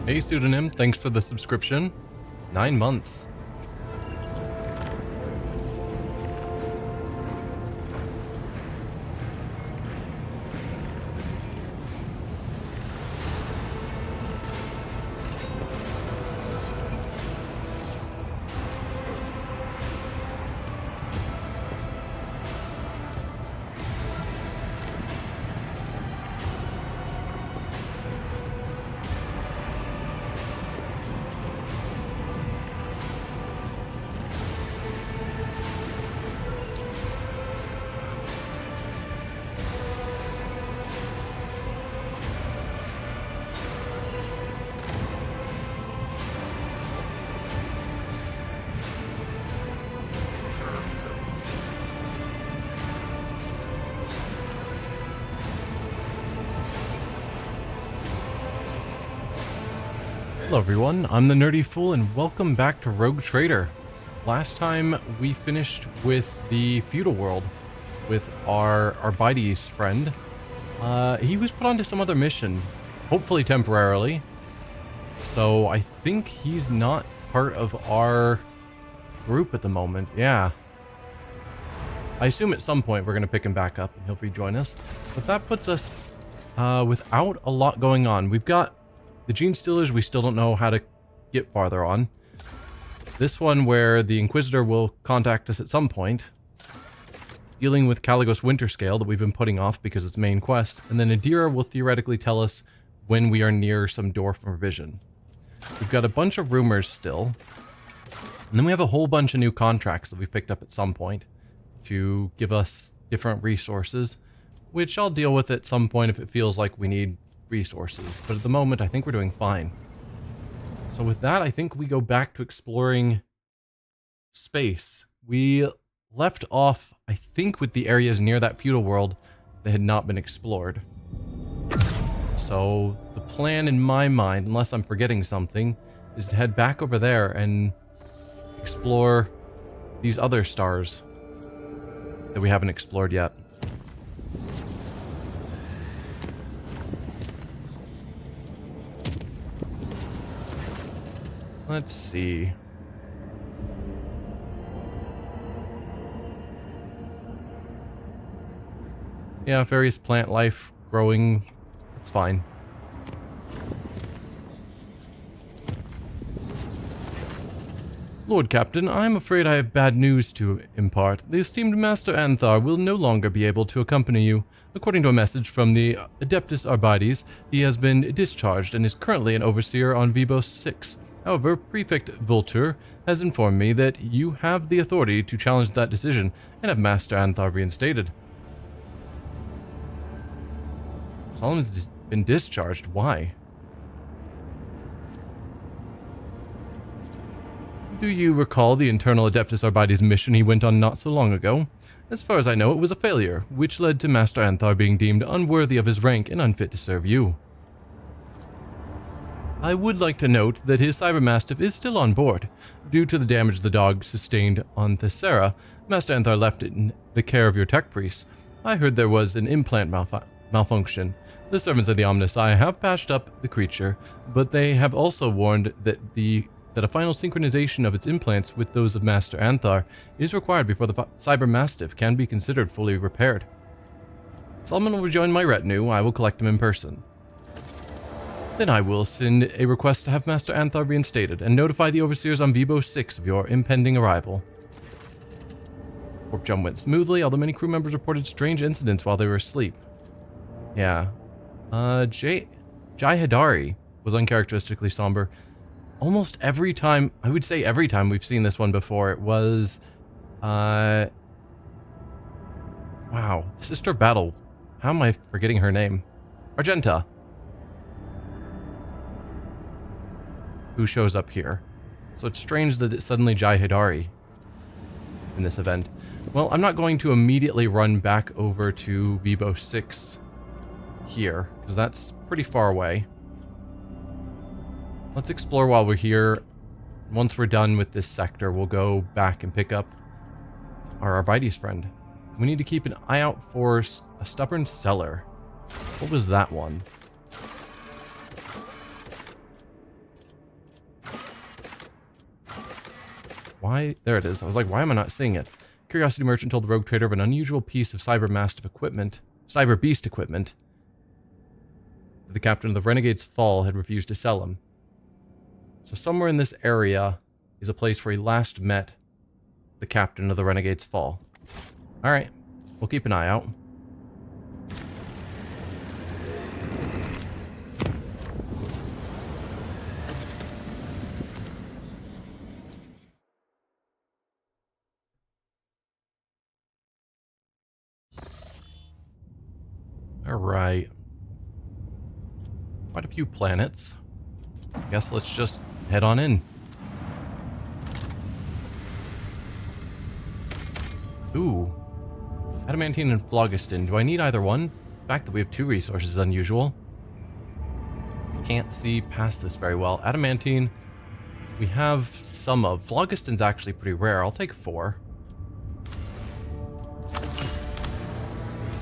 Hey Pseudonym, thanks for the subscription. 9 months. Hello everyone, I'm the Nerdy Fool and welcome back to Rogue Trader. Last time we finished with the feudal world with our Arbites friend. He was put onto some other mission, hopefully temporarily. So I think he's not part of our group at the moment, yeah. I assume at some point we're going to pick him back up and he'll rejoin us. But that puts us without a lot going on. We've got the Gene Stealers we still don't know how to get farther on. This one where the Inquisitor will contact us at some point. Dealing with Caligos Winterscale that we've been putting off because it's main quest. And then Adira will theoretically tell us when we are near some door from revision. We've got a bunch of rumors still. And then we have a whole bunch of new contracts that we've picked up at some point to give us different resources, which I'll deal with at some point if it feels like we need resources, but at the moment I think we're doing fine. So with that, I think we go back to exploring space. We left off, I think, with the areas near that feudal world that had not been explored. So the plan in my mind, unless I'm forgetting something, is to head back over there and explore these other stars that we haven't explored yet. Let's see. Yeah, various plant life growing. It's fine. Lord Captain, I am afraid I have bad news to impart. The esteemed Master Anthar will no longer be able to accompany you. According to a message from the Adeptus Arbites, he has been discharged and is currently an overseer on Vibos 6. However, Prefect Vulture has informed me that you have the authority to challenge that decision and have Master Anthar reinstated. Solomon's been discharged. Why? Do you recall the internal Adeptus Arbites mission he went on not so long ago? As far as I know, it was a failure, which led to Master Anthar being deemed unworthy of his rank and unfit to serve you. I would like to note that his Cybermastiff is still on board. Due to the damage the dog sustained on Thessera, Master Anthar left it in the care of your tech priest. I heard there was an implant malfunction. The servants of the Omnis Eye have patched up the creature, but they have also warned that a final synchronization of its implants with those of Master Anthar is required before the Cybermastiff can be considered fully repaired. Solomon will rejoin my retinue. I will collect him in person. Then I will send a request to have Master Anthar reinstated and notify the overseers on Vibos 6 of your impending arrival. Warp jump went smoothly, although many crew members reported strange incidents while they were asleep. Yeah. Jai Hadari was uncharacteristically somber. Almost every time, I would say every time we've seen this one before, it was, wow, Sister Battle. How am I forgetting her name? Argenta. Who shows up here. So it's strange that it's suddenly Jai Hidari in this event. Well, I'm not going to immediately run back over to Vibo 6 here, because that's pretty far away. Let's explore while we're here. Once we're done with this sector, we'll go back and pick up our Arbites friend. We need to keep an eye out for a stubborn seller. What was that one? Why? There it is. I was like, why am I not seeing it? Curiosity merchant told the rogue trader of an unusual piece of cyber beast equipment. The captain of the Renegade's Fall had refused to sell him. So somewhere in this area is a place where he last met the captain of the Renegade's Fall. Alright, we'll keep an eye out. Alright. Quite a few planets. I guess let's just head on in. Ooh. Adamantine and phlogiston. Do I need either one? The fact that we have two resources is unusual. Can't see past this very well. Adamantine, we have some of. Phlogiston's actually pretty rare. I'll take 4.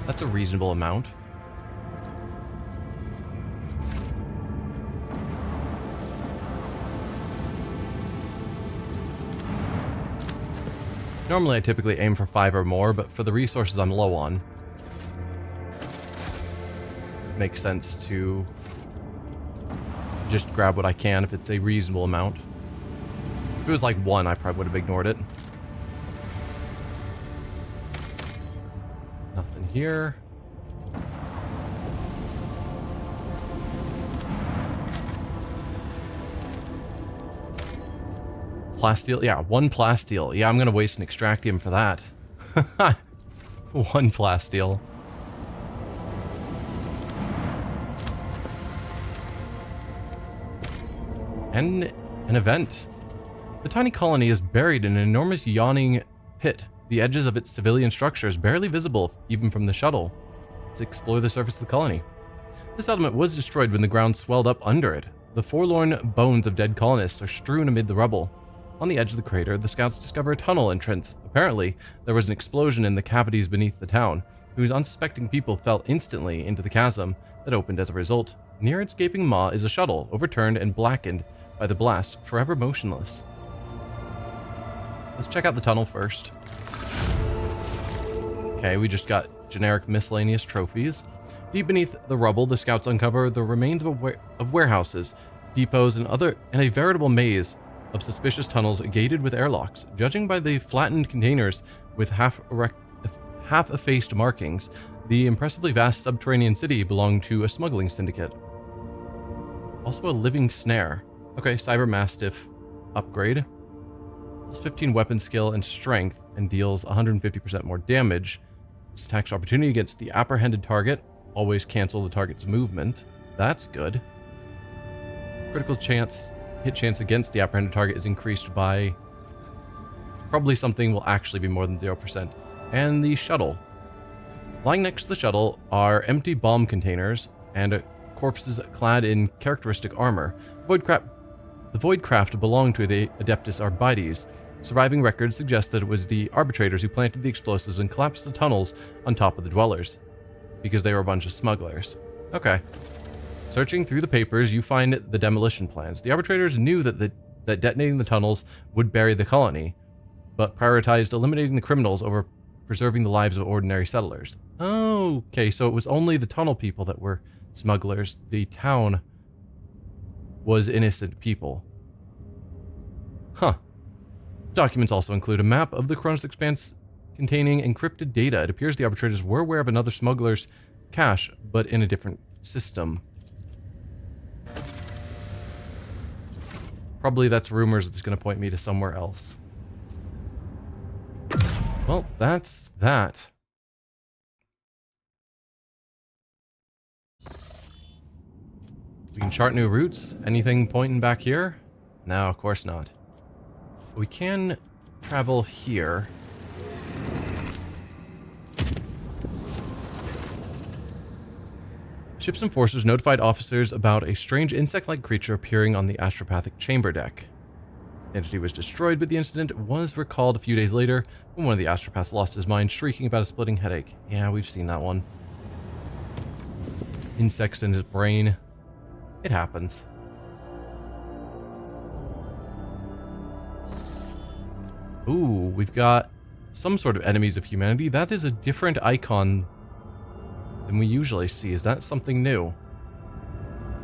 That's a reasonable amount. Normally I typically aim for 5 or more, but for the resources I'm low on, it makes sense to just grab what I can if it's a reasonable amount. If it was like 1, I probably would have ignored it. Nothing here. Plasteel? Yeah, 1 plasteel. Yeah, I'm going to waste an extractium for that. 1 plasteel. And an event. The tiny colony is buried in an enormous yawning pit. The edges of its civilian structure is barely visible even from the shuttle. Let's explore the surface of the colony. This settlement was destroyed when the ground swelled up under it. The forlorn bones of dead colonists are strewn amid the rubble. On the edge of the crater, the scouts discover a tunnel entrance. Apparently, there was an explosion in the cavities beneath the town, whose unsuspecting people fell instantly into the chasm that opened as a result. Near its gaping maw is a shuttle, overturned and blackened by the blast, forever motionless. Let's check out the tunnel first. Okay, we just got generic miscellaneous trophies. Deep beneath the rubble, the scouts uncover the remains of warehouses, depots, and a veritable maze of suspicious tunnels gated with airlocks. Judging by the flattened containers with half-effaced markings, the impressively vast subterranean city belonged to a smuggling syndicate. Also a living snare. Okay, Cyber Mastiff upgrade. Plus 15 weapon skill and strength, and deals 150% more damage. This attacks opportunity against the apprehended target. Always cancel the target's movement. That's good. Critical hit chance against the apprehended target is increased by probably something will actually be more than 0%. And the shuttle. Lying next to the shuttle are empty bomb containers and corpses clad in characteristic armor. The Voidcraft belonged to the Adeptus Arbites. Surviving records suggest that it was the arbitrators who planted the explosives and collapsed the tunnels on top of the dwellers, because they were a bunch of smugglers. Okay. Searching through the papers, you find the demolition plans. The arbitrators knew that detonating the tunnels would bury the colony, but prioritized eliminating the criminals over preserving the lives of ordinary settlers. Okay, so it was only the tunnel people that were smugglers. The town was innocent people. Huh. Documents also include a map of the Koronus Expanse containing encrypted data. It appears the arbitrators were aware of another smuggler's cache, but in a different system. Probably that's rumors that's going to point me to somewhere else. Well, that's that. We can chart new routes. Anything pointing back here? No, of course not. We can travel here. Ship's enforcers notified officers about a strange insect-like creature appearing on the astropathic chamber deck. The entity was destroyed, but the incident was recalled a few days later when one of the astropaths lost his mind, shrieking about a splitting headache. Yeah, we've seen that one. Insects in his brain. It happens. Ooh, we've got some sort of enemies of humanity. That is a different icon than we usually see. Is that something new?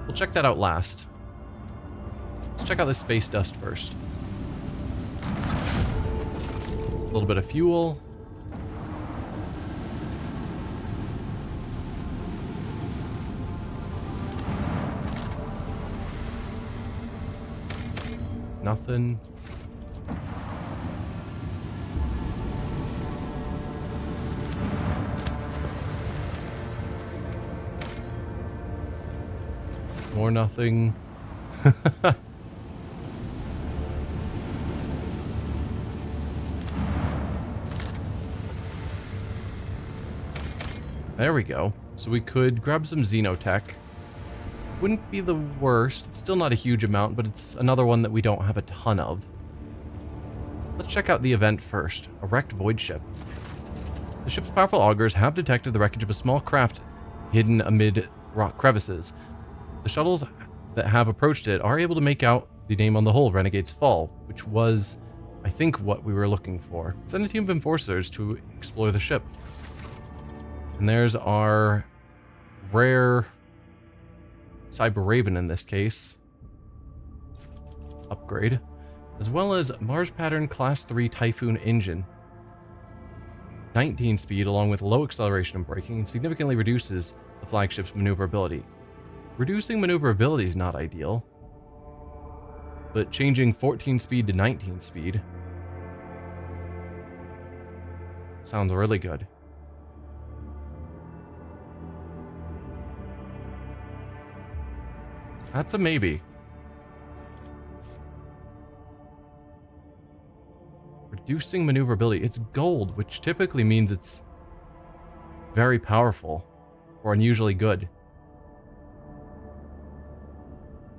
We'll check that out last. Let's check out this space dust first. A little bit of fuel. Nothing. More nothing. There we go. So we could grab some xenotech. Wouldn't be the worst. It's still not a huge amount, but it's another one that we don't have a ton of. Let's check out the event first. A wrecked voidship. The ship's powerful augers have detected the wreckage of a small craft hidden amid rock crevices. The shuttles that have approached it are able to make out the name on the hull, Renegade's Fall, which was, I think, what we were looking for. Send a team of enforcers to explore the ship. And there's our rare Cyber Raven in this case. Upgrade. As well as Mars Pattern Class 3 Typhoon engine. 19 speed along with low acceleration and braking significantly reduces the flagship's maneuverability. Reducing maneuverability is not ideal, but changing 14 speed to 19 speed sounds really good. That's a maybe. Reducing maneuverability. It's gold, which typically means it's very powerful or unusually good.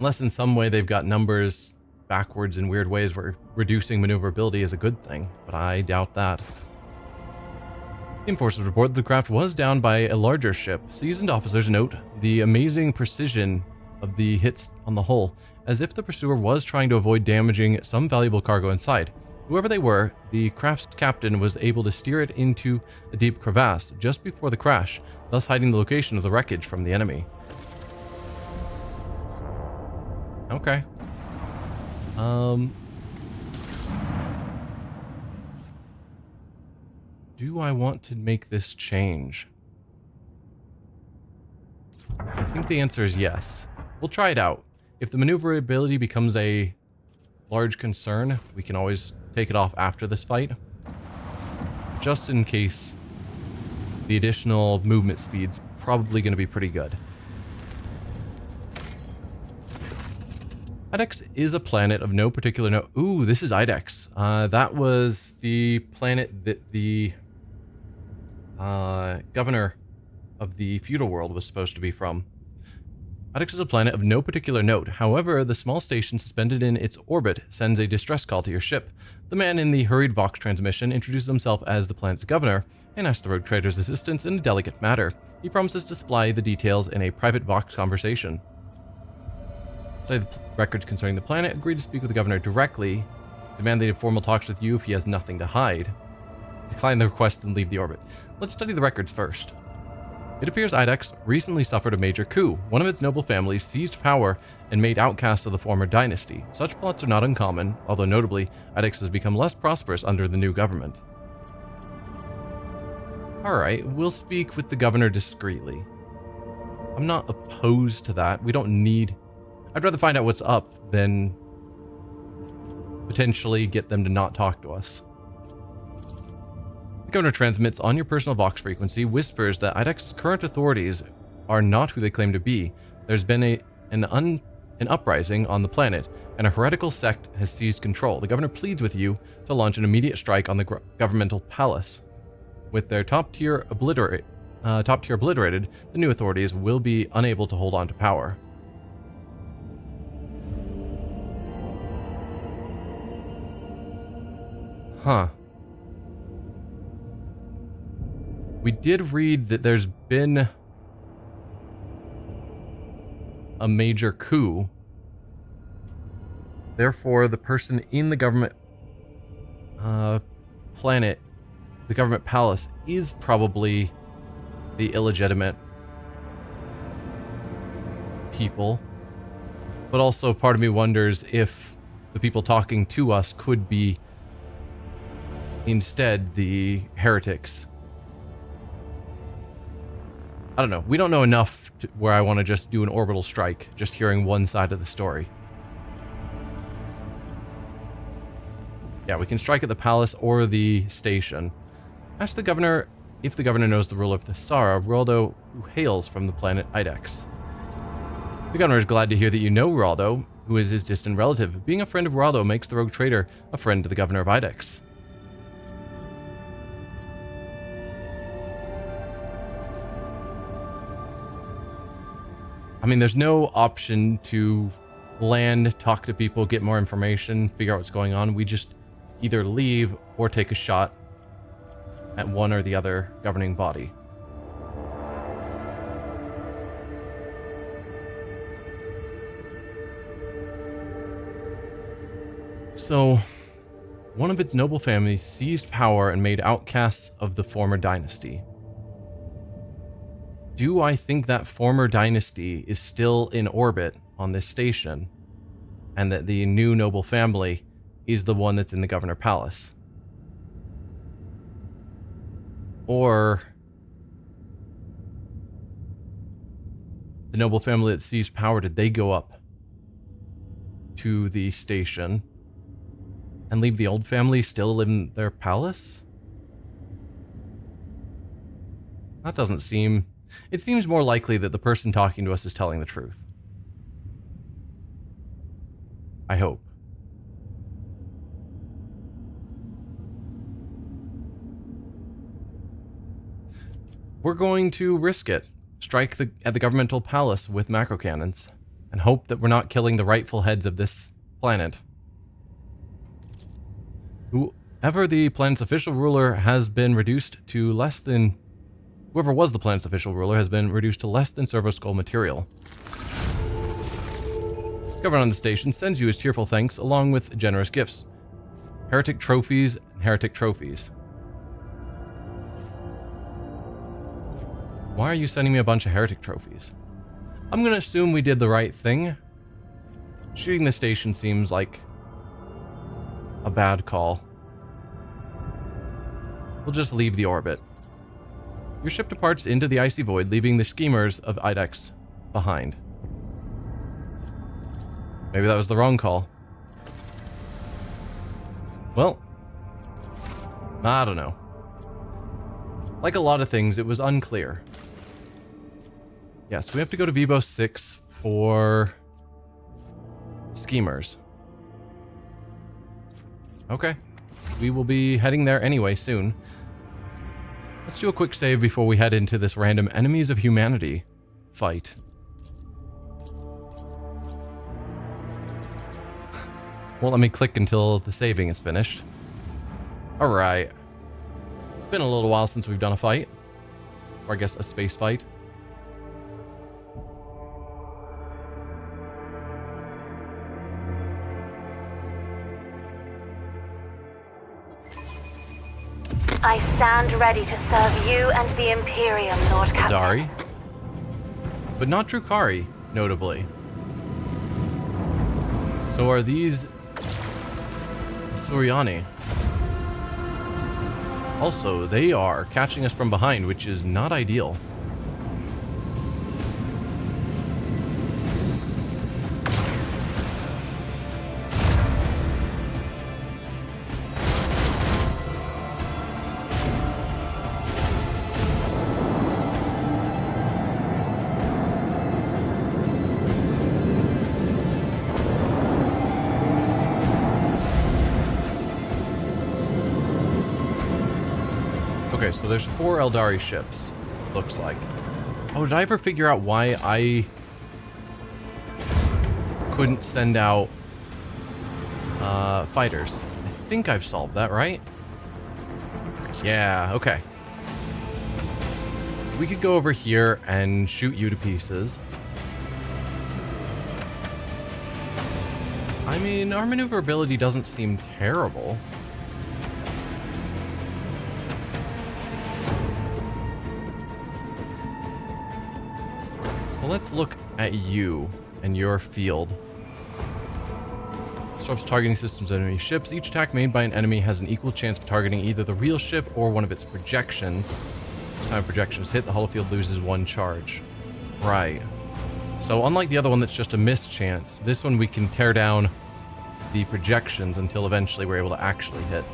Unless in some way they've got numbers backwards in weird ways where reducing maneuverability is a good thing, but I doubt that. The enforcers report that the craft was downed by a larger ship. Seasoned officers note the amazing precision of the hits on the hull, as if the pursuer was trying to avoid damaging some valuable cargo inside. Whoever they were, the craft's captain was able to steer it into a deep crevasse just before the crash, thus hiding the location of the wreckage from the enemy. Okay. Do I want to make this change? I think the answer is yes. We'll try it out. If the maneuverability becomes a large concern, we can always take it off after this fight. Just in case, the additional movement speed's probably going to be pretty good. Idex is a planet of no particular note. Ooh, this is Idex. That was the planet that the governor of the feudal world was supposed to be from. Idex is a planet of no particular note. However, the small station suspended in its orbit sends a distress call to your ship. The man in the hurried Vox transmission introduces himself as the planet's governor and asks the rogue trader's assistance in a delicate matter. He promises to supply the details in a private Vox conversation. Study the records concerning the planet, agree to speak with the governor directly, demand they have formal talks with you if he has nothing to hide. Decline the request and leave the orbit. Let's study the records first. It appears Idex recently suffered a major coup. One of its noble families seized power and made outcasts of the former dynasty. Such plots are not uncommon, although notably, Idex has become less prosperous under the new government. Alright, we'll speak with the governor discreetly. I'm not opposed to that. We don't need... I'd rather find out what's up than potentially get them to not talk to us. The governor transmits on your personal Vox frequency, whispers that Idex's current authorities are not who they claim to be. There's been an an uprising on the planet, and a heretical sect has seized control. The governor pleads with you to launch an immediate strike on the governmental palace. With their top tier obliterated, the new authorities will be unable to hold on to power. Huh. We did read that there's been a major coup. Therefore, the person in the government planet, the government palace, is probably the illegitimate people. But also, part of me wonders if the people talking to us could be instead the heretics. I don't know. We don't know enough where I want to just do an orbital strike, just hearing one side of the story. Yeah, we can strike at the palace or the station. Ask the governor if the governor knows the ruler of the Sara, Raldo, who hails from the planet Idex. The governor is glad to hear that you know Raldo, who is his distant relative. Being a friend of Raldo makes the rogue trader a friend to the governor of Idex. I mean, there's no option to land, talk to people, get more information, figure out what's going on. We just either leave or take a shot at one or the other governing body. So, one of its noble families seized power and made outcasts of the former dynasty. Do I think that former dynasty is still in orbit on this station, and that the new noble family is the one that's in the Governor Palace? Or the noble family that seized power, did they go up to the station and leave the old family still in their palace? That doesn't seem... It seems more likely that the person talking to us is telling the truth. I hope. We're going to risk it. Strike at the governmental palace with macro cannons, and hope that we're not killing the rightful heads of this planet. Whoever the planet's official ruler has been reduced to less than... Whoever was the planet's official ruler has been reduced to less than servo skull material. The governor on the station sends you his tearful thanks along with generous gifts. Heretic trophies and heretic trophies. Why are you sending me a bunch of heretic trophies? I'm going to assume we did the right thing. Shooting the station seems like a bad call. We'll just leave the orbit. Your ship departs into the icy void, leaving the schemers of Idex behind. Maybe that was the wrong call. Well, I don't know. Like a lot of things, it was unclear. Yes, we have to go to Vibo 6 for schemers. Okay. We will be heading there anyway soon. Let's do a quick save before we head into this random enemies of humanity fight. Won't let me click until the saving is finished. Alright. It's been a little while since we've done a fight. Or I guess a space fight. I stand ready to serve you and the Imperium, Lord Captain. Dari. But not Drukari, notably. So are these Suryani? Also, they are catching us from behind, which is not ideal. Okay, so there's 4 Eldari ships, looks like. Oh, did I ever figure out why I couldn't send out fighters? I think I've solved that, right? Yeah, okay. So we could go over here and shoot you to pieces. I mean, our maneuverability doesn't seem terrible. So let's look at you and your field. Disrupts targeting systems of enemy ships. Each attack made by an enemy has an equal chance of targeting either the real ship or one of its projections. Each time projections hit, the hull field loses 1 charge. Right. So unlike the other one that's just a miss chance, this one we can tear down the projections until eventually we're able to actually hit.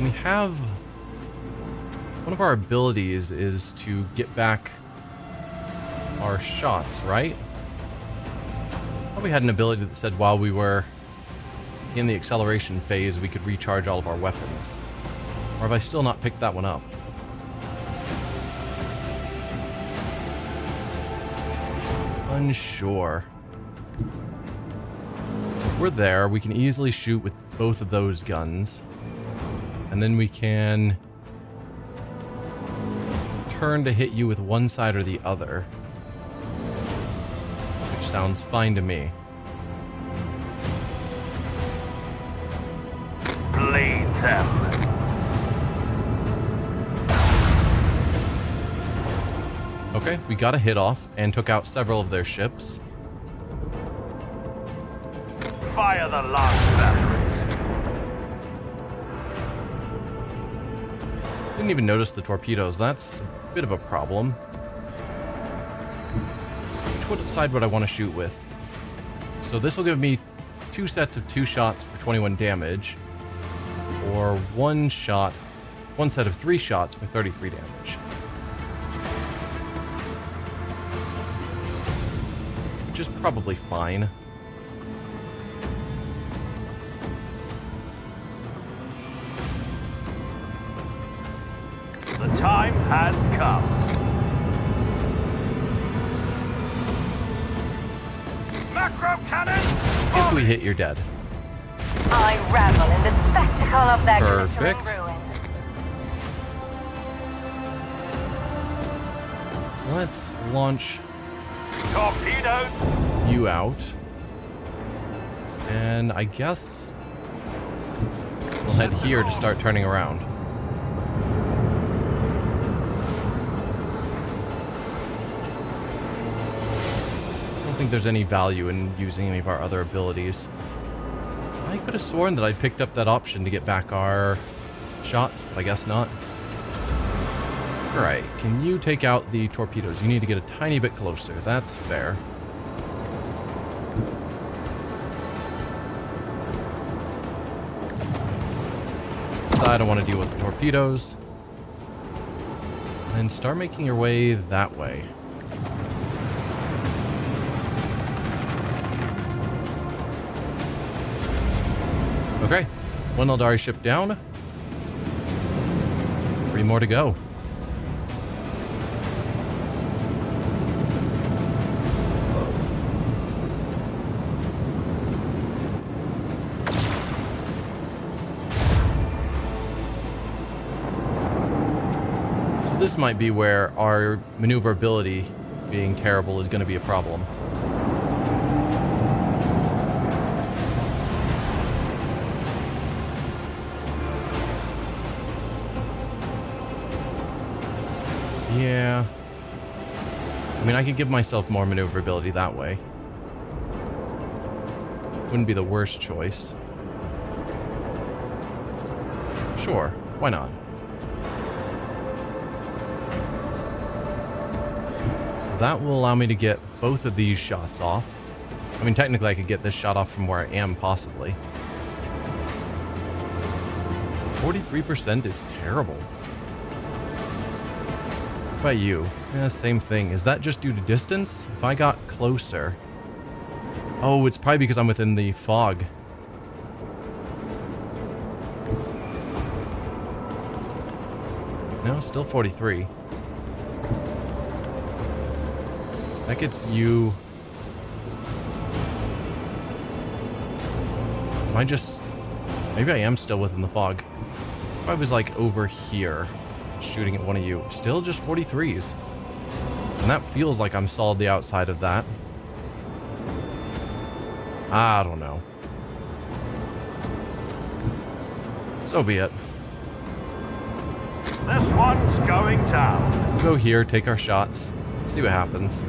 We have one of our abilities is to get back our shots, right? Thought we had an ability that said while we were in the acceleration phase we could recharge all of our weapons. Or have I still not picked that one up? Unsure. So if we're there, we can easily shoot with both of those guns. And then we can turn to hit you with one side or the other. Which sounds fine to me. Bleed them. Okay, we got a hit off and took out several of their ships. Fire the last batteries. Didn't even notice the torpedoes. That's a bit of a problem. Which side would I want to shoot with? So this will give me 2 sets of 2 shots for 21 damage. Or one set of 3 shots for 33 damage. Which is probably fine. The time has come. Macro cannon! If we hit, you're dead. I revel in the spectacle of their glittering Perfect. ruin. Let's launch Torpedoes! you out. And I guess we'll head here to start turning around. I don't think there's any value in using any of our other abilities. I could have sworn that I picked up that option to get back our shots, but I guess not. Alright, can you take out the torpedoes? You need to get a tiny bit closer. That's fair. I don't want to deal with the torpedoes. And start making your way that way. Okay, 1 Eldari ship down. 3 more to go. So this might be where our maneuverability being terrible is going to be a problem. Yeah. I mean, I could give myself more maneuverability that way. Wouldn't be the worst choice. Sure, why not? So that will allow me to get both of these shots off. I mean, technically I could get this shot off from where I am, possibly. 43% is terrible. about you? Yeah, same thing. Is that just due to distance? If I got closer... Oh, it's probably because I'm within the fog. No, still 43. That gets you... Am I just... Maybe I am still within the fog. If I was like over here, shooting at one of you, still just 43s. And that feels like I'm solidly outside of that. I don't know. So be it. This one's going down. Go here, take our shots, see what happens.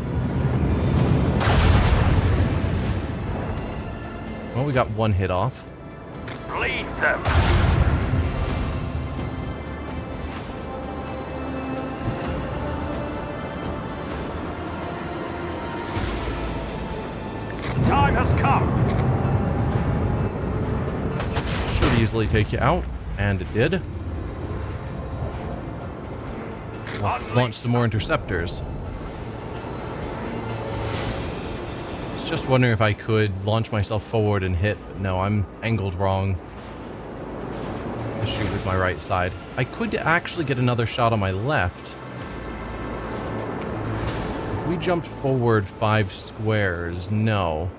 Well, we got one hit off. Bleed them. The time has come. Should easily take you out, and it did. Let's launch some more interceptors. I was just wondering if I could launch myself forward and hit, but no, I'm angled wrong. Let's shoot with my right side. I could actually get another shot on my left. If we jumped forward 5 squares, no.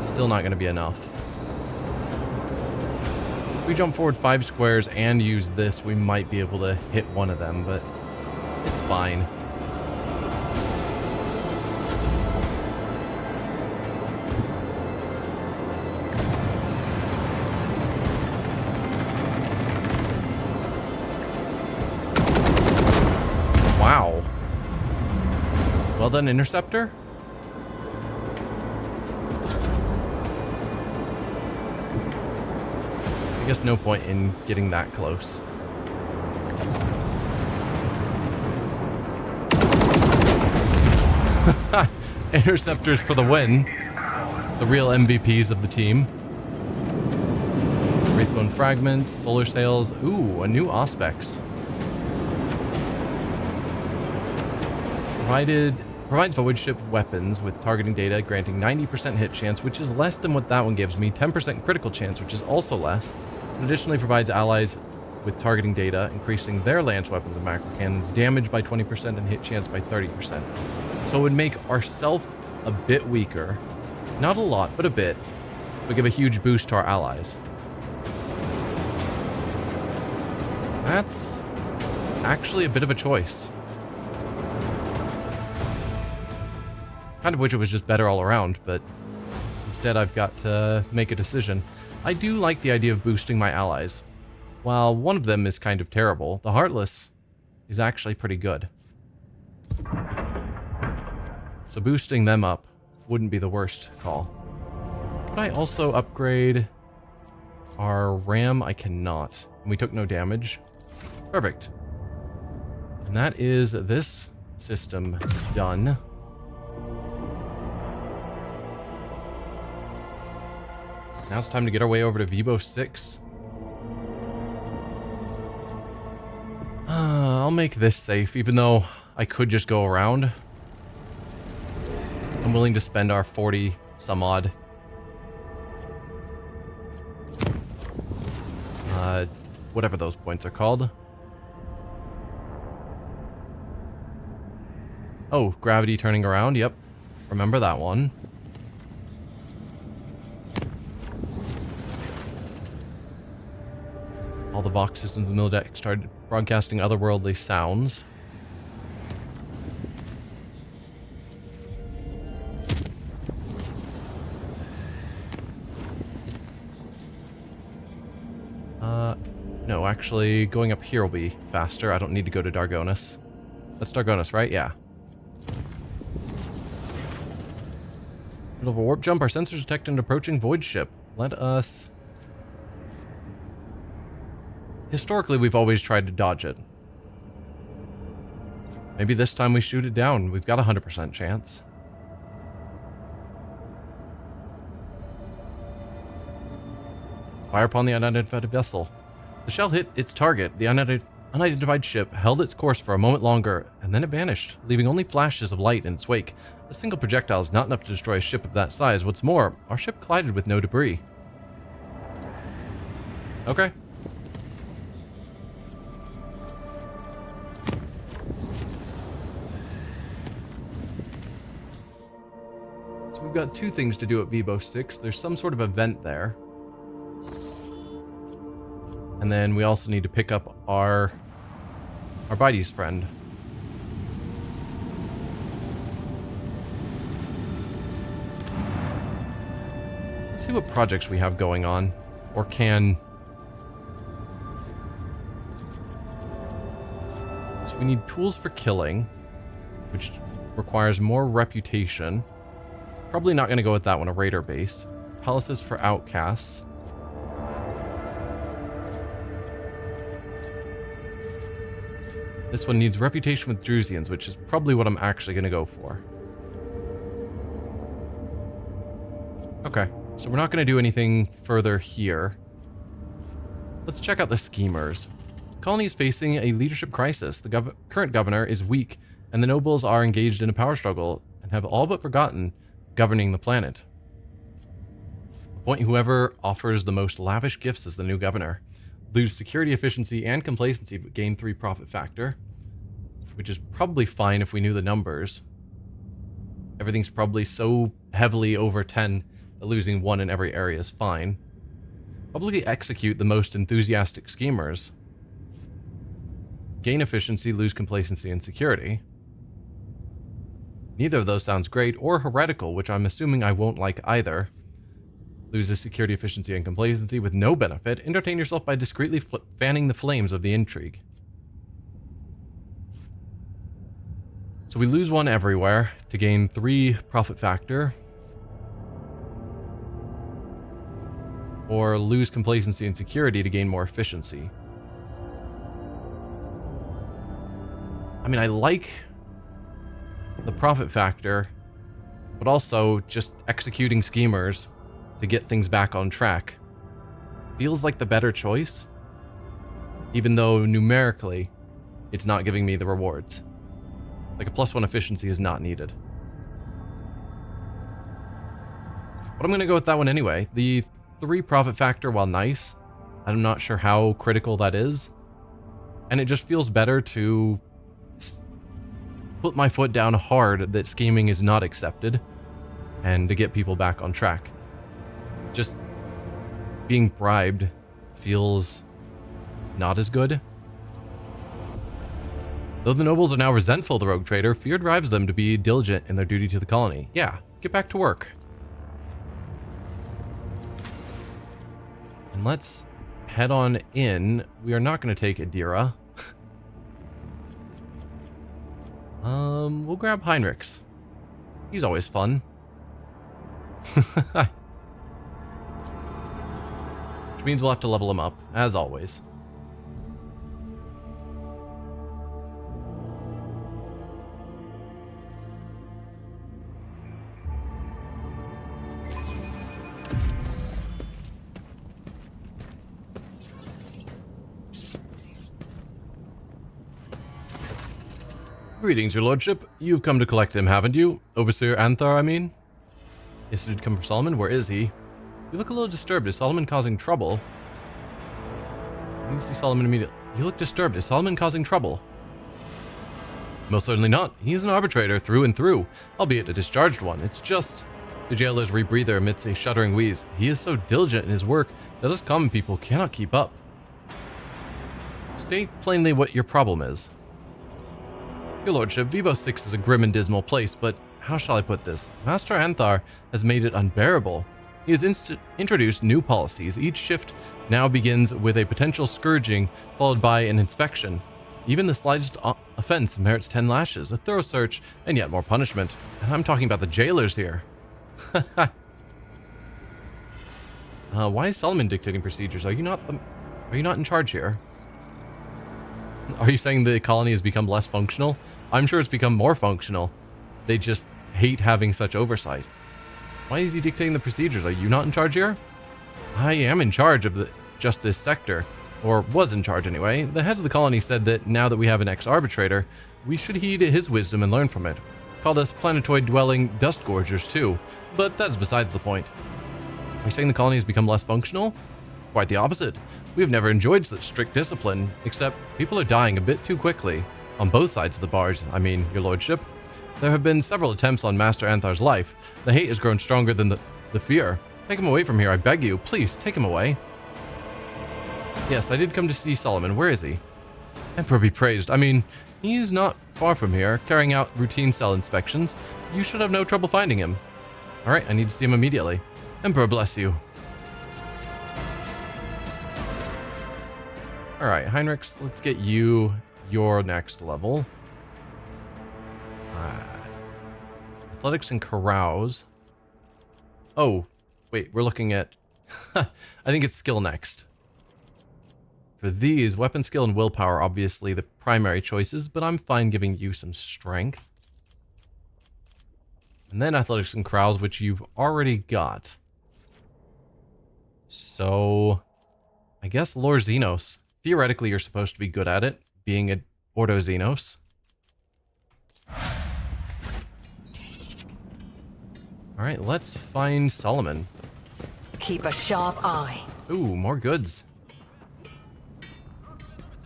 Still not going to be enough. If we jump forward 5 squares and use this, we might be able to hit one of them, but it's fine. Wow. Well done, Interceptor. I guess no point in getting that close. Interceptors for the win. The real MVPs of the team. Wraithbone fragments, solar sails. Ooh, a new Auspex. Provides voidship weapons with targeting data, granting 90% hit chance, which is less than what that one gives me. 10% critical chance, which is also less. It additionally provides allies with targeting data, increasing their lance weapons and macro cannons damage by 20% and hit chance by 30%. So it would make ourself a bit weaker. Not a lot, but a bit. But give a huge boost to our allies. That's actually a bit of a choice. Kind of wish it was just better all around, but instead I've got to make a decision. I do like the idea of boosting my allies. While one of them is kind of terrible, the Heartless is actually pretty good. So boosting them up wouldn't be the worst call. Could I also upgrade our RAM? I cannot. And we took no damage. Perfect. And that is this system done. Now it's time to get our way over to Vibo 6. I'll make this safe, even though I could just go around. I'm willing to spend our 40 some odd. Whatever those points are called. Oh, gravity turning around, yep. Remember that one. All the Vox systems in the deck started broadcasting otherworldly sounds. No, actually, going up here will be faster. I don't need to go to Dargonus. That's Dargonus, right? Yeah. Middle of a warp jump, our sensors detect an approaching void ship. Let us... Historically, we've always tried to dodge it. Maybe this time we shoot it down. We've got a 100% chance. Fire upon the unidentified vessel. The shell hit its target. The unidentified ship held its course for a moment longer, and then it vanished, leaving only flashes of light in its wake. A single projectile is not enough to destroy a ship of that size. What's more, our ship collided with no debris. Okay. So we've got two things to do at Vivo 6. There's some sort of event there. And then we also need to pick up our Bites friend. Let's see what projects we have going on, or can. So we need tools for killing, which requires more reputation. Probably not going to go with that one, a raider base. Palaces for outcasts. This one needs reputation with Drusians, which is probably what I'm actually going to go for. Okay, so we're not going to do anything further here. Let's check out the schemers. The colony is facing a leadership crisis. The current governor is weak, and the nobles are engaged in a power struggle and have all but forgotten governing the planet. Appoint whoever offers the most lavish gifts as the new governor. Lose security, efficiency, and complacency, but gain 3 profit factor, which is probably fine if we knew the numbers. Everything's probably so heavily over 10 that losing 1 in every area is fine. Publicly execute the most enthusiastic schemers. Gain efficiency, lose complacency, and security. Neither of those sounds great, or heretical, which I'm assuming I won't like either. Loses security, efficiency, and complacency with no benefit. Entertain yourself by discreetly fanning the flames of the intrigue. So we lose 1 everywhere to gain 3 profit factor. Or lose complacency and security to gain more efficiency. I mean, I like the profit factor, but also just executing schemers to get things back on track feels like the better choice, even though numerically it's not giving me the rewards. Like a +1 efficiency is not needed. But I'm going to go with that one anyway. The 3 profit factor, while nice, I'm not sure how critical that is, and it just feels better to put my foot down hard that scheming is not accepted and to get people back on track. Just being bribed feels not as good. Though the nobles are now resentful of the rogue trader, fear drives them to be diligent in their duty to the colony. Yeah, get back to work. And let's head on in. We are not going to take Adira. We'll grab Heinrichs. He's always fun. Which means we'll have to level him up, as always. Greetings, your lordship. You've come to collect him, haven't you? Overseer Anthar, I mean? Yes, did come for Solomon. Where is he? You look a little disturbed. Is Solomon causing trouble? I need to see Solomon immediately. You look disturbed. Is Solomon causing trouble? Most certainly not. He is an arbitrator through and through, albeit a discharged one. It's just... The jailer's rebreather emits a shuddering wheeze. He is so diligent in his work that us common people cannot keep up. State plainly what your problem is. Your lordship, Vivo 6 is a grim and dismal place, but how shall I put this? Master Anthar has made it unbearable. He has introduced new policies. Each shift now begins with a potential scourging, followed by an inspection. Even the slightest offense merits 10 lashes, a thorough search, and yet more punishment. And I'm talking about the jailers here. Why is Solomon dictating procedures? Are you not in charge here? Are you saying the colony has become less functional? I'm sure it's become more functional. They just hate having such oversight. Why is he dictating the procedures? Are you not in charge here? I am in charge of just this sector. or was in charge anyway. The head of the colony said that now that we have an ex-arbitrator, we should heed his wisdom and learn from it. Called us planetoid-dwelling dust gorgers too, but that's besides the point. Are you saying the colony has become less functional? Quite the opposite. We have never enjoyed such strict discipline, except people are dying a bit too quickly. On both sides of the bars, I mean, your lordship. There have been several attempts on Master Anthar's life. The hate has grown stronger than the fear. Take him away from here, I beg you. Please, take him away. Yes, I did come to see Solomon. Where is he? Emperor be praised. I mean, he is not far from here, carrying out routine cell inspections. You should have no trouble finding him. Alright, I need to see him immediately. Emperor bless you. Alright, Heinrichs, let's get you your next level. Athletics and carouse. Oh, wait, we're looking at... I think it's skill next. For these, weapon skill and willpower are obviously the primary choices, but I'm fine giving you some strength. And then athletics and carouse, which you've already got. So, I guess lore xenos. Theoretically, you're supposed to be good at it, being an ordo xenos. Alright, let's find Solomon. Keep a sharp eye. Ooh, more goods.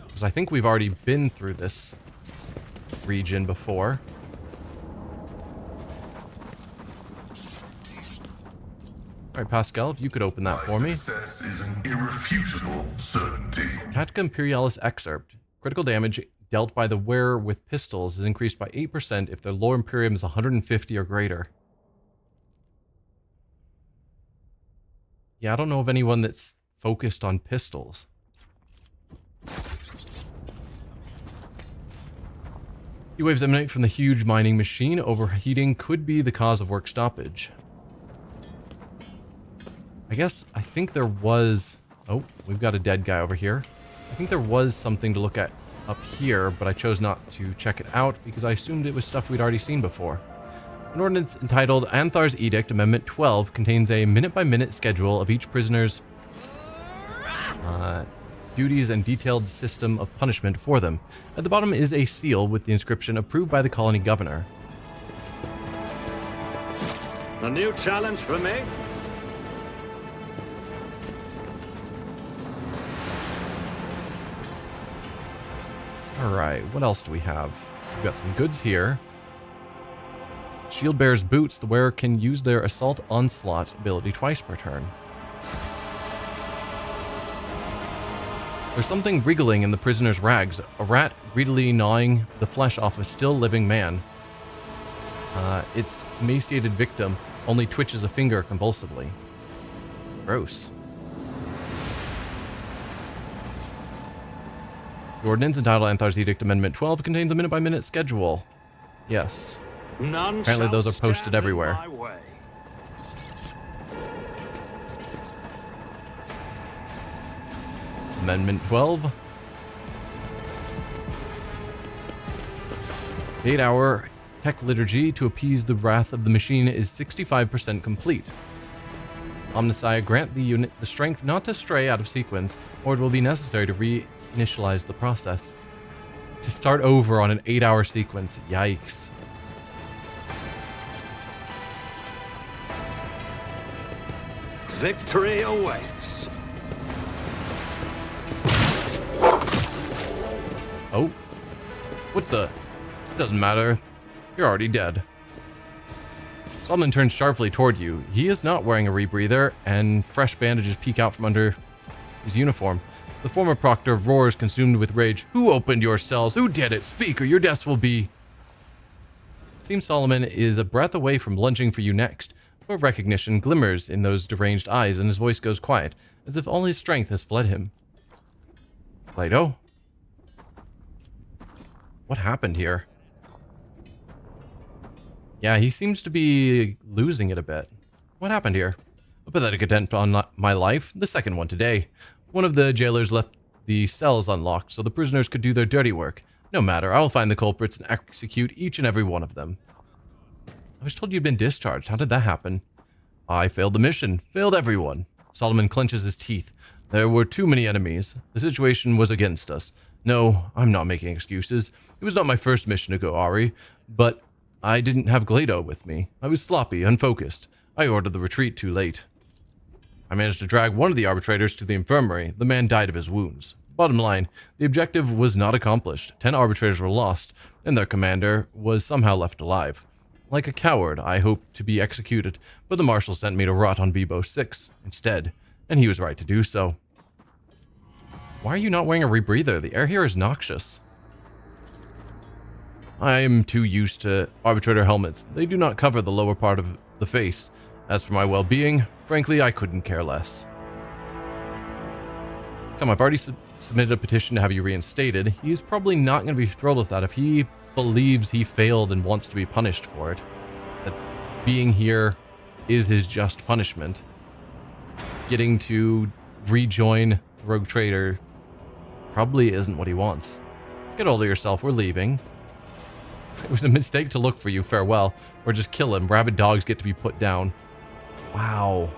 Because I think we've already been through this region before. Alright, Pascal, if you could open that for me. Success is an irrefutable certainty. Tactica Imperialis excerpt. Critical damage dealt by the wearer with pistols is increased by 8% if their lore Imperium is 150 or greater. Yeah, I don't know of anyone that's focused on pistols. Heat waves emanate from the huge mining machine. Overheating could be the cause of work stoppage. I think there was... Oh, we've got a dead guy over here. I think there was something to look at up here, but I chose not to check it out because I assumed it was stuff we'd already seen before. An ordinance entitled Anthar's Edict, Amendment 12, contains a minute-by-minute schedule of each prisoner's duties and detailed system of punishment for them. At the bottom is a seal with the inscription, approved by the colony governor. A new challenge for me? Alright, what else do we have? We've got some goods here. Shield bearer's boots. The wearer can use their assault onslaught ability twice per turn. There's something wriggling in the prisoner's rags. A rat greedily gnawing the flesh off a still living man. Its emaciated victim only twitches a finger convulsively. Gross. The ordinance entitled Anthar's Edict Amendment 12 contains a minute-by-minute schedule. Yes. None Apparently those are shall posted stand everywhere. in my way. Amendment 12. 8-hour tech liturgy to appease the wrath of the machine is 65% complete. Omnissiah, grant the unit the strength not to stray out of sequence, or it will be necessary to reinitialize the process. To start over on an 8-hour sequence. Yikes. Victory awaits. Oh. What the? Doesn't matter. You're already dead. Solomon turns sharply toward you. He is not wearing a rebreather, and fresh bandages peek out from under his uniform. The former proctor roars, consumed with rage. Who opened your cells? Who did it? Speak, or your deaths will be... It seems Solomon is a breath away from lunging for you next. But recognition glimmers in those deranged eyes, and his voice goes quiet, as if all his strength has fled him. Plato? What happened here? Yeah, he seems to be losing it a bit. What happened here? A pathetic attempt on my life, the second one today. One of the jailers left the cells unlocked so the prisoners could do their dirty work. No matter, I will find the culprits and execute each and every one of them. I was told you'd been discharged. How did that happen? I failed the mission. Failed everyone. Solomon clenches his teeth. There were too many enemies. The situation was against us. No, I'm not making excuses. It was not my first mission to go Ari, but I didn't have Glado with me. I was sloppy, unfocused. I ordered the retreat too late. I managed to drag one of the arbitrators to the infirmary. The man died of his wounds. Bottom line, the objective was not accomplished. 10 arbitrators were lost, and their commander was somehow left alive. Like a coward, I hoped to be executed, but the marshal sent me to rot on Vibo 6 instead, and he was right to do so. Why are you not wearing a rebreather? The air here is noxious. I am too used to arbitrator helmets. They do not cover the lower part of the face. As for my well-being, frankly, I couldn't care less. Come, I've already submitted a petition to have you reinstated. He's probably not going to be thrilled with that if he believes he failed and wants to be punished for it. That being here is his just punishment. Getting to rejoin Rogue Trader probably isn't what he wants. Get hold of yourself, we're leaving. It was a mistake to look for you, farewell. Or just kill him. Rabid dogs get to be put down. Wow.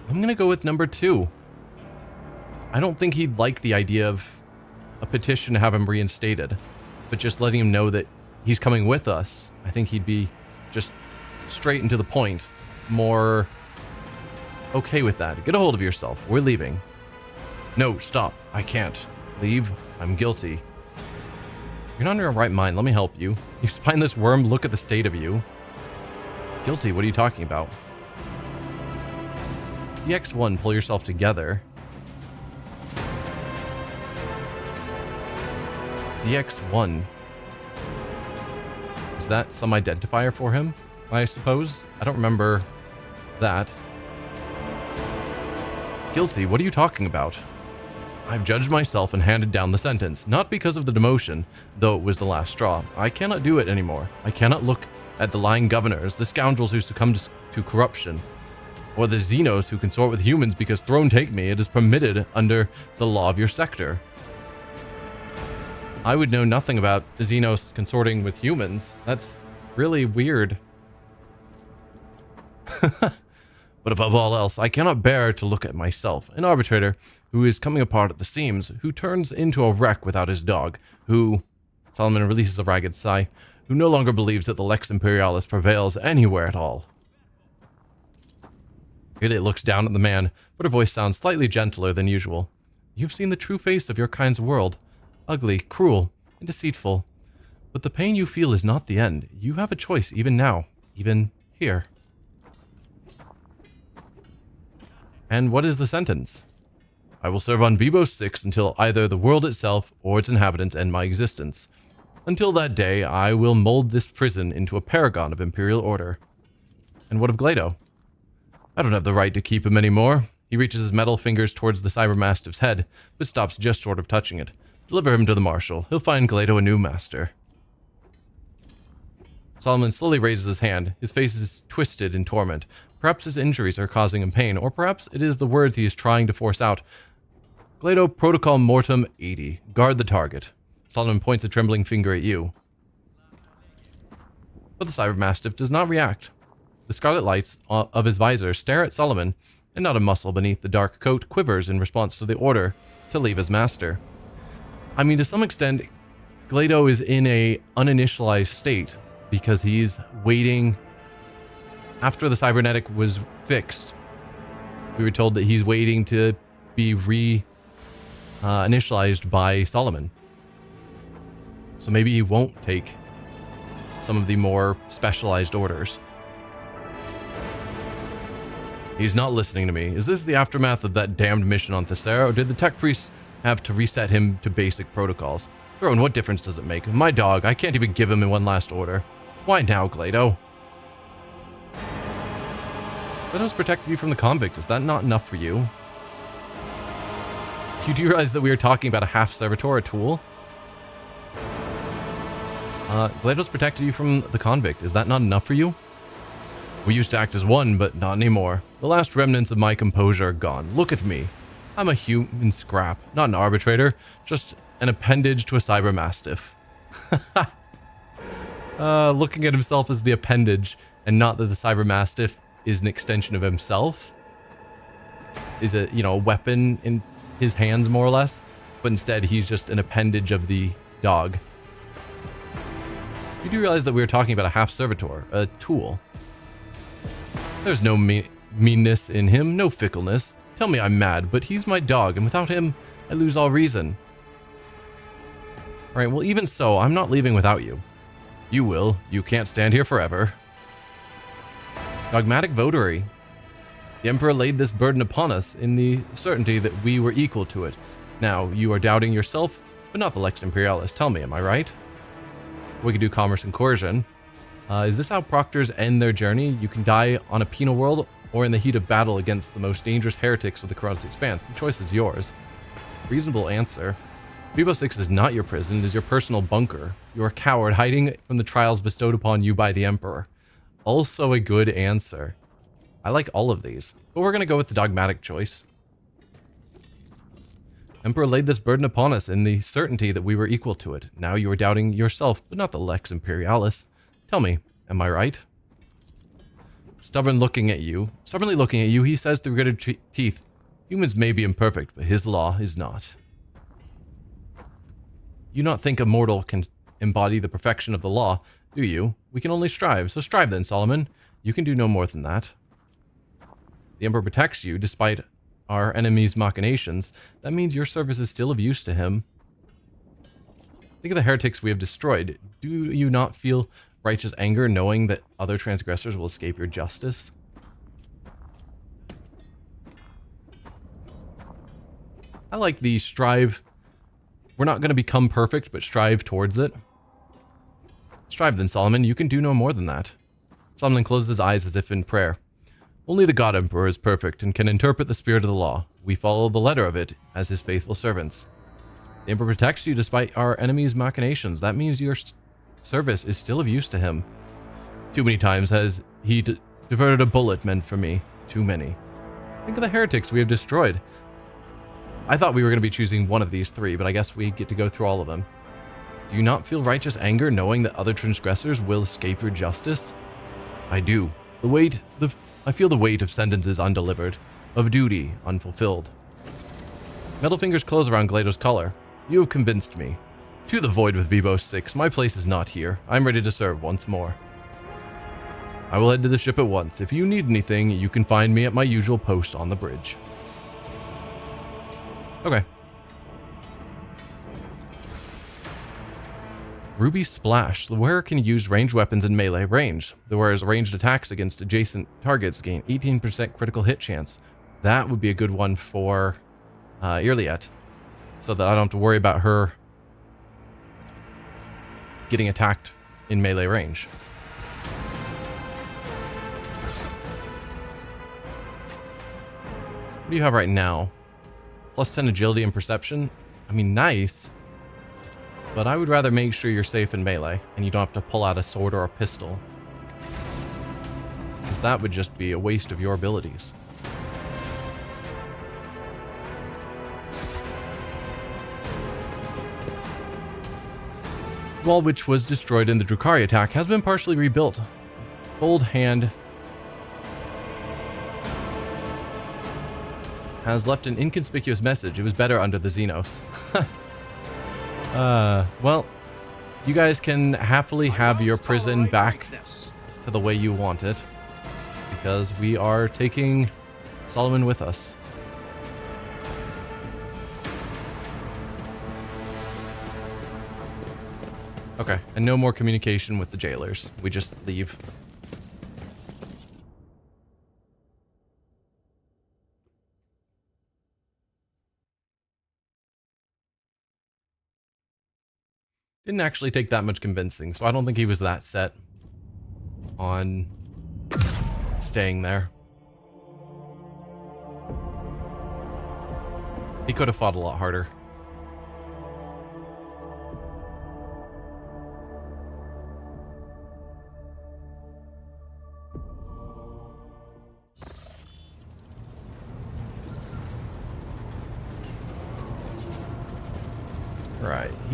I'm gonna go with number 2. I don't think he'd like the idea of a petition to have him reinstated, but just letting him know that he's coming with us. I think he'd be just straight and to the point, more okay with that. Get a hold of yourself. We're leaving. No, stop. I can't. Leave. I'm guilty. You're not in your right mind. Let me help you. You spineless worm, look at the state of you. Guilty? What are you talking about? DX1, pull yourself together. DX1. Is that some identifier for him, I suppose? I don't remember that. Guilty? What are you talking about? I've judged myself and handed down the sentence, not because of the demotion, though it was the last straw. I cannot do it anymore. I cannot look at the lying governors, the scoundrels who succumb to corruption, or the xenos who consort with humans because throne take me. It is permitted under the law of your sector. I would know nothing about the xenos consorting with humans. That's really weird. But above all else, I cannot bear to look at myself, an arbitrator who is coming apart at the seams, who turns into a wreck without his dog, who, Solomon releases a ragged sigh, who no longer believes that the Lex Imperialis prevails anywhere at all. Idiot looks down at the man, but her voice sounds slightly gentler than usual. You've seen the true face of your kind's world. Ugly, cruel, and deceitful. But the pain you feel is not the end. You have a choice even now, even here. And what is the sentence? I will serve on Vibo 6 until either the world itself or its inhabitants end my existence. Until that day, I will mold this prison into a paragon of Imperial order. And what of Glado? I don't have the right to keep him anymore. He reaches his metal fingers towards the cybermastiff's head, but stops just short of touching it. Deliver him to the marshal. He'll find Glado a new master. Solomon slowly raises his hand. His face is twisted in torment. Perhaps his injuries are causing him pain, or perhaps it is the words he is trying to force out. Glado Protocol Mortem 80. Guard the target. Solomon points a trembling finger at you. But the cybermastiff does not react. The scarlet lights of his visor stare at Solomon, and not a muscle beneath the dark coat quivers in response to the order to leave his master. I mean, to some extent, Glado is in a uninitialized state because he's waiting. After the cybernetic was fixed, we were told that he's waiting to be initialized by Solomon. So maybe he won't take some of the more specialized orders. He's not listening to me. Is this the aftermath of that damned mission on Thessera, or did the tech priests have to reset him to basic protocols? Throne, what difference does it make? My dog, I can't even give him one last order. Why now, Glado? Glado's protected you from the convict. Is that not enough for you? You do realize that we are talking about a half-servitor, a tool? Glado's protected you from the convict. Is that not enough for you? We used to act as one, but not anymore. The last remnants of my composure are gone. Look at me. I'm a human scrap, not an arbitrator, just an appendage to a cyber mastiff. Looking at himself as the appendage, and not that the cyber mastiff is an extension of himself. Is a, you know, a weapon in his hands, more or less. But instead, he's just an appendage of the dog. You do realize that we were talking about a half-servitor, a tool. There's no meanness in him, no fickleness. Tell me I'm mad, but he's my dog, and without him, I lose all reason. Alright, well, even so, I'm not leaving without you. You will. You can't stand here forever. Dogmatic votary. The Emperor laid this burden upon us in the certainty that we were equal to it. Now, you are doubting yourself, but not the Lex Imperialis. Tell me, am I right? We could do commerce and coercion. Is this how proctors end their journey? You can die on a penal world, or in the heat of battle against the most dangerous heretics of the Koronus Expanse. The choice is yours. Reasonable answer. Vivo 6 is not your prison, it is your personal bunker. You are a coward hiding from the trials bestowed upon you by the Emperor. Also a good answer. I like all of these, but we're going to go with the dogmatic choice. Emperor laid this burden upon us in the certainty that we were equal to it. Now you are doubting yourself, but not the Lex Imperialis. Tell me, am I right? Stubbornly looking at you, he says through gritted teeth, humans may be imperfect, but his law is not. You not think a mortal can embody the perfection of the law, do you? We can only strive, so strive then, Solomon. You can do no more than that. The Emperor protects you, despite our enemy's machinations. That means your service is still of use to him. Think of the heretics we have destroyed. Do you not feel righteous anger knowing that other transgressors will escape your justice? I like the strive. We're not going to become perfect, but strive towards it. Strive then, Solomon. You can do no more than that. Solomon closes his eyes as if in prayer. Only the God Emperor is perfect and can interpret the spirit of the law. We follow the letter of it as his faithful servants. The Emperor protects you despite our enemy's machinations. That means your service is still of use to him. Too many times has he diverted a bullet meant for me. Too many. Think of the heretics we have destroyed. I thought we were going to be choosing one of these three, but I guess we get to go through all of them. Do you not feel righteous anger knowing that other transgressors will escape your justice? I do. I feel the weight of sentences undelivered, of duty unfulfilled. Metal fingers close around Glado's collar. You have convinced me. To the void with Vivo 6. My place is not here. I'm ready to serve once more. I will head to the ship at once. If you need anything, you can find me at my usual post on the bridge. Okay. Ruby Splash. The wearer can use ranged weapons in melee range. The wearer's ranged attacks against adjacent targets gain 18% critical hit chance. That would be a good one for Irliet, so that I don't have to worry about her getting attacked in melee range. What do you have right now? Plus 10 agility and perception. I mean, nice. But I would rather make sure you're safe in melee, and you don't have to pull out a sword or a pistol. Because that would just be a waste of your abilities. The wall, which was destroyed in the Drukhari attack, has been partially rebuilt. Bold Hand has left an inconspicuous message. It was better under the Xenos. Well, you guys can happily have your prison back to the way you want it, because we are taking Solomon with us. Okay, and no more communication with the jailers. We just leave. Didn't actually take that much convincing, so I don't think he was that set on staying there. He could have fought a lot harder.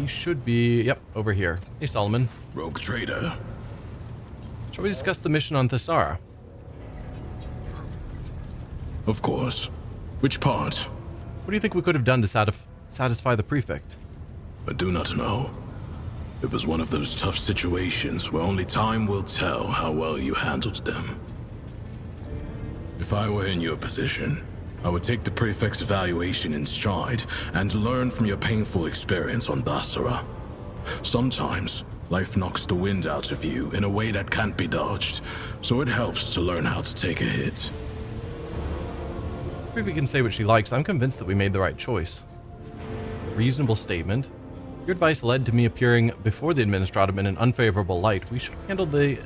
he should be, yep, over here. Hey, Solomon. Rogue trader. Shall we discuss the mission on Thessara? Of course. Which part? What do you think we could have done to satisfy the prefect? I do not know. It was one of those tough situations where only time will tell how well you handled them. If I were in your position, I would take the prefect's evaluation in stride and learn from your painful experience on Thessara. Sometimes, life knocks the wind out of you in a way that can't be dodged, so it helps to learn how to take a hit. Prefect can say what she likes. I'm convinced that we made the right choice. Reasonable statement. Your advice led to me appearing before the Administratum in an unfavorable light. We should handle the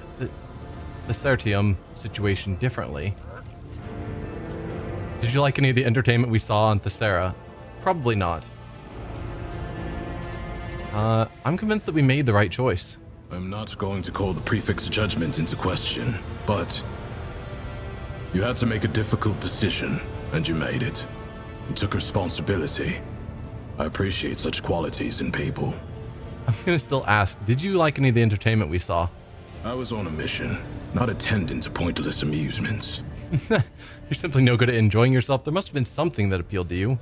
Certium situation differently. Did you like any of the entertainment we saw on Thessara? Probably not. I'm convinced that we made the right choice. I'm not going to call the prefect's judgment into question, but you had to make a difficult decision, and you made it. You took responsibility. I appreciate such qualities in people. I'm gonna still ask, did you like any of the entertainment we saw? I was on a mission, not attending to pointless amusements. You're simply no good at enjoying yourself. There must have been something that appealed to you.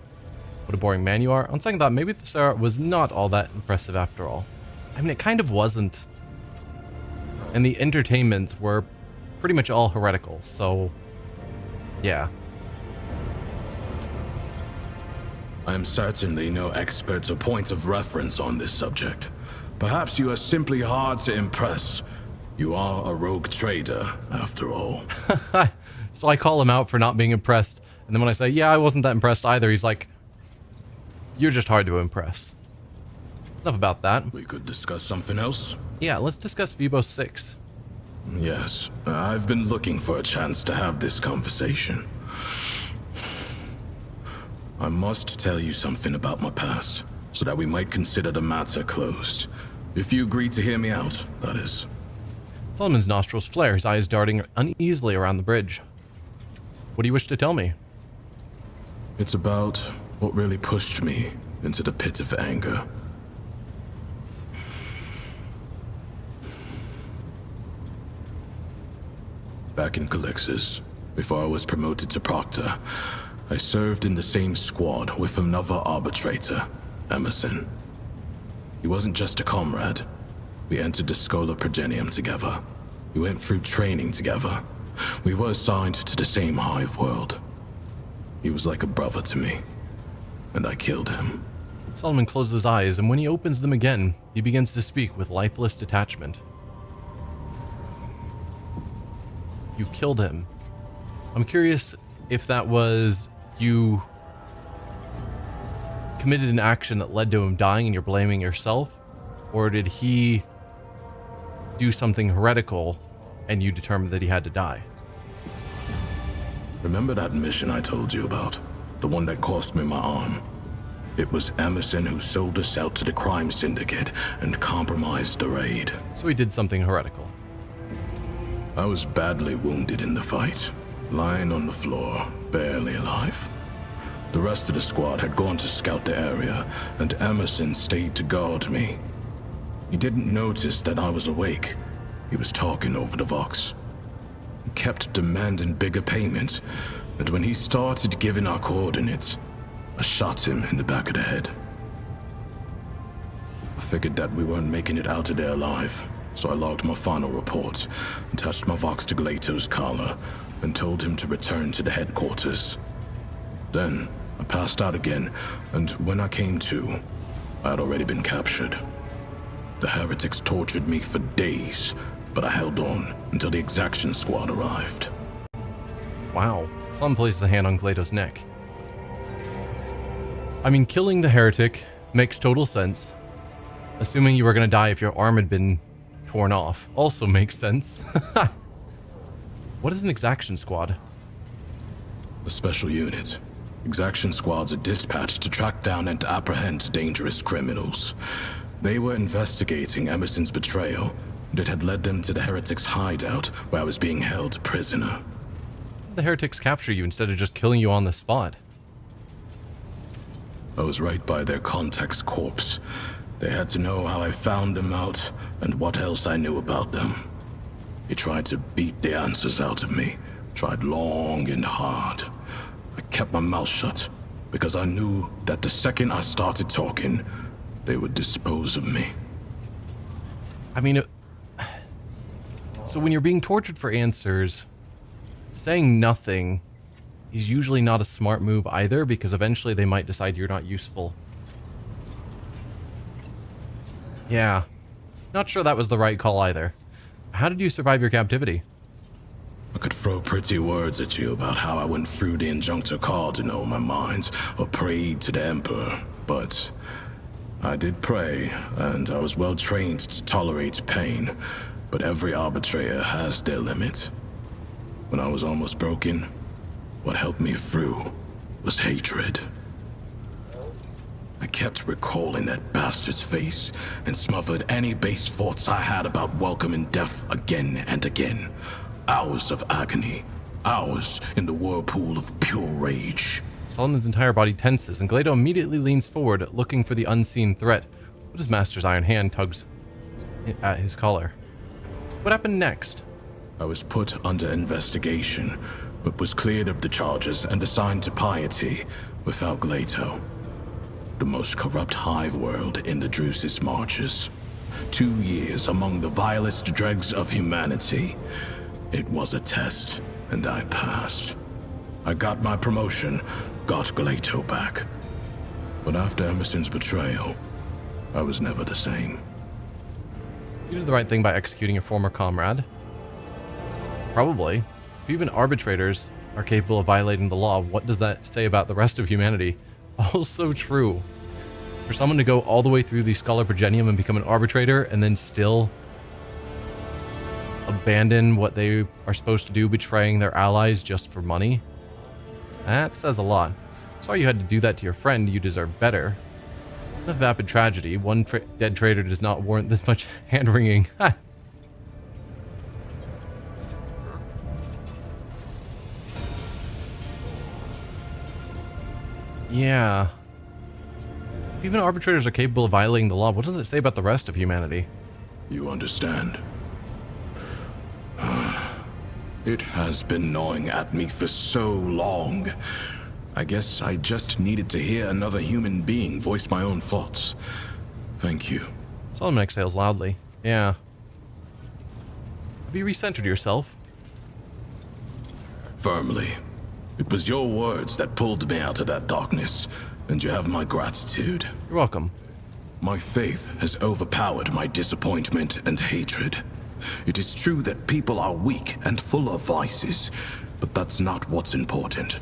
What a boring man you are. On second thought, maybe Thessara was not all that impressive after all. I mean, it kind of wasn't. And the entertainments were pretty much all heretical, so yeah. I am certainly no expert or point of reference on this subject. Perhaps you are simply hard to impress. You are a rogue trader, after all. So I call him out for not being impressed, and then when I say, yeah, I wasn't that impressed either, he's like, you're just hard to impress. Enough about that. We could discuss something else. Yeah, let's discuss Vibo 6. Yes, I've been looking for a chance to have this conversation. I must tell you something about my past, so that we might consider the matter closed. If you agree to hear me out, that is. Solomon's nostrils flare, his eyes darting uneasily around the bridge. What do you wish to tell me? It's about what really pushed me into the pit of anger. Back in Calixis, before I was promoted to Proctor, I served in the same squad with another arbitrator, Emerson. He wasn't just a comrade. We entered the Schola Progenium together. We went through training together. We were assigned to the same hive world. He was like a brother to me, and I killed him. Solomon closes his eyes, and when he opens them again, he begins to speak with lifeless detachment. You killed him. I'm curious if that was you committed an action that led to him dying and you're blaming yourself, or did he do something heretical and you determined that he had to die? Remember that mission I told you about? The one that cost me my arm? It was Emerson who sold us out to the crime syndicate and compromised the raid. So he did something heretical. I was badly wounded in the fight, lying on the floor, barely alive. The rest of the squad had gone to scout the area, and Emerson stayed to guard me. He didn't notice that I was awake. He was talking over the Vox. He kept demanding bigger payment, and when he started giving our coordinates, I shot him in the back of the head. I figured that we weren't making it out of there alive, so I logged my final report, attached my Vox to Glato's collar, and told him to return to the headquarters. Then, I passed out again, and when I came to, I had already been captured. The heretics tortured me for days, but I held on until the exaction squad arrived. Wow. Someone places a hand on Glato's neck. I mean, killing the heretic makes total sense. Assuming you were going to die if your arm had been torn off also makes sense. What is an exaction squad? A special unit. Exaction squads are dispatched to track down and apprehend dangerous criminals. They were investigating Emerson's betrayal, and it had led them to the heretics' hideout where I was being held prisoner. The heretics capture you instead of just killing you on the spot. I was right by their contact's corpse. They had to know how I found them out and what else I knew about them. They tried to beat the answers out of me, tried long and hard. I kept my mouth shut because I knew that the second I started talking, they would dispose of me. I mean, so when you're being tortured for answers, saying nothing is usually not a smart move either, because eventually they might decide you're not useful. Yeah, not sure that was the right call either. How did you survive your captivity? I could throw pretty words at you about how I went through the injunctor call to know my mind, or prayed to the Emperor, but I did pray, and I was well trained to tolerate pain, but every arbitrator has their limit. When I was almost broken, what helped me through was hatred. I kept recalling that bastard's face and smothered any base thoughts I had about welcoming death again and again. Hours of agony, hours in the whirlpool of pure rage. Solomon's entire body tenses, and Gledo immediately leans forward, looking for the unseen threat. But his master's iron hand tugs at his collar. What happened next? I was put under investigation, but was cleared of the charges and assigned to piety without Gledo. The most corrupt hive world in the Drusis marches. 2 years among the vilest dregs of humanity. It was a test, and I passed. I got my promotion, got Gledo back. But after Emerson's betrayal, I was never the same. You did the right thing by executing your former comrade. Probably. If even arbitrators are capable of violating the law, what does that say about the rest of humanity? Also true. For someone to go all the way through the Scholar Progenium and become an arbitrator and then still abandon what they are supposed to do, betraying their allies just for money, that says a lot. Sorry you had to do that to your friend. You deserve better. A vapid tragedy. One dead traitor does not warrant this much hand-wringing. Yeah. If even arbitrators are capable of violating the law, what does it say about the rest of humanity? You understand? It has been gnawing at me for so long. I guess I just needed to hear another human being voice my own thoughts. Thank you. Solomon exhales loudly. Yeah. Have you recentered yourself? Firmly. It was your words that pulled me out of that darkness, and you have my gratitude. You're welcome. My faith has overpowered my disappointment and hatred. It is true that people are weak and full of vices, but that's not what's important.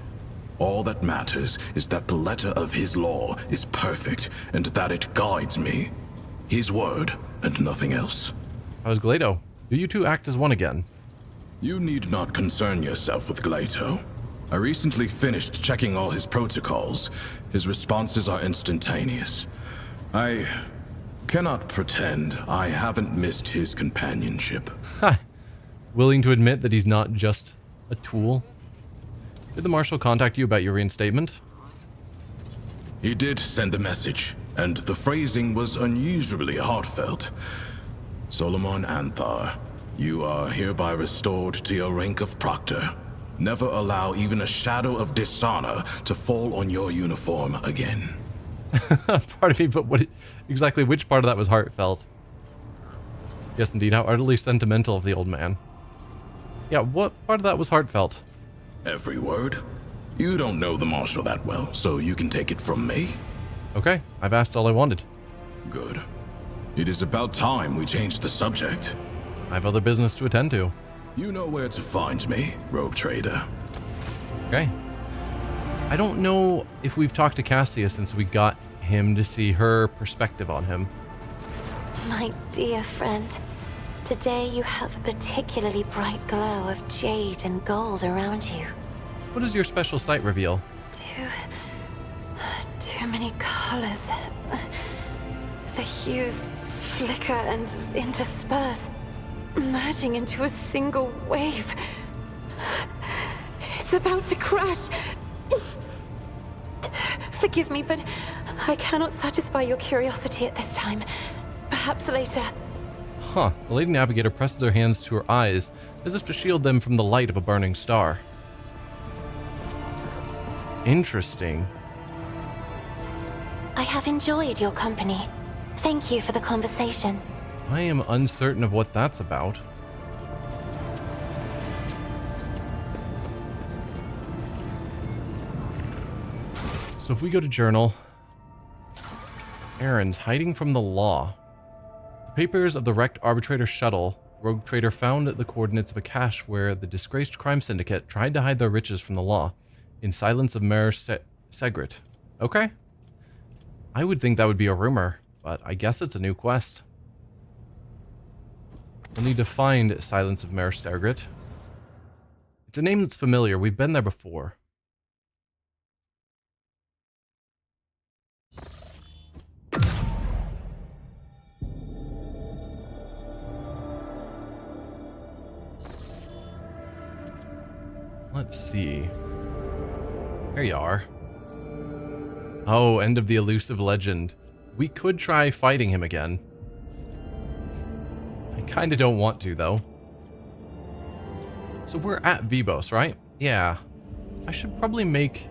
All that matters is that the letter of his law is perfect and that it guides me. His word and nothing else. How's Gledo? Do you two act as one again? You need not concern yourself with Gledo. I recently finished checking all his protocols. His responses are instantaneous. I cannot pretend I haven't missed his companionship. Ha! Willing to admit that he's not just a tool? Did the Marshal contact you about your reinstatement? He did send a message, and the phrasing was unusually heartfelt. Solomon Anthar, you are hereby restored to your rank of Proctor. Never allow even a shadow of dishonor to fall on your uniform again. Pardon me, but exactly which part of that was heartfelt? Yes, indeed, how utterly sentimental of the old man. Yeah, what part of that was heartfelt? Every word. You don't know the Marshal that well, so you can take it from me. Okay, I've asked all I wanted. Good. It is about time we changed the subject. I have other business to attend to. You know where to find me, rogue trader. Okay. I don't know if we've talked to Cassia since we got him to see her perspective on him. My dear friend, today you have a particularly bright glow of jade and gold around you. What does your special sight reveal? Too many colors. The hues flicker and intersperse, merging into a single wave. It's about to crash. Forgive me, but I cannot satisfy your curiosity at this time. Perhaps later. Huh. The Lady Navigator presses her hands to her eyes as if to shield them from the light of a burning star. Interesting. I have enjoyed your company. Thank you for the conversation. I am uncertain of what that's about. So if we go to journal, errands, hiding from the law. The papers of the wrecked arbitrator shuttle, rogue trader found the coordinates of a cache where the disgraced crime syndicate tried to hide their riches from the law in silence of Mer Segret. Okay. I would think that would be a rumor, but I guess it's a new quest. We'll need to find Silence of Mer Segret. It's a name that's familiar. We've been there before. Let's see. There you are. Oh, end of the elusive legend. We could try fighting him again. I kind of don't want to, though. So we're at Vibos, right? Yeah. I should probably make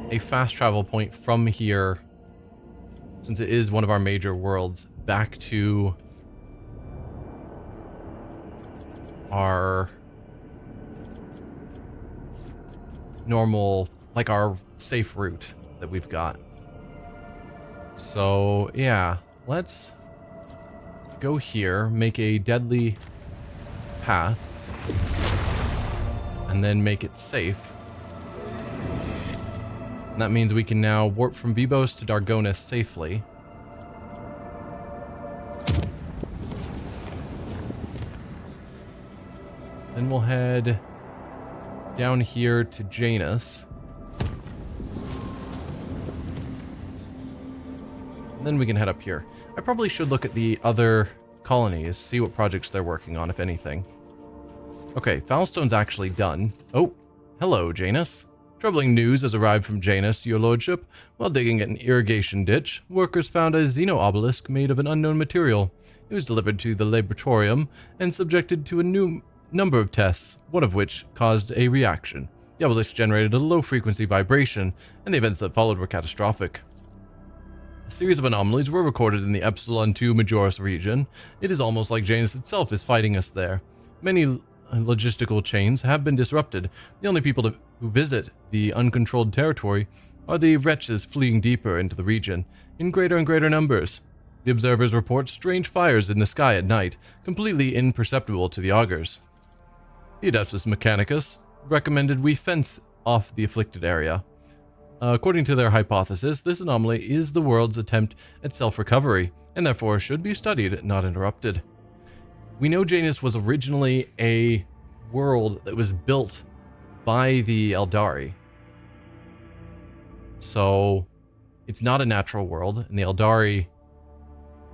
a fast travel point from here, since it is one of our major worlds, back to our normal, like our safe route that we've got. So yeah, let's go here, make a deadly path, and then make it safe. And that means we can now warp from Vibos to Dargonis safely. Then we'll head down here to Janus. And then we can head up here. I probably should look at the other colonies, see what projects they're working on, if anything. Okay, Foulstone's actually done. Oh, hello, Janus. Troubling news has arrived from Janus, your lordship. While digging an irrigation ditch, workers found a xeno obelisk made of an unknown material. It was delivered to the laboratorium and subjected to a new number of tests, one of which caused a reaction. The obelisk generated a low-frequency vibration, and the events that followed were catastrophic. A series of anomalies were recorded in the Epsilon 2 Majoris region. It is almost like Janus itself is fighting us there. Many logistical chains have been disrupted. The only people who visit the uncontrolled territory are the wretches fleeing deeper into the region, in greater and greater numbers. The observers report strange fires in the sky at night, completely imperceptible to the augurs. The Adeptus Mechanicus recommended we fence off the afflicted area. According to their hypothesis, this anomaly is the world's attempt at self-recovery, and therefore should be studied, not interrupted. We know Janus was originally a world that was built by the Eldari. So, it's not a natural world, and the Eldari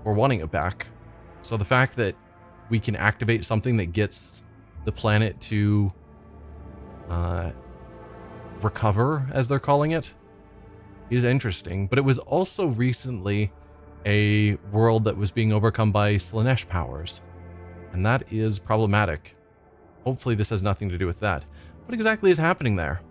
were wanting it back. So the fact that we can activate something that gets the planet to recover, as they're calling it, is interesting. But it was also recently a world that was being overcome by Slanesh powers, and that is problematic. Hopefully this has nothing to do with that. What exactly is happening there?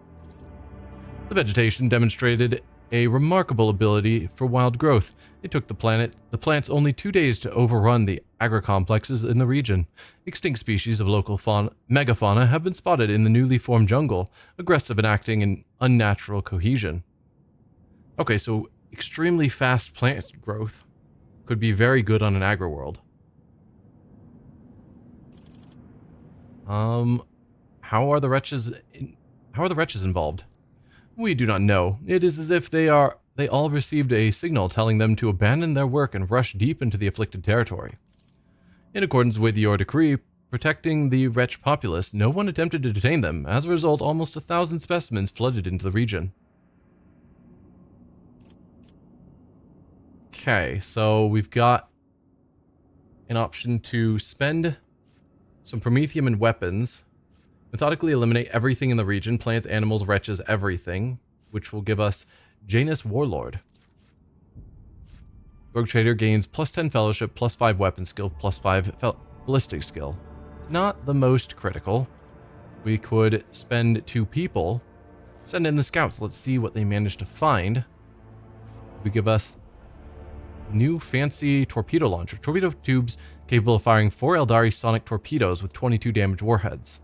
The vegetation demonstrated a remarkable ability for wild growth. It took the plants only 2 days to overrun the agri-complexes in the region. Extinct species of local megafauna have been spotted in the newly formed jungle, aggressive and acting in unnatural cohesion. Okay, so extremely fast plant growth could be very good on an agri-world. How are the wretches involved? We do not know. It is as if they all received a signal telling them to abandon their work and rush deep into the afflicted territory. In accordance with your decree protecting the wretch populace, no one attempted to detain them. As a result, almost 1,000 specimens flooded into the region. Okay, so we've got an option to spend some promethium and weapons, methodically eliminate everything in the region, plants, animals, wretches, everything, which will give us Janus Warlord. Rogue Trader gains plus 10 fellowship, plus 5 weapon skill, plus 5 ballistic skill. Not the most critical. We could spend 2 people. Send in the scouts. Let's see what they managed to find. We give us new fancy torpedo launcher. Torpedo tubes capable of firing 4 Eldari sonic torpedoes with 22 damage warheads.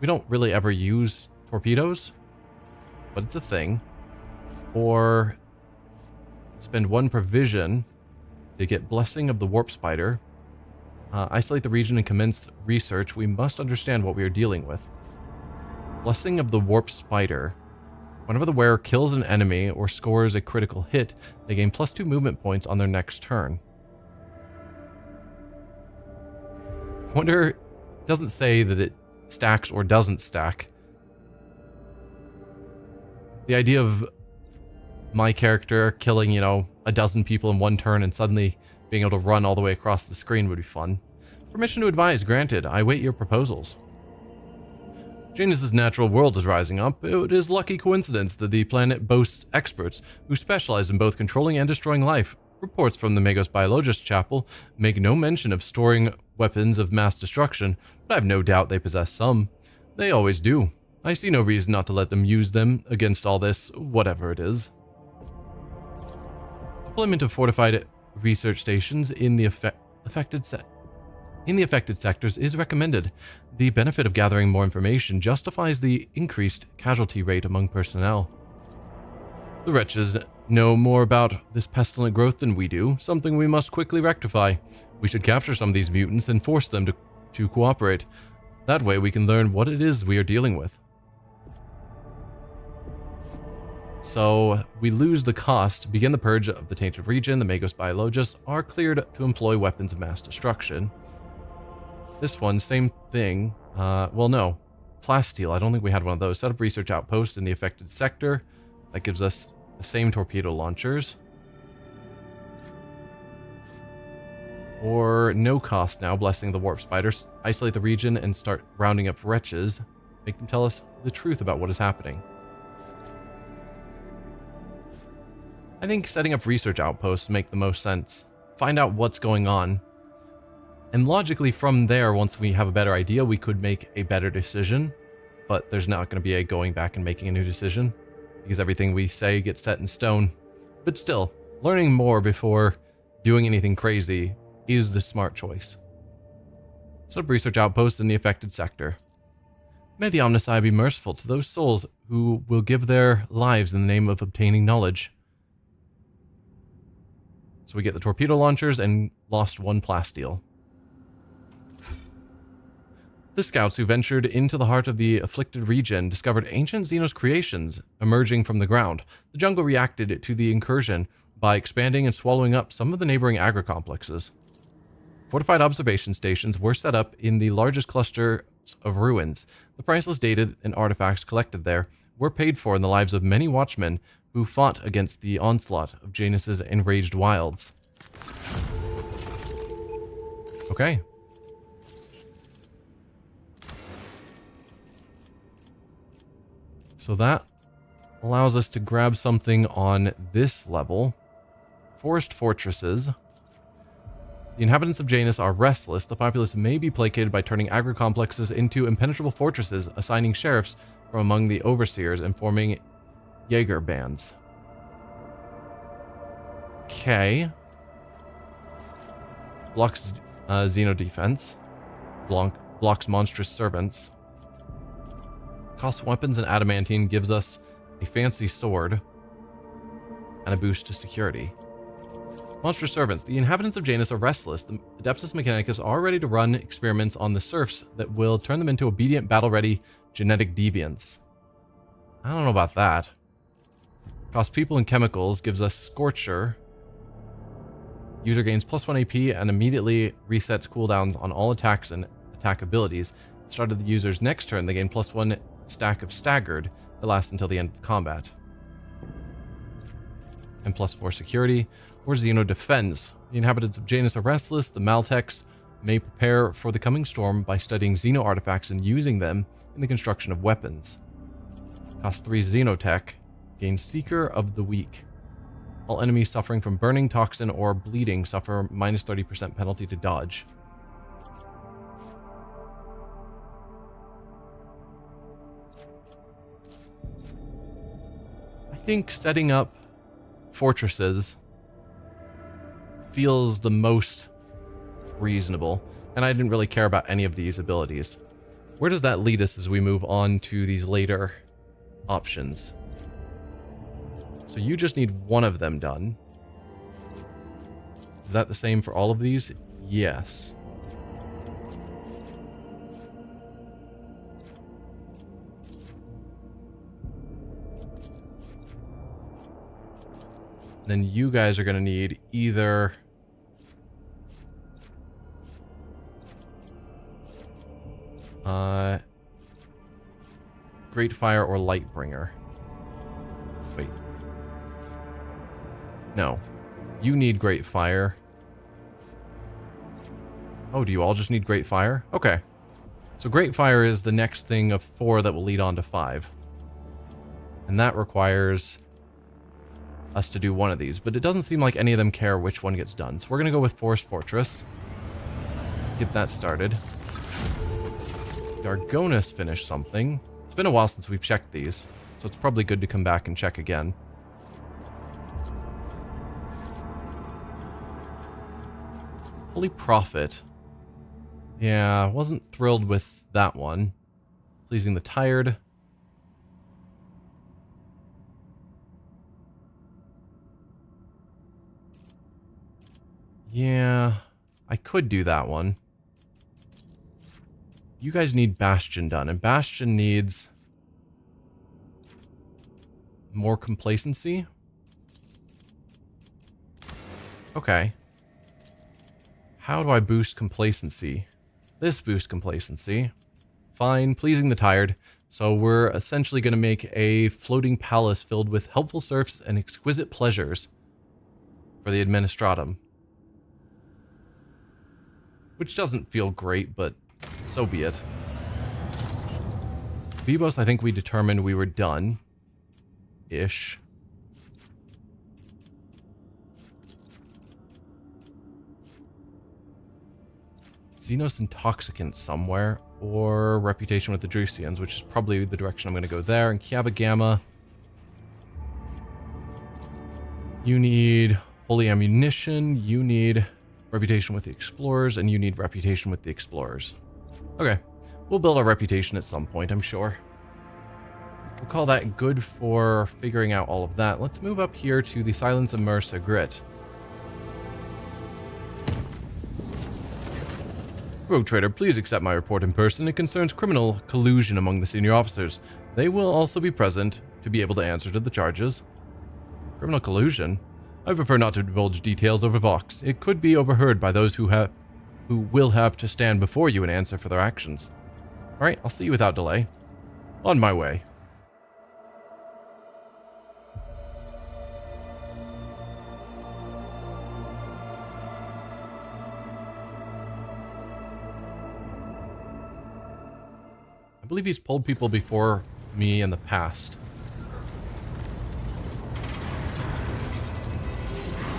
We don't really ever use torpedoes, but it's a thing. Or spend 1 provision to get Blessing of the Warp Spider. Isolate the region and commence research. We must understand what we are dealing with. Blessing of the Warp Spider. Whenever the wearer kills an enemy or scores a critical hit, they gain plus 2 movement points on their next turn. Wonder, it doesn't say that it stacks or doesn't stack. The idea of my character killing, you know, a dozen people in 1 turn and suddenly being able to run all the way across the screen would be fun. Permission to advise granted. I await your proposals. Janus's natural world is rising up. It is lucky coincidence that the planet boasts experts who specialize in both controlling and destroying life. Reports from the Magos Biologist Chapel make no mention of storing weapons of mass destruction, but I have no doubt they possess some. They always do. I see no reason not to let them use them against all this, whatever it is. Deployment of fortified research stations in the affected sectors is recommended. The benefit of gathering more information justifies the increased casualty rate among personnel. The wretches know more about this pestilent growth than we do, something we must quickly rectify. We should capture some of these mutants and force them to cooperate. That way we can learn what it is we are dealing with. So, we lose the cost. Begin the purge of the tainted region. The Magos Biologists are cleared to employ weapons of mass destruction. This one, same thing. Well, no. Plasteel. I don't think we had one of those. Set up research outposts in the affected sector. That gives us the same torpedo launchers. Or no cost now. Blessing the Warp Spiders. Isolate the region and start rounding up wretches. Make them tell us the truth about what is happening. I think setting up research outposts make the most sense. Find out what's going on. And logically from there, once we have a better idea, we could make a better decision. But there's not going to be a going back and making a new decision, because everything we say gets set in stone. But still, learning more before doing anything crazy is the smart choice. Set up research outposts in the affected sector. May the Omnisci be merciful to those souls who will give their lives in the name of obtaining knowledge. So we get the torpedo launchers and lost 1 plasteel. The scouts who ventured into the heart of the afflicted region discovered ancient xenos creations emerging from the ground. The jungle reacted to the incursion by expanding and swallowing up some of the neighboring agri-complexes. Fortified observation stations were set up in the largest cluster of ruins. The priceless data and artifacts collected there were paid for in the lives of many watchmen who fought against the onslaught of Janus's enraged wilds. Okay. So that allows us to grab something on this level. Forest fortresses. The inhabitants of Janus are restless. The populace may be placated by turning agri-complexes into impenetrable fortresses, assigning sheriffs from among the overseers, and forming Jaeger bands. Okay. Blocks Xeno defense. Blocks monstrous servants. Costs weapons and adamantine, gives us a fancy sword and a boost to security. Monstrous servants. The inhabitants of Janus are restless. The Adeptus Mechanicus are ready to run experiments on the serfs that will turn them into obedient, battle-ready genetic deviants. I don't know about that. Costs people and chemicals, gives us Scorcher. User gains +1 AP and immediately resets cooldowns on all attacks and attack abilities. At the start of the user's next turn, they gain +1 stack of Staggered that lasts until the end of combat. And +4 security, or Xeno defense. The inhabitants of Janus are restless. The Maltex may prepare for the coming storm by studying Xeno artifacts and using them in the construction of weapons. Cost 3 Xenotech. Gains Seeker of the Weak. All enemies suffering from burning, toxin, or bleeding suffer minus 30% penalty to dodge. I think setting up fortresses feels the most reasonable, and I didn't really care about any of these abilities. Where does that lead us as we move on to these later options? So you just need one of them done. Is that the same for all of these? Yes. Then you guys are going to need either Great Fire or Lightbringer. Wait. No. You need Great Fire. Oh, do you all just need Great Fire? Okay. So Great Fire is the next thing of 4 that will lead on to 5. And that requires us to do one of these, but it doesn't seem like any of them care which one gets done. So we're going to go with Forest Fortress. Get that started. Dargonus finished something. It's been a while since we've checked these, so it's probably good to come back and check again. Holy Prophet. Yeah, wasn't thrilled with that one. Pleasing the Tired. Yeah, I could do that one. You guys need Bastion done, and Bastion needs more complacency. Okay. How do I boost complacency? This boosts complacency. Fine, pleasing the tired. So we're essentially going to make a floating palace filled with helpful serfs and exquisite pleasures for the administratum. Which doesn't feel great, but so be it. Vivos, I think we determined we were done. Ish. Xenos Intoxicant somewhere, or Reputation with the Drusians, which is probably the direction I'm going to go there. And Kiaba Gamma. You need Holy Ammunition, you need Reputation with the Explorers, and you need Reputation with the Explorers. Okay, we'll build our reputation at some point, I'm sure. We'll call that good for figuring out all of that. Let's move up here to the Silence and Mercer Grit. Rogue Trader, please accept my report in person. It concerns criminal collusion among the senior officers. They will also be present to be able to answer to the charges. Criminal collusion? I prefer not to divulge details over Vox. It could be overheard by those who will have to stand before you and answer for their actions. Alright, I'll see you without delay. On my way. I believe he's pulled people before me in the past.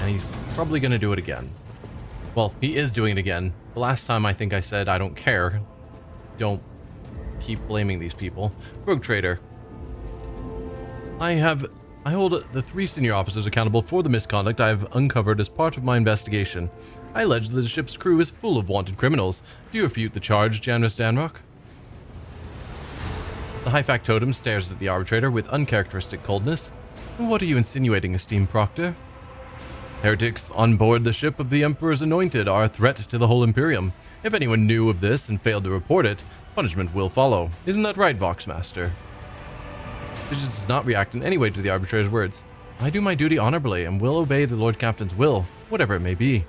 And he's probably going to do it again. Well, he is doing it again. The last time I think I said I don't care. Don't keep blaming these people. Rogue Trader. I hold the 3 senior officers accountable for the misconduct I have uncovered as part of my investigation. I allege that the ship's crew is full of wanted criminals. Do you refute the charge, Janus Danrock? The high factotum stares at the arbitrator with uncharacteristic coldness. What are you insinuating, esteemed Proctor? Heretics on board the ship of the Emperor's Anointed are a threat to the whole Imperium. If anyone knew of this and failed to report it, punishment will follow. Isn't that right, Voxmaster? Prodigious does not react in any way to the arbitrator's words. I do my duty honorably and will obey the Lord Captain's will, whatever it may be.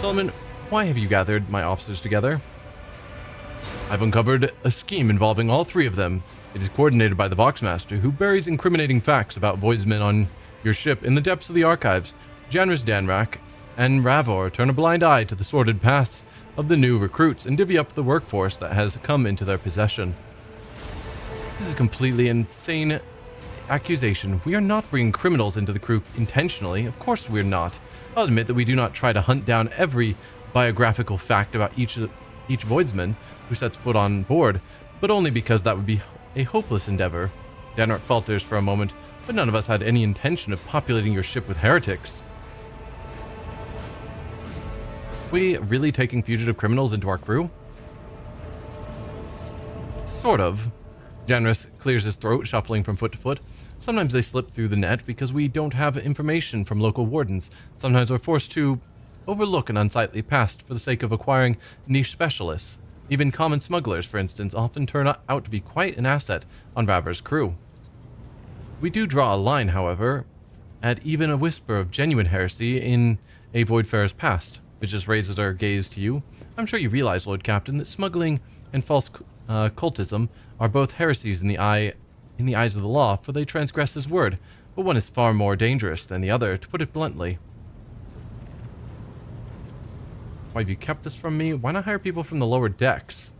Solomon, why have you gathered my officers together? I've uncovered a scheme involving all 3 of them. It is coordinated by the Voxmaster, who buries incriminating facts about Voidsmen on your ship in the depths of the archives. Janus Danrak and Ravor turn a blind eye to the sordid pasts of the new recruits and divvy up the workforce that has come into their possession. This is completely insane accusation. We are not bringing criminals into the crew intentionally. Of course we're not. I'll admit that we do not try to hunt down every biographical fact about each voidsman who sets foot on board, but only because that would be a hopeless endeavor. Danark falters for a moment, but none of us had any intention of populating your ship with heretics. We really taking fugitive criminals into our crew? Sort of. Janus clears his throat, shuffling from foot to foot. Sometimes they slip through the net because we don't have information from local wardens. Sometimes we're forced to overlook an unsightly past for the sake of acquiring niche specialists. Even common smugglers, for instance, often turn out to be quite an asset on Raver's crew. We do draw a line, however, at even a whisper of genuine heresy in a Voidfarer's past. It just raises our gaze to you. I'm sure you realize, Lord Captain, that smuggling and false cultism are both heresies in the eyes of the law, for they transgress his word, but one is far more dangerous than the other, to put it bluntly. Why have you kept this from me? Why not hire people from the lower decks?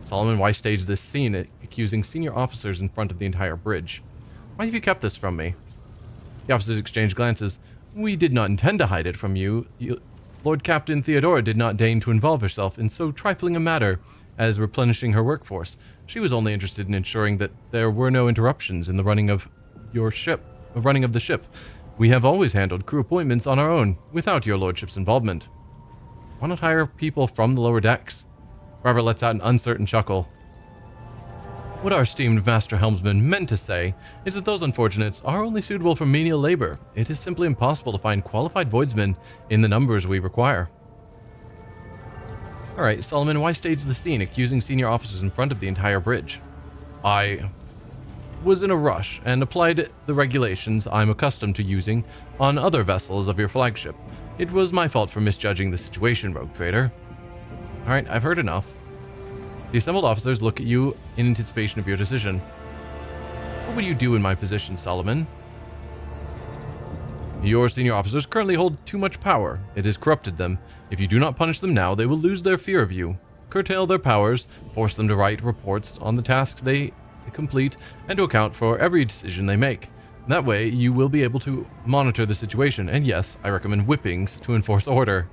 Solomon, why stage this scene accusing senior officers in front of the entire bridge? Why have you kept this from me? The officers exchange glances. We did not intend to hide it from you. Lord Captain Theodora did not deign to involve herself in so trifling a matter as replenishing her workforce. She was only interested in ensuring that there were no interruptions in the running of the ship. We have always handled crew appointments on our own, without your lordship's involvement. Why not hire people from the lower decks? Robert lets out an uncertain chuckle. What our esteemed master helmsman meant to say is that those unfortunates are only suitable for menial labor. It is simply impossible to find qualified voidsmen in the numbers we require. Alright, Solomon, why stage the scene accusing senior officers in front of the entire bridge? I was in a rush and applied the regulations I'm accustomed to using on other vessels of your flagship. It was my fault for misjudging the situation, rogue trader. Alright, I've heard enough. The assembled officers look at you in anticipation of your decision. What would you do in my position, Solomon? Your senior officers currently hold too much power. It has corrupted them. If you do not punish them now, they will lose their fear of you. Curtail their powers, force them to write reports on the tasks they complete, and to account for every decision they make. That way, you will be able to monitor the situation, and yes, I recommend whippings to enforce order.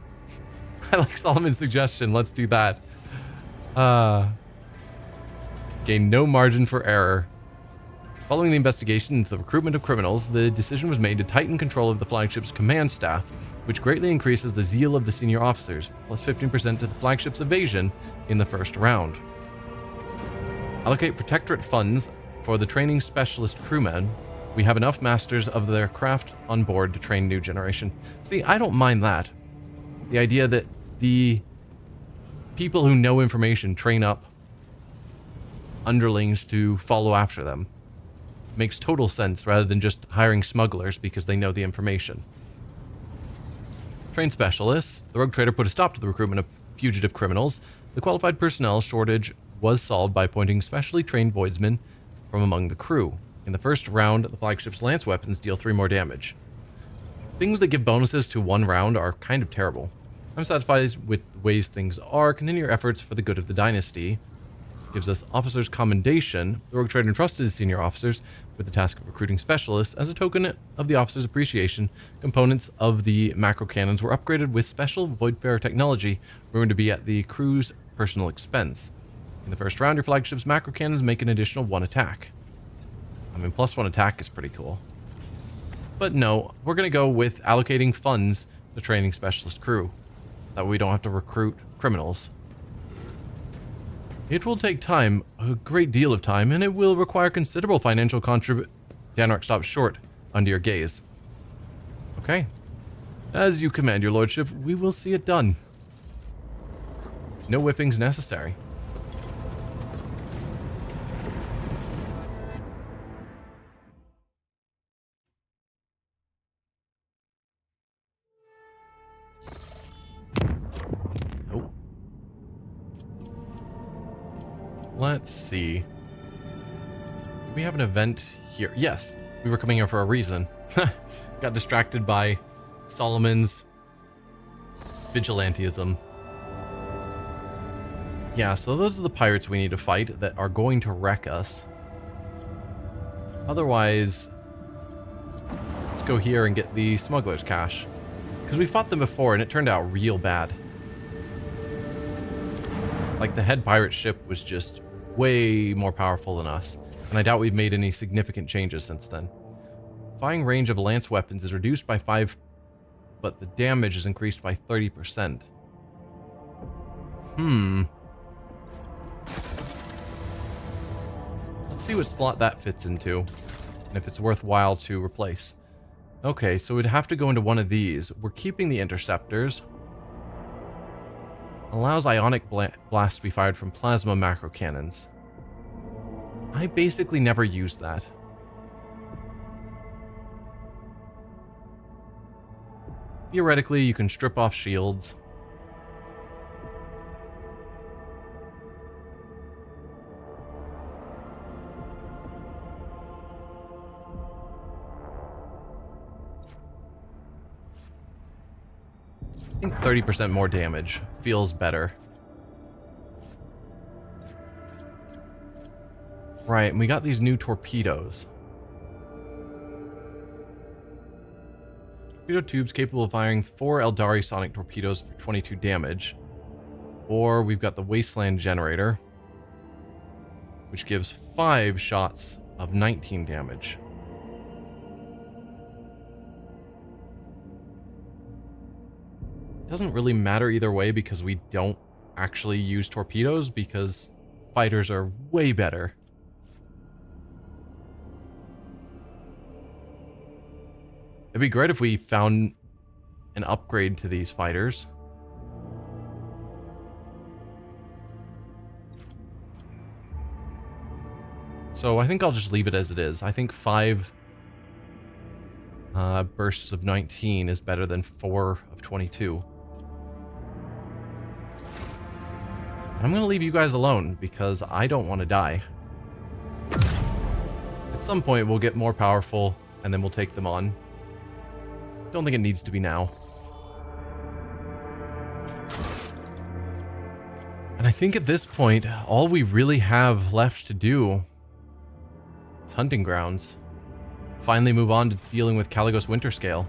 I like Solomon's suggestion, let's do that. Gain no margin for error. Following the investigation into the recruitment of criminals, the decision was made to tighten control of the flagship's command staff, which greatly increases the zeal of the senior officers, plus 15% to the flagship's evasion in the first round. Allocate protectorate funds for the training specialist crewmen. We have enough masters of their craft on board to train new generation. See, I don't mind that. The idea that the people who know information train up underlings to follow after them makes total sense, rather than just hiring smugglers because they know the information. Train specialists. The rogue trader put a stop to the recruitment of fugitive criminals. The qualified personnel shortage was solved by appointing specially trained voidsmen from among the crew. In the first round, the flagship's lance weapons deal 3 more damage. Things that give bonuses to 1 round are kind of terrible. I'm satisfied with the ways things are. Continue your efforts for the good of the dynasty. Gives us officers' commendation. The rogue trader entrusted his senior officers with the task of recruiting specialists. As a token of the officers' appreciation, components of the macro cannons were upgraded with special Voidfarer technology, rumored to be at the crew's personal expense. In the first round, your flagship's macro cannons make an additional 1 attack. I mean, plus 1 attack is pretty cool. But no, we're going to go with allocating funds to training specialist crew. That way we don't have to recruit criminals. It will take time, a great deal of time, and it will require considerable financial contribution. Danark stops short under your gaze. Okay. As you command, your lordship, we will see it done. No whippings necessary. Let's see. Do we have an event here? Yes, we were coming here for a reason. Got distracted by Solomon's vigilantism. Yeah, so those are the pirates we need to fight that are going to wreck us. Otherwise, let's go here and get the smuggler's cache. Because we fought them before and it turned out real bad. Like, the head pirate ship was just way more powerful than us. And I doubt we've made any significant changes since then. Firing range of lance weapons is reduced by 5, but the damage is increased by 30%. Let's see what slot that fits into, and if it's worthwhile to replace. Okay, so we'd have to go into one of these. We're keeping the interceptors. Allows ionic blast to be fired from plasma macro cannons. I basically never used that. Theoretically, you can strip off shields. I think 30% more damage feels better. Right, and we got these new torpedoes. Torpedo tubes capable of firing 4 Eldari sonic torpedoes for 22 damage. Or we've got the Wasteland Generator, which gives 5 shots of 19 damage. Doesn't really matter either way because we don't actually use torpedoes because fighters are way better. It'd be great if we found an upgrade to these fighters. So I think I'll just leave it as it is. I think 5 bursts of 19 is better than 4 of 22. I'm going to leave you guys alone because I don't want to die. At some point we'll get more powerful and then we'll take them on. Don't think it needs to be now. And I think at this point, all we really have left to do is hunting grounds. Finally move on to dealing with Caligos Winterscale.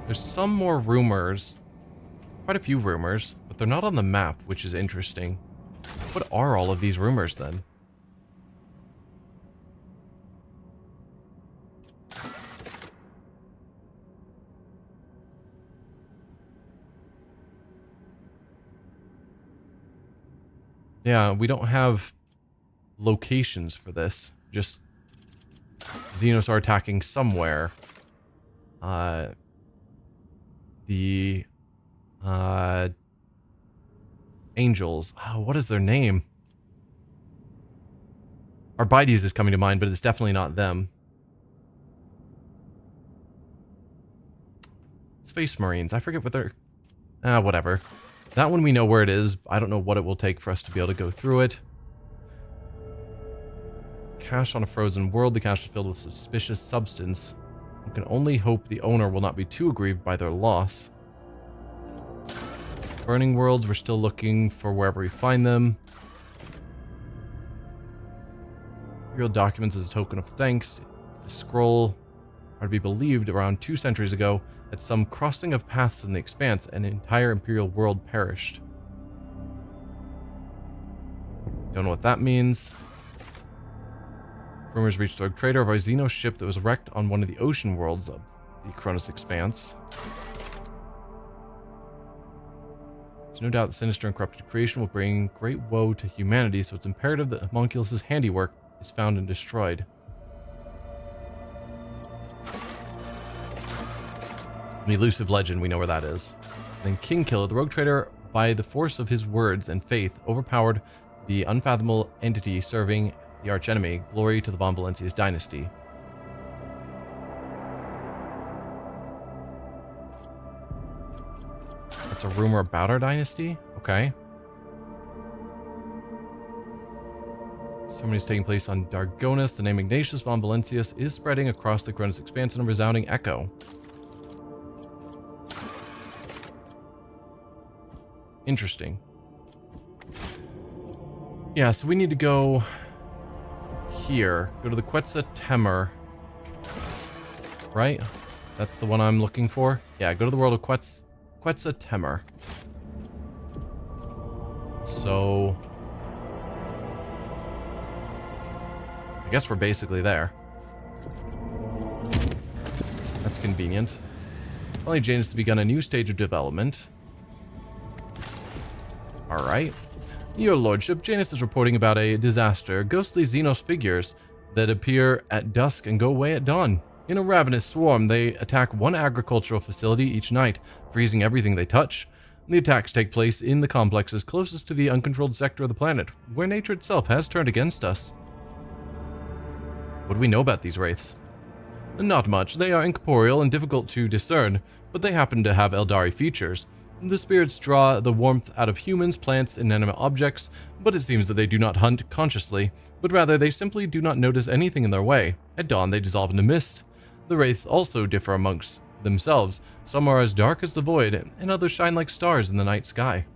There's some more rumors. Quite a few rumors, but they're not on the map, which is interesting. What are all of these rumors then? Yeah, we don't have locations for this. Just xenos are attacking somewhere. The angels. Oh, what is their name? Arbides is coming to mind, but it's definitely not them. Space Marines. I forget what they're... whatever. That one we know where it is. I don't know what it will take for us to be able to go through it. Cache on a frozen world. The cache is filled with suspicious substance. We can only hope the owner will not be too aggrieved by their loss. Burning worlds. We're still looking for wherever we find them. Real documents as a token of thanks. The scroll are to be believed around 2 centuries ago. At some crossing of paths in the Expanse, an entire Imperial world perished. Don't know what that means. Rumors reached our trader of a xenos ship that was wrecked on one of the ocean worlds of the Koronus Expanse. There's no doubt that sinister and corrupted creation will bring great woe to humanity, so it's imperative that Homunculus' handiwork is found and destroyed. An elusive legend, we know where that is. Then King Killer, the rogue trader, by the force of his words and faith, overpowered the unfathomable entity serving the archenemy. Glory to the Von Valencia's dynasty. That's a rumor about our dynasty? Okay. Ceremonies taking place on Dargonus. The name Ignatius Von Valencius is spreading across the Koronus Expanse in a resounding echo. Interesting. Yeah, so we need to go here. Go to the Quetzal Temer. Right? That's the one I'm looking for. Yeah, go to the world of Quetzal Temer. So I guess we're basically there. That's convenient. Finally, Janus has begun a new stage of development. Alright. Your Lordship, Janus is reporting about a disaster. Ghostly xenos figures that appear at dusk and go away at dawn. In a ravenous swarm, they attack one agricultural facility each night, freezing everything they touch. The attacks take place in the complexes closest to the uncontrolled sector of the planet, where nature itself has turned against us. What do we know about these wraiths? Not much. They are incorporeal and difficult to discern, but they happen to have Eldari features. The spirits draw the warmth out of humans, plants, and inanimate objects, but it seems that they do not hunt consciously, but rather they simply do not notice anything in their way. At dawn, they dissolve into mist. The wraiths also differ amongst themselves. Some are as dark as the void, and others shine like stars in the night sky.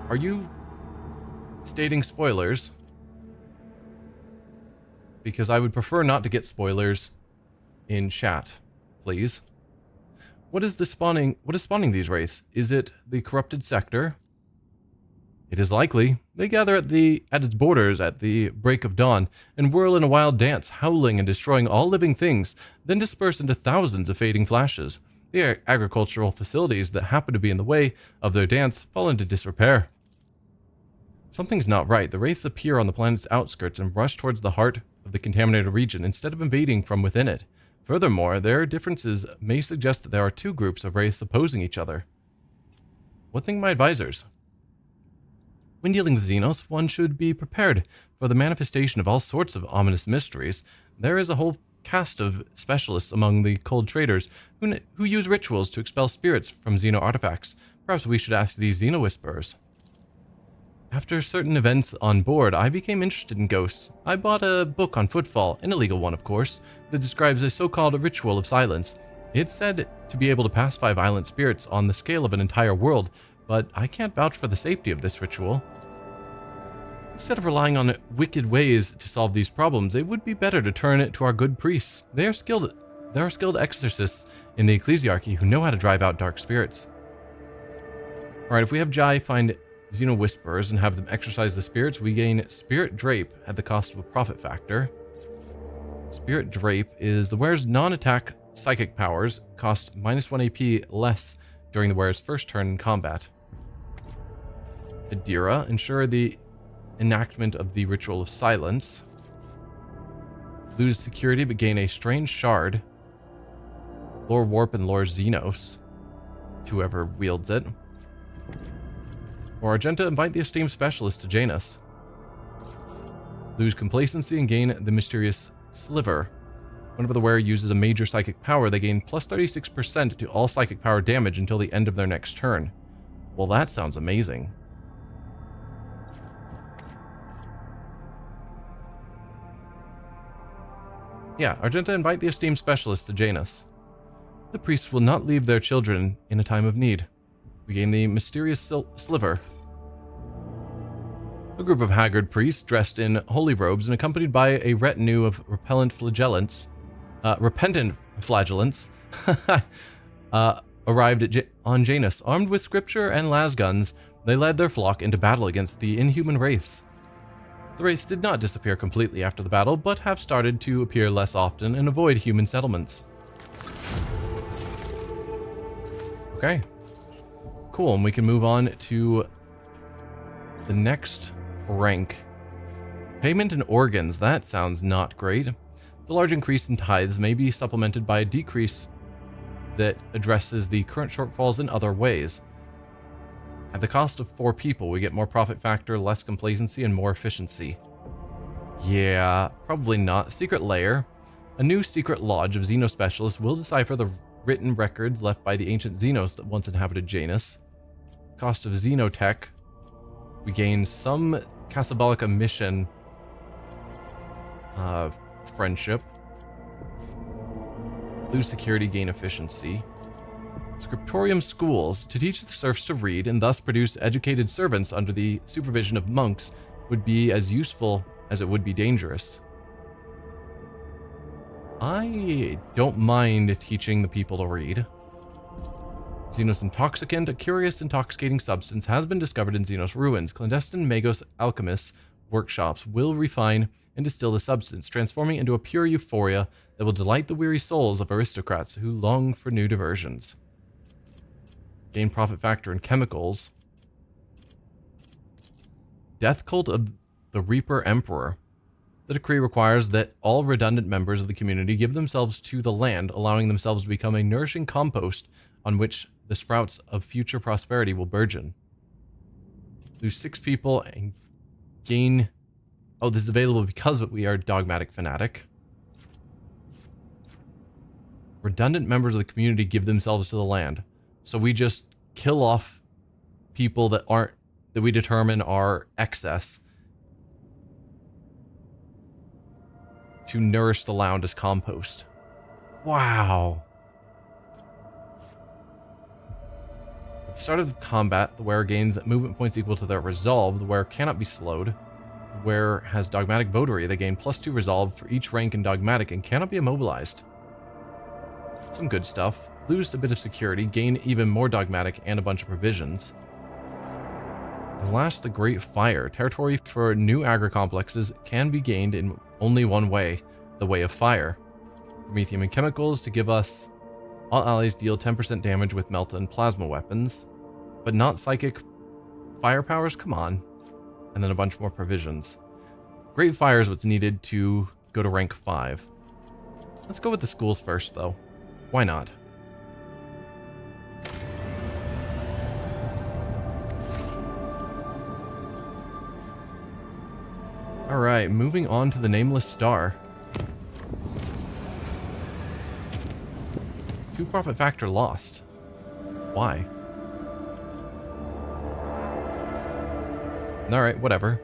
Are you stating spoilers? Because I would prefer not to get spoilers in chat, please. What is spawning these wraiths? Is it the corrupted sector? It is likely. They gather at its borders at the break of dawn and whirl in a wild dance, howling and destroying all living things, then disperse into thousands of fading flashes. The agricultural facilities that happen to be in the way of their dance fall into disrepair. Something's not right. The wraiths appear on the planet's outskirts and rush towards the heart of the contaminated region instead of invading from within it. Furthermore, their differences may suggest that there are two groups of wraiths opposing each other. What think my advisors? When dealing with xenos, one should be prepared for the manifestation of all sorts of ominous mysteries. There is a whole cast of specialists among the cold traders who use rituals to expel spirits from xeno artifacts. Perhaps we should ask these xeno whisperers. After certain events on board, I became interested in ghosts. I bought a book on footfall, an illegal one of course, that describes a so-called ritual of silence. It's said to be able to pacify violent spirits on the scale of an entire world, but I can't vouch for the safety of this ritual. Instead of relying on wicked ways to solve these problems, it would be better to turn it to our good priests. There are skilled exorcists in the ecclesiarchy who know how to drive out dark spirits. Alright, if we have Jai find Xeno Whisperers and have them exorcise the spirits, we gain Spirit Drape at the cost of a profit factor. Spirit Drape is the wearer's non-attack psychic powers, cost -1 AP less during the wearer's first turn in combat. Adira, ensure the enactment of the Ritual of Silence. Lose security but gain a strange shard. Lore Warp and Lore Xenos, to whoever wields it. Or Argenta, invite the esteemed specialist to Janus. Lose complacency and gain the mysterious Sliver. Whenever the wearer uses a major psychic power, they gain plus 36% to all psychic power damage until the end of their next turn. Well, that sounds amazing. Yeah, Argenta, invite the esteemed specialist to Janus. The priests will not leave their children in a time of need. We gain the mysterious Sliver. A group of haggard priests dressed in holy robes and accompanied by a retinue of repentant flagellants, arrived on Janus. Armed with scripture and las guns, they led their flock into battle against the inhuman wraiths. The wraiths did not disappear completely after the battle, but have started to appear less often and avoid human settlements. Okay. Cool, and we can move on to the next rank. Payment in organs, that sounds not great. The large increase in tithes may be supplemented by a decrease that addresses the current shortfalls in other ways. At the cost of 4 people, we get more profit factor, less complacency, and more efficiency. Yeah, probably not. Secret Lair. A new secret lodge of Xeno specialists will decipher the written records left by the ancient Xenos that once inhabited Janus. Cost of Xenotech. We gain some Casabolica mission friendship. Lose security, gain efficiency. Scriptorium schools. To teach the serfs to read and thus produce educated servants under the supervision of monks would be as useful as it would be dangerous. I don't mind teaching the people to read. Xenos intoxicant. A curious intoxicating substance has been discovered in Xenos ruins. Clandestine Magos alchemists' workshops will refine and distill the substance, transforming it into a pure euphoria that will delight the weary souls of aristocrats who long for new diversions. Gain profit factor in chemicals. Death cult of the Reaper Emperor. The decree requires that all redundant members of the community give themselves to the land, allowing themselves to become a nourishing compost on which the sprouts of future prosperity will burgeon. Lose 6 people and gain... Oh, this is available because we are dogmatic fanatic. Redundant members of the community give themselves to the land. So we just kill off people that we determine are excess to nourish the land as compost. Wow. At the start of combat, the wearer gains movement points equal to their resolve. The wearer cannot be slowed. The wearer has dogmatic votary. They gain +2 resolve for each rank in dogmatic and cannot be immobilized. Some good stuff. Lose a bit of security, gain even more dogmatic and a bunch of provisions. And last, the Great Fire. Territory for new agri-complexes can be gained in only one way, the way of fire. Promethium and chemicals to give us... All allies deal 10% damage with Melta and plasma weapons, but not psychic fire powers? Come on. And then a bunch more provisions. Great Fire is what's needed to go to rank 5. Let's go with the schools first, though. Why not? Alright, moving on to the Nameless Star. 2 profit factor lost. Why? Alright, whatever.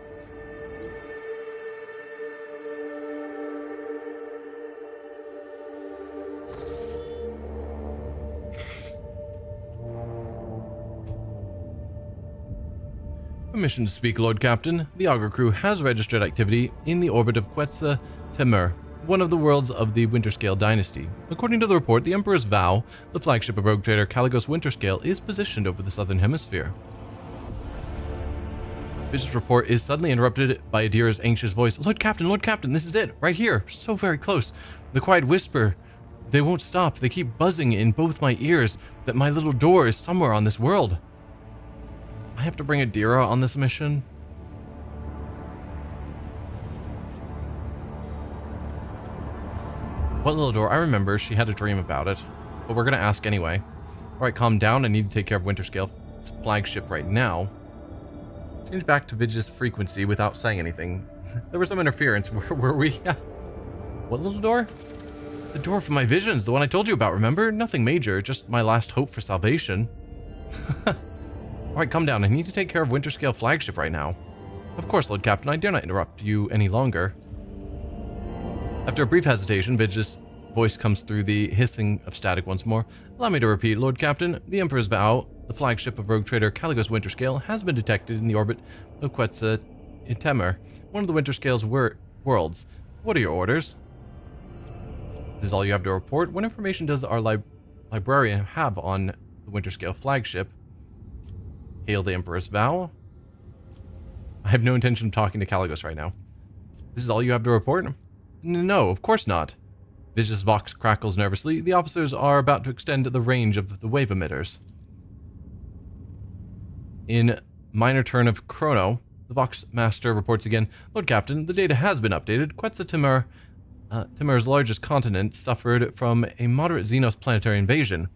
Permission to speak, Lord Captain. The Augur crew has registered activity in the orbit of Quetzal Temur, one of the worlds of the Winterscale dynasty. According to the report, the Emperor's Vow, the flagship of rogue trader Caligos Winterscale, is positioned over the southern hemisphere. Vigil's report is suddenly interrupted by Adira's anxious voice. Lord Captain, this is it, right here, so very close. The quiet whisper, they won't stop, they keep buzzing in both my ears, that my little door is somewhere on this world. I have to bring Adira on this mission? What little door? I remember she had a dream about it, but we're going to ask anyway. Alright, calm down. I need to take care of Winterscale's flagship right now. Change back to Vigil's frequency without saying anything. There was some interference. Where were we? What little door? The door from my visions, the one I told you about, remember? Nothing major, just my last hope for salvation. Alright, calm down. I need to take care of Winterscale flagship right now. Of course, Lord Captain, I dare not interrupt you any longer. After a brief hesitation, Vigil's voice comes through the hissing of static once more. Allow me to repeat, Lord Captain, the Emperor's Vow, the flagship of rogue trader Caligos Winterscale, has been detected in the orbit of Quetzal Temur, one of the Winterscale's worlds. What are your orders? This is all you have to report. What information does our librarian have on the Winterscale flagship? Hail the Emperor's Vow. I have no intention of talking to Caligos right now. This is all you have to report? No, of course not. Vigil's vox crackles nervously. The officers are about to extend the range of the wave emitters. In minor turn of Chrono, the Vox Master reports again. Lord Captain, the data has been updated. Quetzal Temur, Temur's largest continent, suffered from a moderate Xenos planetary invasion.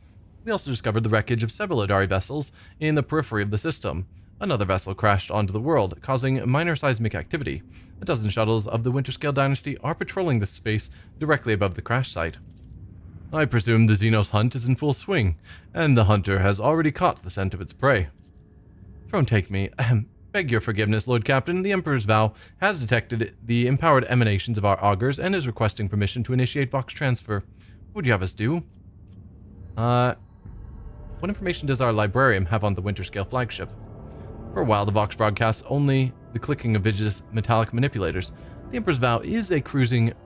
We also discovered the wreckage of several Adari vessels in the periphery of the system. Another vessel crashed onto the world, causing minor seismic activity. A dozen shuttles of the Winterscale dynasty are patrolling this space directly above the crash site. I presume the Xenos hunt is in full swing, and the hunter has already caught the scent of its prey. Throne take me. Beg your forgiveness, Lord Captain. The Emperor's Vow has detected the empowered emanations of our augurs and is requesting permission to initiate Vox transfer. What would you have us do? What information does our librarian have on the Winterscale flagship? For a while, the Vox broadcasts only the clicking of Vigis metallic manipulators. The Emperor's Vow is a cruiser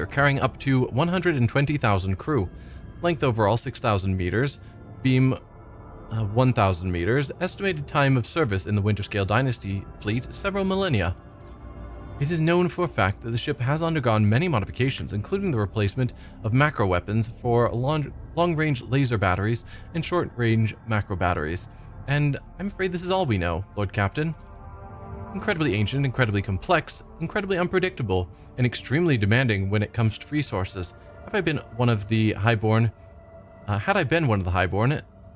carrying up to 120,000 crew. Length overall 6,000 meters. Beam 1,000 meters. Estimated time of service in the Winterscale Dynasty fleet several millennia. It is known for a fact that the ship has undergone many modifications, including the replacement of macro weapons for long-range laser batteries and short-range macro batteries. And I'm afraid this is all we know, Lord Captain. Incredibly ancient, incredibly complex, incredibly unpredictable, and extremely demanding when it comes to resources. Had I been one of the Highborn,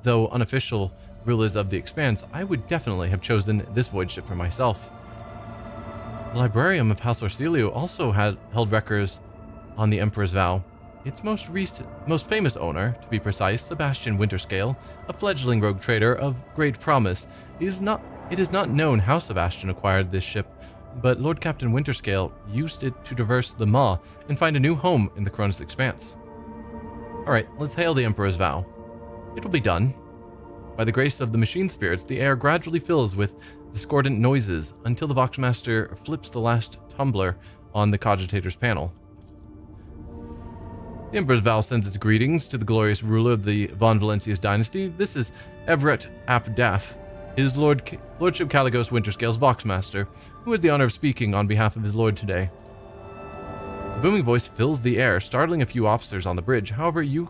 though unofficial rulers of the Expanse, I would definitely have chosen this void ship for myself. The Librarium of House Orsilio also held records on the Emperor's Vow. Its most famous owner, to be precise, Sebastian Winterscale, a fledgling rogue trader of great promise. It is not known how Sebastian acquired this ship, but Lord Captain Winterscale used it to traverse the Maw and find a new home in the Koronus Expanse. Alright, let's hail the Emperor's Vow. It will be done. By the grace of the machine spirits, the air gradually fills with discordant noises until the Voxmaster flips the last tumbler on the Cogitator's panel. The Emperor's Vow sends its greetings to the glorious ruler of the Von Valencius dynasty. This is Everett ap Daf, his Lordship Caligos Winterscale's Voxmaster, who has the honor of speaking on behalf of his lord today. A booming voice fills the air, startling a few officers on the bridge. However, you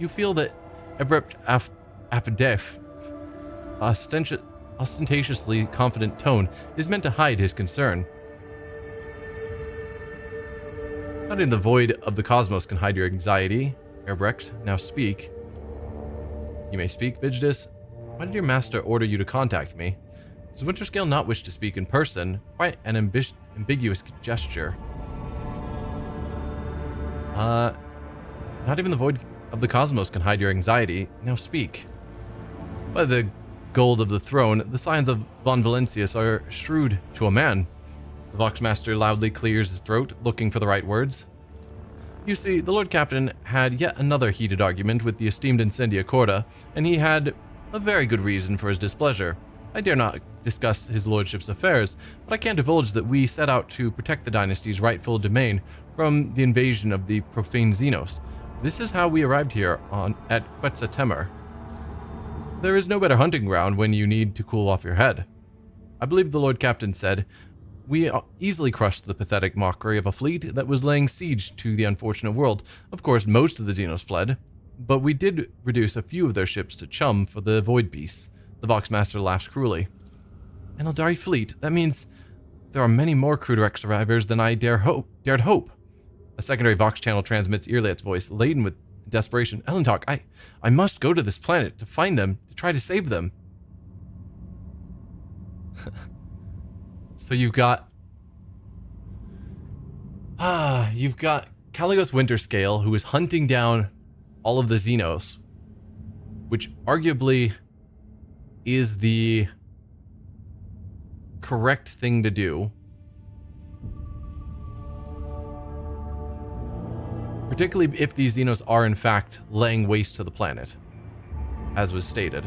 feel that Everett ap Daf, ostentatiously confident tone is meant to hide his concern. Not in the void of the cosmos can hide your anxiety. Erbrecht, now speak. You may speak, Vigdis. Why did your master order you to contact me? Does Winterscale not wish to speak in person? Quite an ambiguous gesture. Not even the void of the cosmos can hide your anxiety. Now speak. By the gold of the throne, the signs of Von Valencius are shrewd to a man. The Voxmaster loudly clears his throat, looking for the right words. You see, the Lord Captain had yet another heated argument with the esteemed Incendia Corda, and he had a very good reason for his displeasure. I dare not discuss his lordship's affairs, but I can divulge that we set out to protect the dynasty's rightful domain from the invasion of the profane xenos. This is how we arrived here at Quetzaltemur. There is no better hunting ground when you need to cool off your head. I believe the Lord Captain said, we easily crushed the pathetic mockery of a fleet that was laying siege to the unfortunate world. Of course, most of the Xenos fled, but we did reduce a few of their ships to chum for the void beasts. The Voxmaster laughs cruelly. An Eldari fleet? That means there are many more Cruderek survivors than I dared hope. A secondary Vox channel transmits Irliet's voice, laden with desperation. Elentalk, I must go to this planet to find them, to try to save them. So you've got Caligos Winterscale, who is hunting down all of the Xenos, which arguably is the correct thing to do. Particularly if these Xenos are in fact laying waste to the planet, as was stated.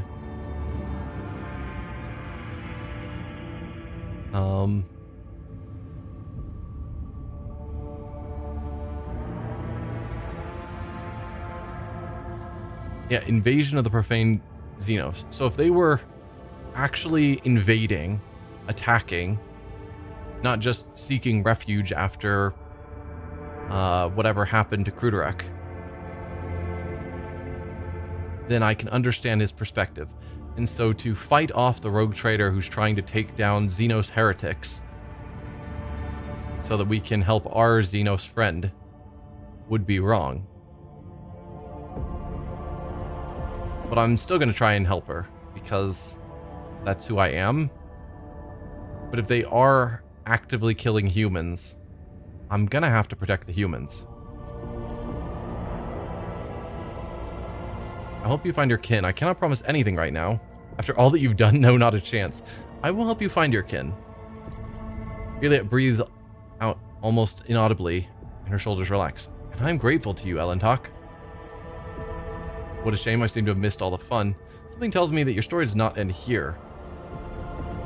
Yeah, invasion of the profane Xenos. So if they were actually invading, attacking, not just seeking refuge after whatever happened to Cruderek, then I can understand his perspective. And so to fight off the rogue trader who's trying to take down Xenos heretics so that we can help our Xenos friend would be wrong. But I'm still going to try and help her because that's who I am. But if they are actively killing humans, I'm going to have to protect the humans. I hope you find your kin. I cannot promise anything right now. After all that you've done, no, not a chance. I will help you find your kin. Juliet breathes out almost inaudibly, and her shoulders relax. And I'm grateful to you, Elentok. What a shame, I seem to have missed all the fun. Something tells me that your story does not end here.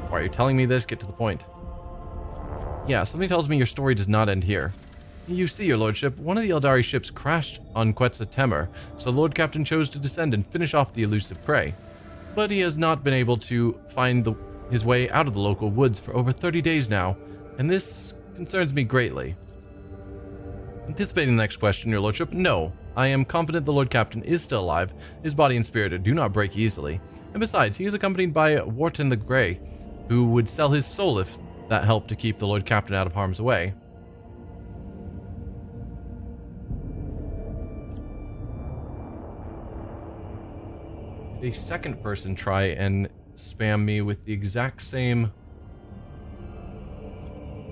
Why are you telling me this? Get to the point. Yeah, something tells me your story does not end here. You see, your lordship, one of the Eldari ships crashed on Quetzaltemer, so the Lord Captain chose to descend and finish off the elusive prey. But he has not been able to find his way out of the local woods for over 30 days now, and this concerns me greatly. Anticipating the next question, your lordship, no. I am confident the Lord Captain is still alive. His body and spirit do not break easily. And besides, he is accompanied by Wharton the Grey, who would sell his soul if that helped to keep the Lord Captain out of harm's way. A second person try and spam me with the exact same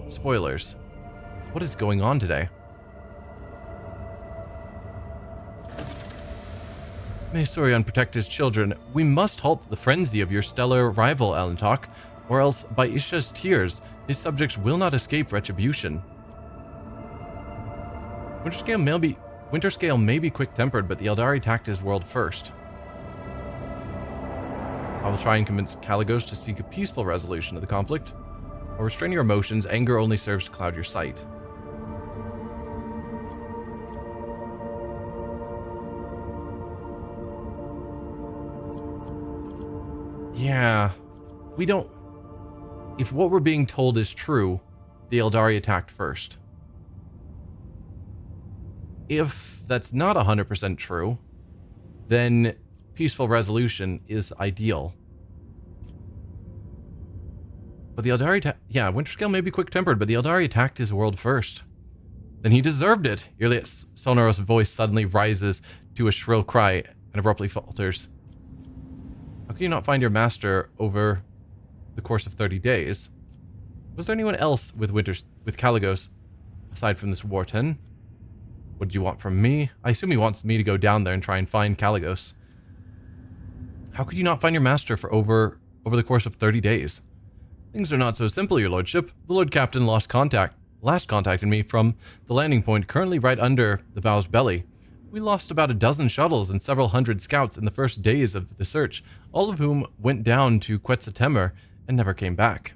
spoilers. What is going on today? May Sorion protect his children. We must halt the frenzy of your stellar rival, Elentok, or else by Isha's tears, his subjects will not escape retribution. Winterscale may be quick-tempered, but the Eldari attacked his world first. I will try and convince Kaligos to seek a peaceful resolution of the conflict. Or restrain your emotions, anger only serves to cloud your sight. Yeah, we don't... If what we're being told is true, the Eldari attacked first. If that's not 100% true, then peaceful resolution is ideal. But the Eldari... Yeah, Winterscale may be quick-tempered, but the Eldari attacked his world first. Then he deserved it. Irliat's sonorous voice suddenly rises to a shrill cry and abruptly falters. How can you not find your master over the course of 30 days? Was there anyone else with Kaligos aside from this Wharton? What did you want from me? I assume he wants me to go down there and try and find Kaligos. How could you not find your master for over the course of 30 days? Things are not so simple, your lordship. The Lord Captain last contacted me from the landing point currently right under the Vow's belly. We lost about a dozen shuttles and several hundred scouts in the first days of the search, all of whom went down to Quetzaltemer and never came back.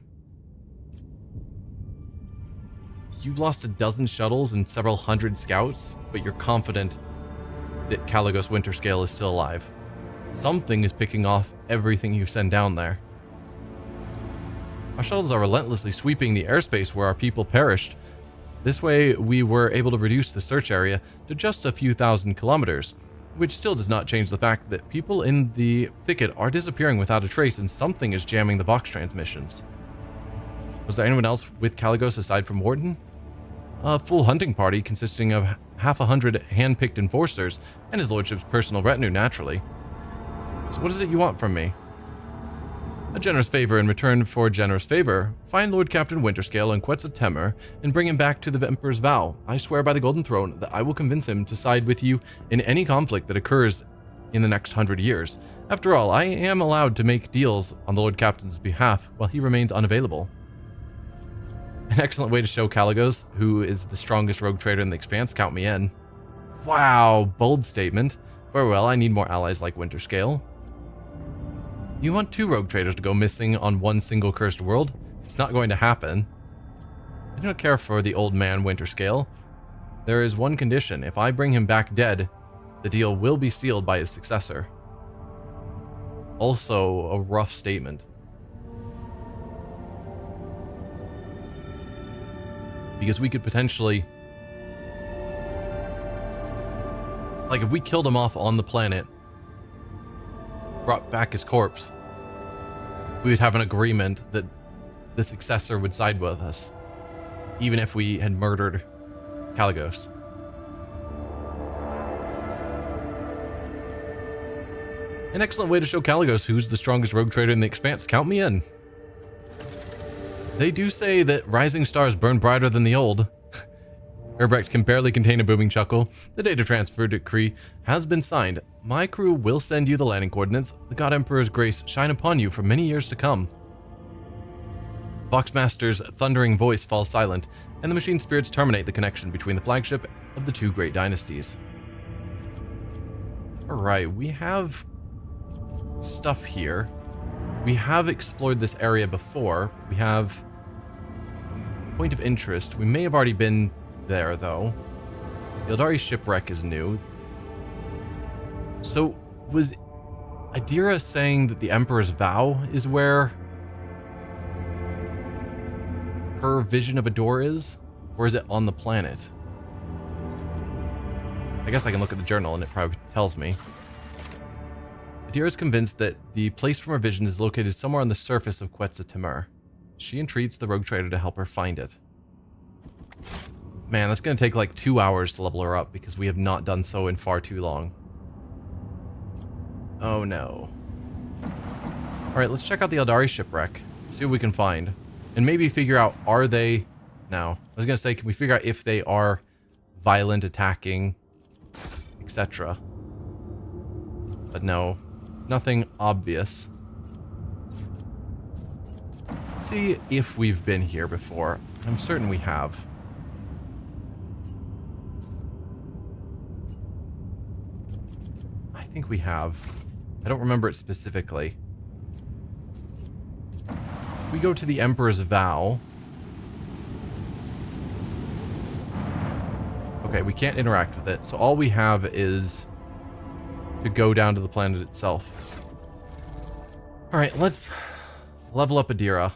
You've lost a dozen shuttles and several hundred scouts, but you're confident that Kaligos Winterscale is still alive. Something is picking off everything you send down there. Our shuttles are relentlessly sweeping the airspace where our people perished. This way, we were able to reduce the search area to just a few thousand kilometers, which still does not change the fact that people in the thicket are disappearing without a trace and something is jamming the Vox transmissions. Was there anyone else with Kaligos aside from Wharton? A full hunting party consisting of half a hundred hand-picked enforcers and his lordship's personal retinue, naturally. So what is it you want from me? A generous favor in return for a generous favor. Find Lord Captain Winterscale on Quetzaltemer and bring him back to the Emperor's Vow. I swear by the Golden Throne that I will convince him to side with you in any conflict that occurs in the next 100 years. After all, I am allowed to make deals on the Lord Captain's behalf while he remains unavailable. An excellent way to show Kaligos, who is the strongest rogue trader in the Expanse. Count me in. Wow, bold statement. Very well, I need more allies like Winterscale. You want 2 rogue traders to go missing on one single cursed world? It's not going to happen. I do not care for the old man Winterscale. There is one condition. If I bring him back dead, the deal will be sealed by his successor. Also, a rough statement. Because we could potentially... Like, if we killed him off on the planet, brought back his corpse, we would have an agreement that the successor would side with us, even if we had murdered Kaligos. An excellent way to show Kaligos who's the strongest rogue trader in the Expanse. Count me in. They do say that rising stars burn brighter than the old. Herbrecht can barely contain a booming chuckle. The data transfer decree has been signed. My crew will send you the landing coordinates. The God Emperor's grace shine upon you for many years to come. Voxmaster's thundering voice falls silent, and the machine spirits terminate the connection between the flagship of the two great dynasties. Alright, we have stuff here. We have explored this area before. We have point of interest. We may have already been there, though. The Eldari shipwreck is new. So, was Adira saying that the Emperor's Vow is where her vision of a door is? Or is it on the planet? I guess I can look at the journal and it probably tells me. Adira is convinced that the place from her vision is located somewhere on the surface of Quetzal Timur. She entreats the rogue trader to help her find it. Man, that's going to take like 2 hours to level her up because we have not done so in far too long. Oh no. Alright, let's check out the Eldari shipwreck. See what we can find. And maybe figure out, are they... No. I was going to say, can we figure out if they are violent, attacking, etc. But no. Nothing obvious. Let's see if we've been here before. I'm certain we have. I think we have. I don't remember it specifically. If we go to the Emperor's Vow. Okay, we can't interact with it, so all we have is to go down to the planet itself. Alright, let's level up Adira.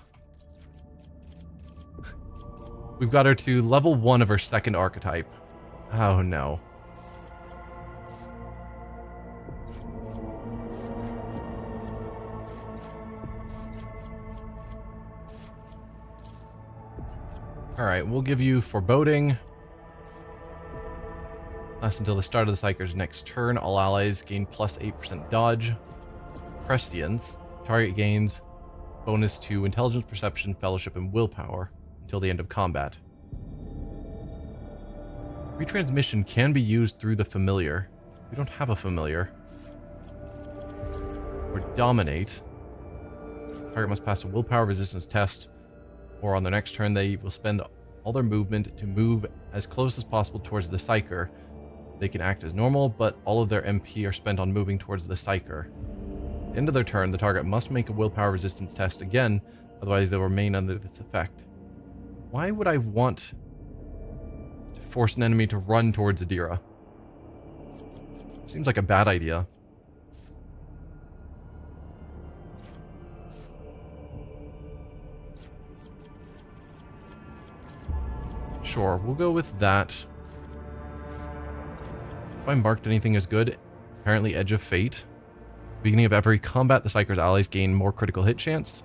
We've got her to level 1 of her second archetype. Oh no. Alright, we'll give you Foreboding. Lasts until the start of the psyker's next turn. All allies gain plus 8% dodge. Prescience. Target gains bonus to intelligence, perception, fellowship, and willpower until the end of combat. Retransmission can be used through the familiar. We don't have a familiar. Or dominate. Target must pass a willpower resistance test, or on their next turn they will spend all their movement to move as close as possible towards the psyker. They can act as normal, but all of their MP are spent on moving towards the psyker. At the end of their turn, the target must make a willpower resistance test again, otherwise they'll remain under its effect. Why would I want to force an enemy to run towards Adira? Seems like a bad idea. Sure, we'll go with that. If I marked anything as good, apparently Edge of Fate. Beginning of every combat, the Psyker's allies gain more critical hit chance.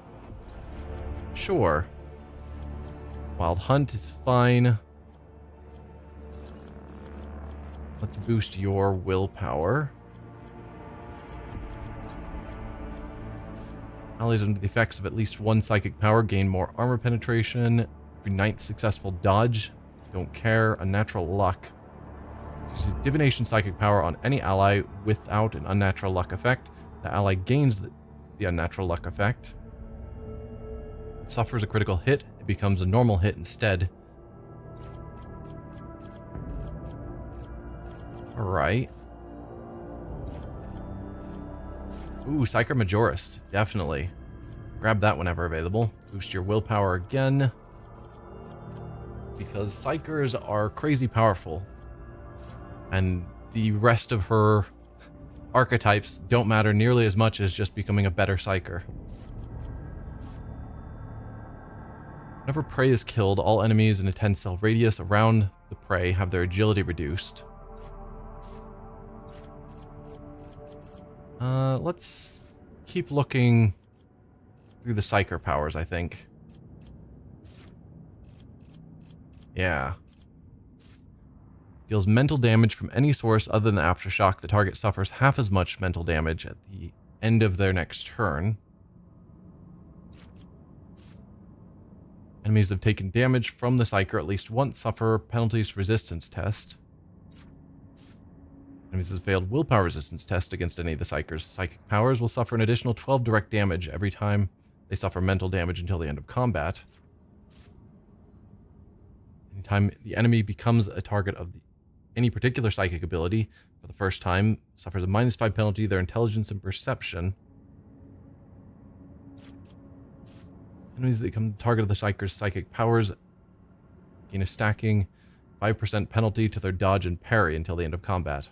Sure. Wild Hunt is fine. Let's boost your willpower. Allies under the effects of at least one psychic power gain more armor penetration. Every 9th successful dodge. Don't care. Unnatural luck. Use divination psychic power on any ally without an unnatural luck effect. The ally gains the unnatural luck effect. It suffers a critical hit. It becomes a normal hit instead. Alright. Ooh, Psyker Majoris. Definitely. Grab that whenever available. Boost your willpower again. Because Psykers are crazy powerful. And the rest of her archetypes don't matter nearly as much as just becoming a better Psyker. Whenever prey is killed, all enemies in a 10-cell radius around the prey have their agility reduced. Let's keep looking through the Psyker powers, I think. Yeah. Deals mental damage from any source other than aftershock. The target suffers half as much mental damage at the end of their next turn. And Enemies that have taken damage from the psyker at least once suffer penalties resistance test. Enemies that have failed willpower resistance test against any of the psykers' psychic powers will suffer an additional 12 direct damage every time they suffer mental damage until the end of combat. Anytime the enemy becomes a target of any particular psychic ability for the first time, suffers a -5 penalty to their intelligence and perception. Enemies that become the target of the psyker's psychic powers gain a stacking 5% penalty to their dodge and parry until the end of combat.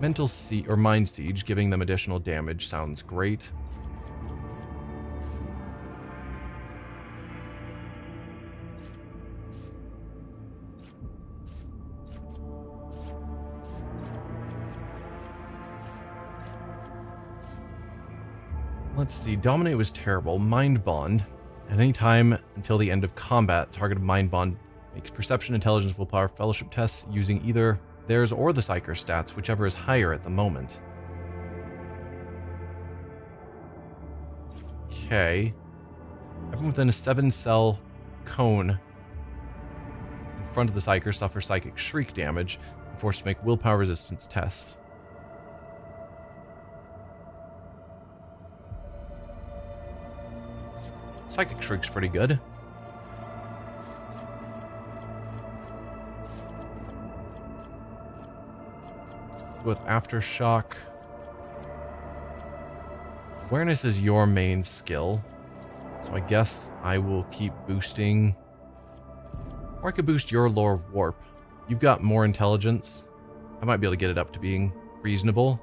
Mental siege or mind siege, giving them additional damage sounds great. Let's see. Dominate was terrible. Mind Bond. At any time until the end of combat, target of Mind Bond makes perception, intelligence, willpower, fellowship tests using either theirs or the psyker stats, whichever is higher at the moment. Okay. Everyone within a 7-cell cone in front of the psyker suffers psychic shriek damage and forced to make willpower resistance tests. Psychic Shriek's pretty good. With Aftershock. Awareness is your main skill. So I guess I will keep boosting. Or I could boost your lore warp. You've got more intelligence. I might be able to get it up to being reasonable,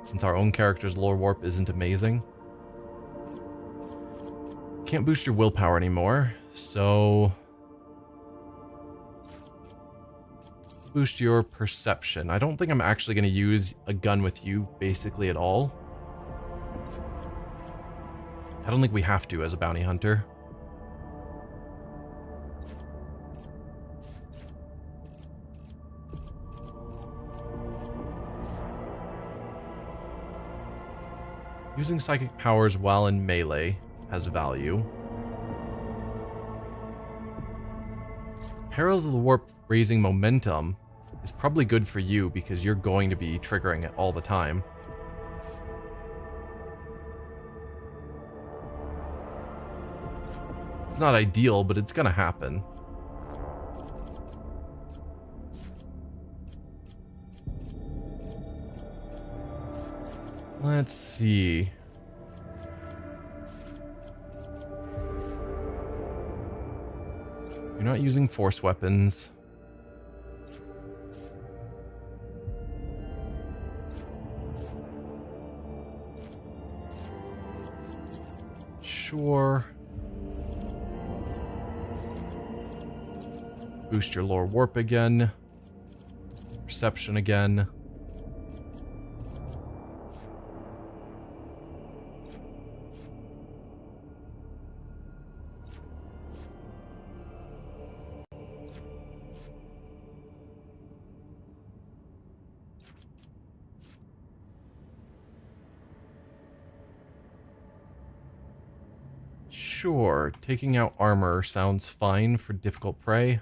since our own character's lore warp isn't amazing. Can't boost your willpower anymore, so boost your perception. I don't think I'm actually going to use a gun with you basically at all. I don't think we have to as a bounty hunter. Using psychic powers while in melee has value. Perils of the Warp raising momentum is probably good for you because you're going to be triggering it all the time. It's not ideal, but it's gonna happen. Let's see. You're not using force weapons. Sure. Boost your lore warp again. Perception again. Sure, taking out armor sounds fine for difficult prey.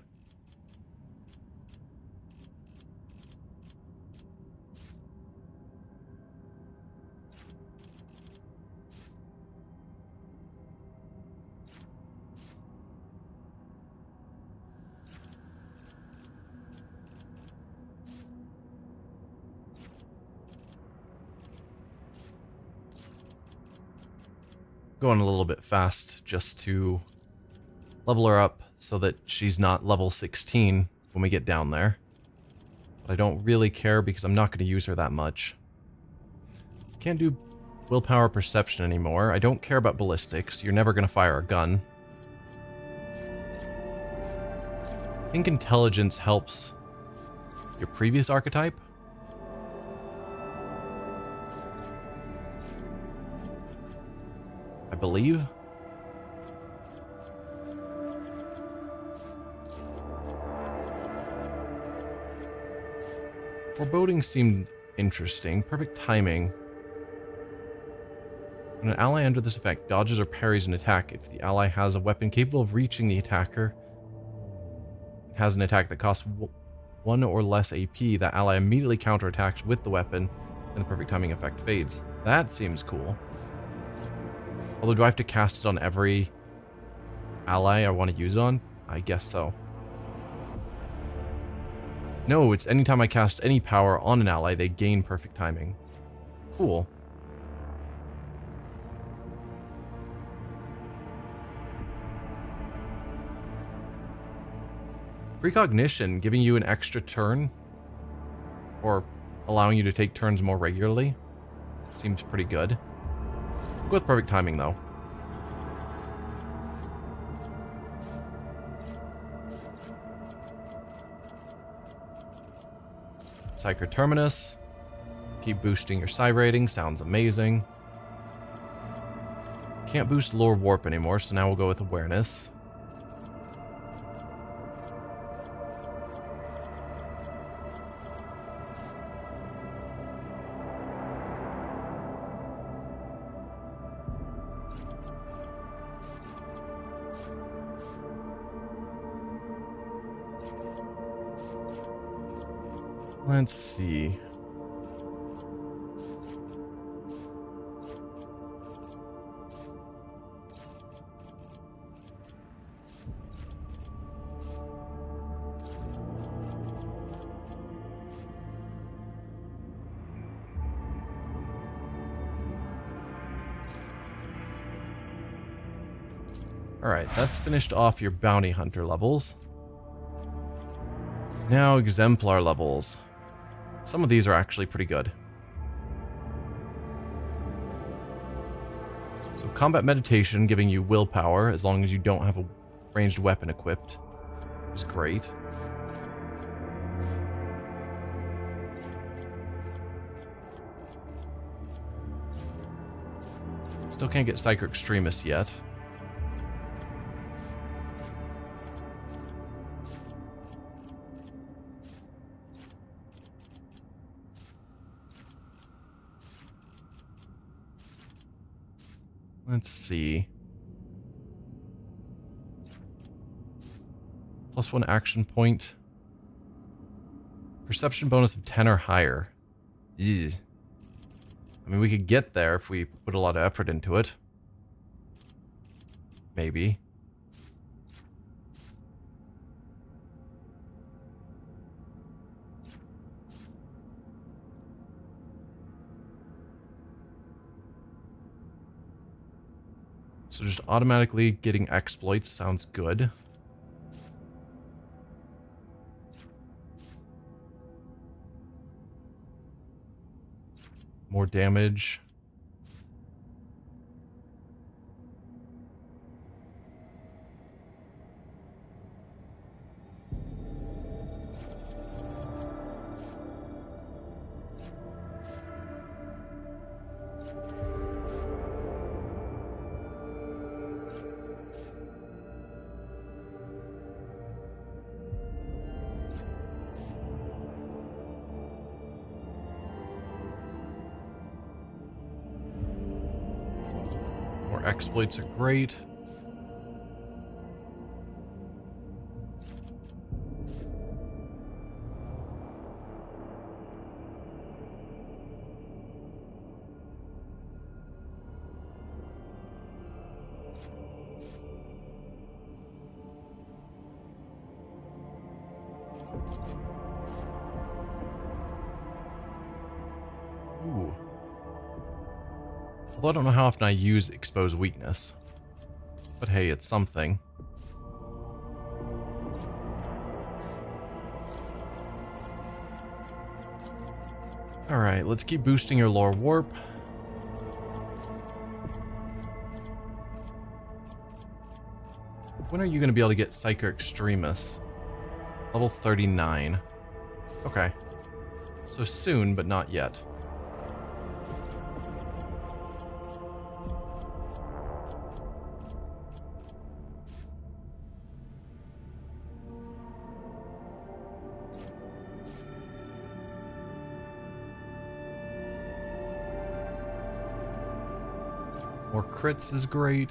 Going a little bit fast just to level her up so that she's not level 16 when we get down there. But I don't really care because I'm not going to use her that much. Can't do willpower perception anymore. I don't care about ballistics. You're never going to fire a gun. I think intelligence helps your previous archetype. I believe. Foreboding seemed interesting. Perfect timing. When an ally under this effect dodges or parries an attack, if the ally has a weapon capable of reaching the attacker, has an attack that costs 1 or less AP, that ally immediately counterattacks with the weapon, and the perfect timing effect fades. That seems cool. Although, do I have to cast it on every ally I want to use it on? I guess so. No, it's anytime I cast any power on an ally, they gain perfect timing. Cool. Precognition, giving you an extra turn, or allowing you to take turns more regularly, seems pretty good. We'll go with perfect timing, though. Psyker Terminus. Keep boosting your psi rating, sounds amazing. Can't boost lore warp anymore, so now we'll go with awareness. Let's see. Alright, that's finished off your bounty hunter levels. Now exemplar levels. Some of these are actually pretty good. So combat meditation, giving you willpower as long as you don't have a ranged weapon equipped, is great. Still can't get psyker extremis yet. Let's see. +1 action point. Perception bonus of 10 or higher. Ew. I mean, we could get there if we put a lot of effort into it. Maybe. So just automatically getting exploits sounds good. More damage. Exploits are great. Ooh. Although I don't know how often I use expose weakness. But hey, it's something. Alright, let's keep boosting your lore warp. When are you going to be able to get psyker extremis? Level 39. Okay. So soon, but not yet. More crits is great.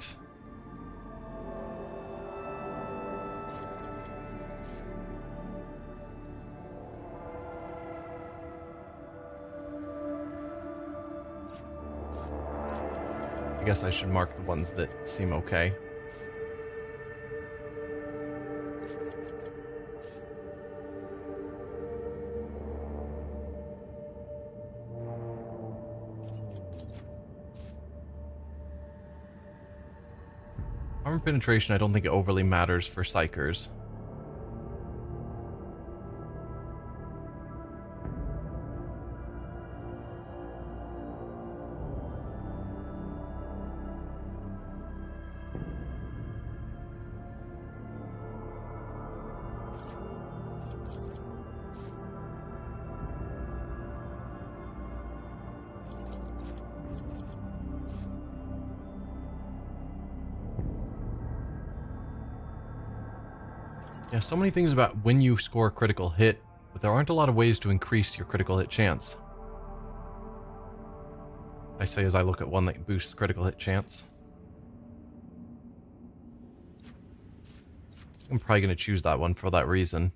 I guess I should mark the ones that seem okay. Armor penetration, I don't think it overly matters for psykers. Yeah, so many things about when you score a critical hit, but there aren't a lot of ways to increase your critical hit chance. I say as I look at one that boosts critical hit chance. I'm probably going to choose that one for that reason.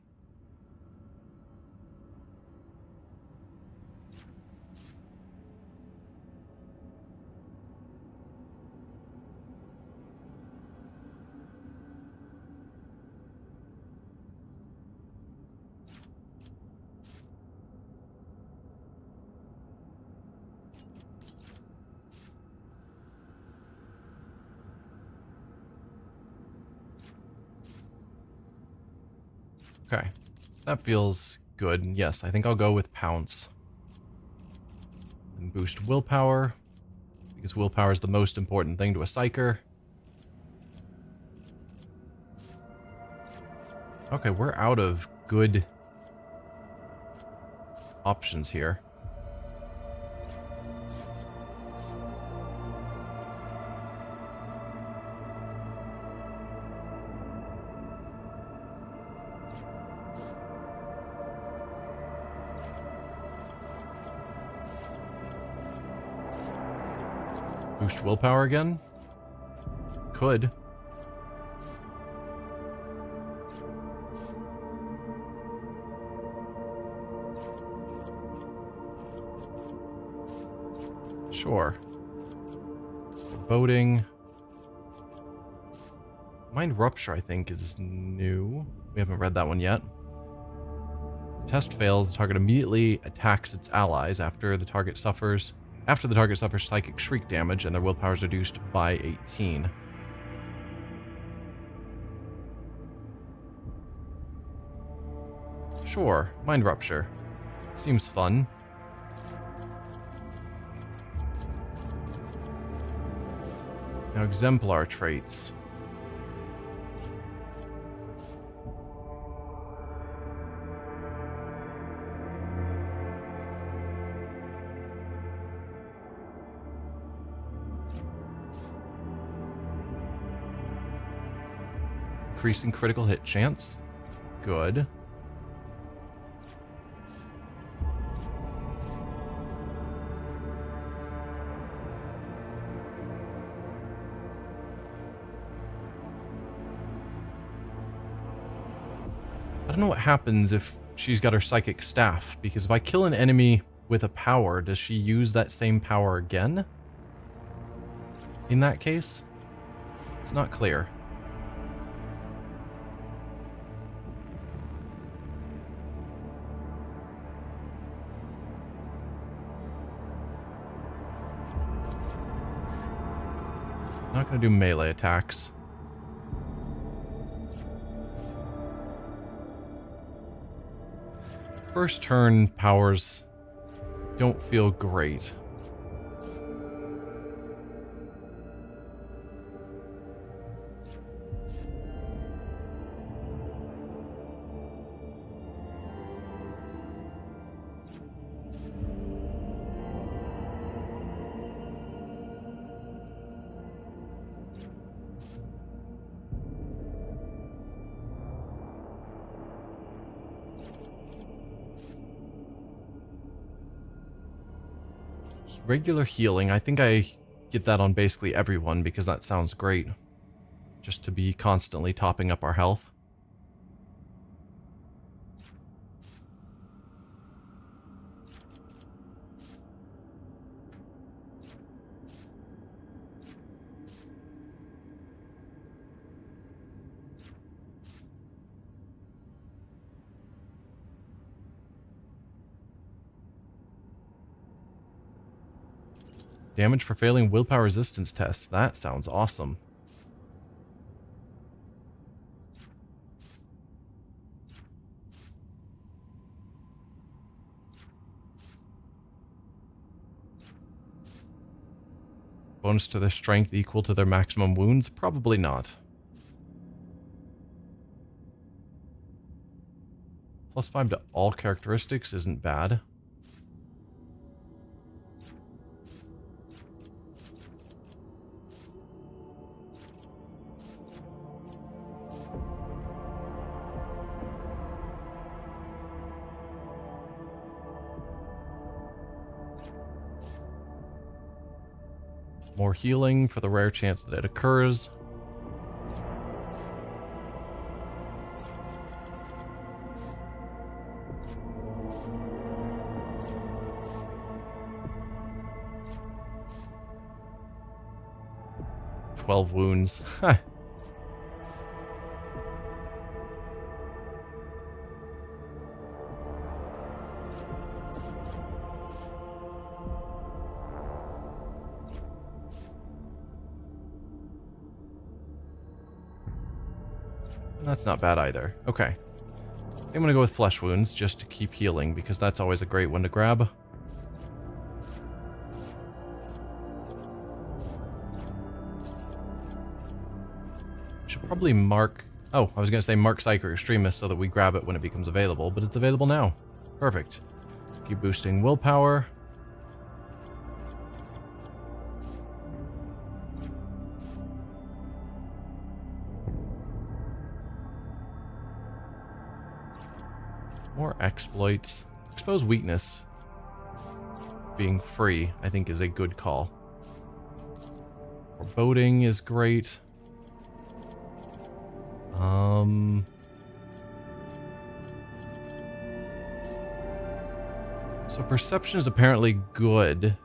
Okay, that feels good. Yes, I think I'll go with Pounce. And boost willpower, because willpower is the most important thing to a psyker. Okay, we're out of good options here. Boost willpower again? Could. Sure. Boating. Mind Rupture, I think, is new. We haven't read that one yet. The test fails, the target immediately attacks its allies after the target suffers psychic shriek damage and their willpower is reduced by 18. Sure, Mind Rupture. Seems fun. Now, exemplar traits. Increasing critical hit chance. Good. I don't know what happens if she's got her psychic staff, because if I kill an enemy with a power, does she use that same power again? In that case? It's not clear. Not going to do melee attacks. First turn powers don't feel great. Regular healing, I think I get that on basically everyone because that sounds great. Just to be constantly topping up our health. Damage for failing willpower resistance tests. That sounds awesome. Bonus to their strength equal to their maximum wounds? Probably not. +5 to all characteristics isn't bad. More healing for the rare chance that it occurs. "12 wounds." That's not bad either. Okay. I'm gonna go with flesh wounds just to keep healing because that's always a great one to grab. Should probably mark... Oh, I was gonna say mark Psyker Extremist so that we grab it when it becomes available, but it's available now. Perfect. Keep boosting willpower. More exploits. Expose weakness. Being free, I think, is a good call. Foreboding is great. So perception is apparently good.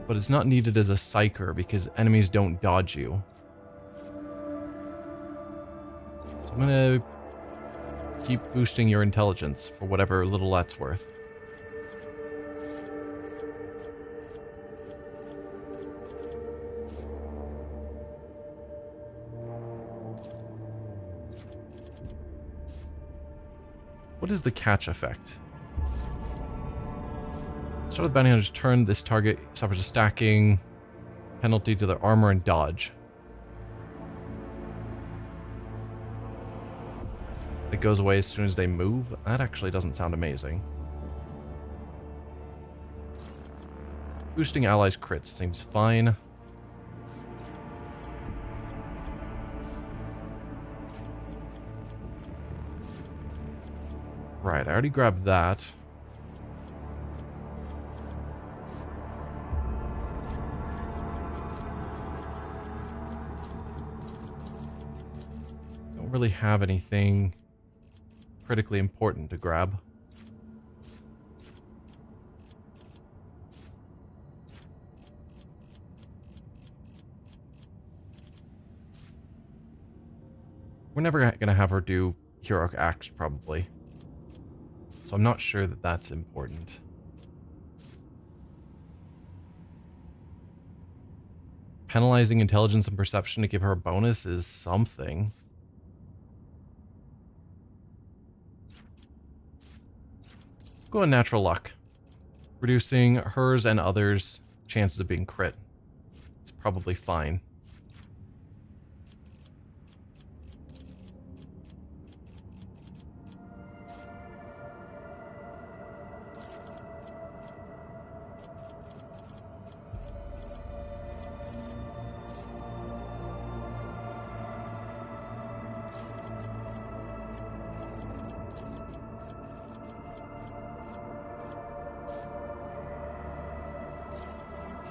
But it's not needed as a psyker because enemies don't dodge you. So I'm gonna keep boosting your intelligence for whatever little that's worth. What is the catch effect? Start with bounty hunter's turn. This target suffers a stacking penalty to their armor and dodge. It goes away as soon as they move. That actually doesn't sound amazing. Boosting allies' crits seems fine. Right, I already grabbed that. Don't really have anything critically important to grab. We're never going to have her do heroic acts, probably. So I'm not sure that that's important. Penalizing intelligence and perception to give her a bonus is something. Go on natural luck. Reducing hers and others' chances of being crit. It's probably fine.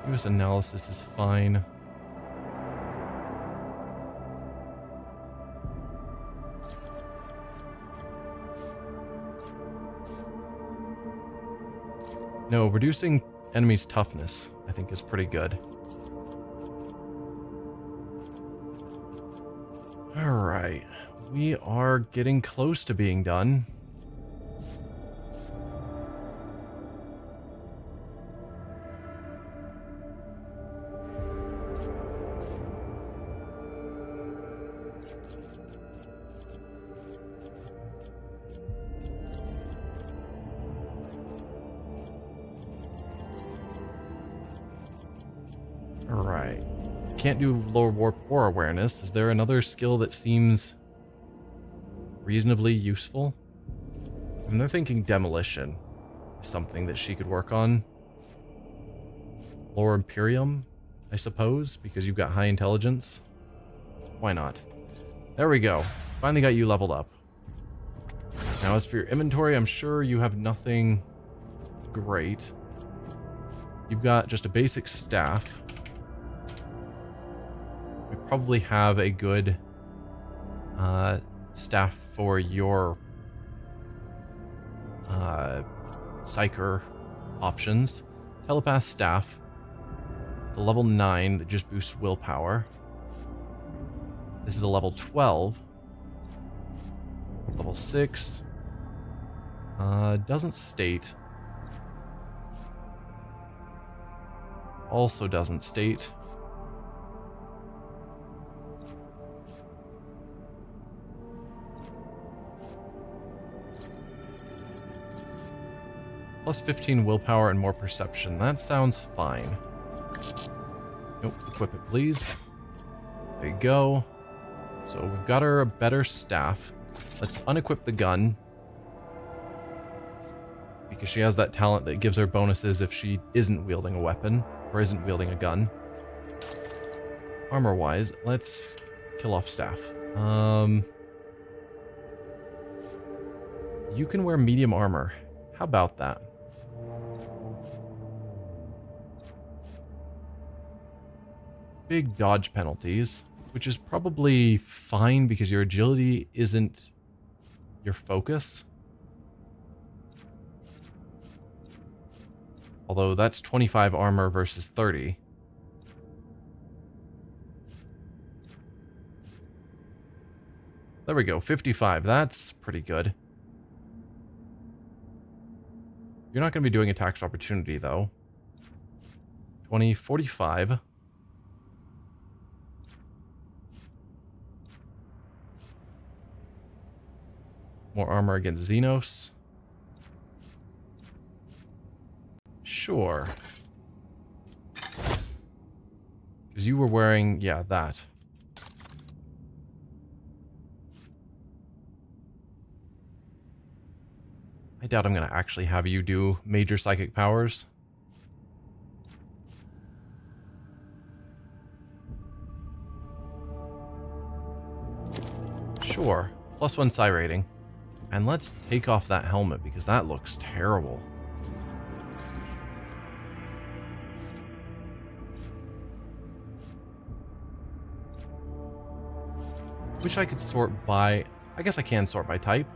Continuous analysis is fine. No, reducing enemies' toughness, I think, is pretty good. Alright, we are getting close to being done. Alright. Can't do lower warp or awareness. Is there another skill that seems reasonably useful? And they're thinking demolition is something that she could work on. Lower Imperium, I suppose, because you've got high intelligence. Why not? There we go. Finally got you leveled up. Now as for your inventory, I'm sure you have nothing great. You've got just a basic staff. We probably have a good staff for your psyker options. Telepath staff, the level 9 that just boosts willpower. This is a level 12. Level 6. Doesn't state. Also doesn't state. Plus 15 willpower and more perception. That sounds fine. Nope, equip it, please. There you go. So we've got her a better staff. Let's unequip the gun. Because she has that talent that gives her bonuses if she isn't wielding a weapon. Or isn't wielding a gun. Armor-wise, let's kill off staff. You can wear medium armor. How about that? Big dodge penalties, which is probably fine because your agility isn't your focus. Although that's 25 armor versus 30. There we go, 55. That's pretty good. You're not going to be doing attacks opportunity, though. 20, 45. More armor against Xenos. Sure. Because you were wearing, yeah, that. I doubt I'm going to actually have you do major psychic powers. Sure. +1 psi rating. And let's take off that helmet because that looks terrible. Wish I could sort by... I guess I can sort by type.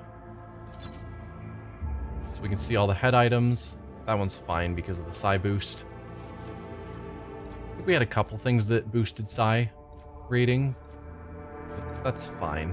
So we can see all the head items. That one's fine because of the psi boost. I think we had a couple things that boosted psi rating. That's fine.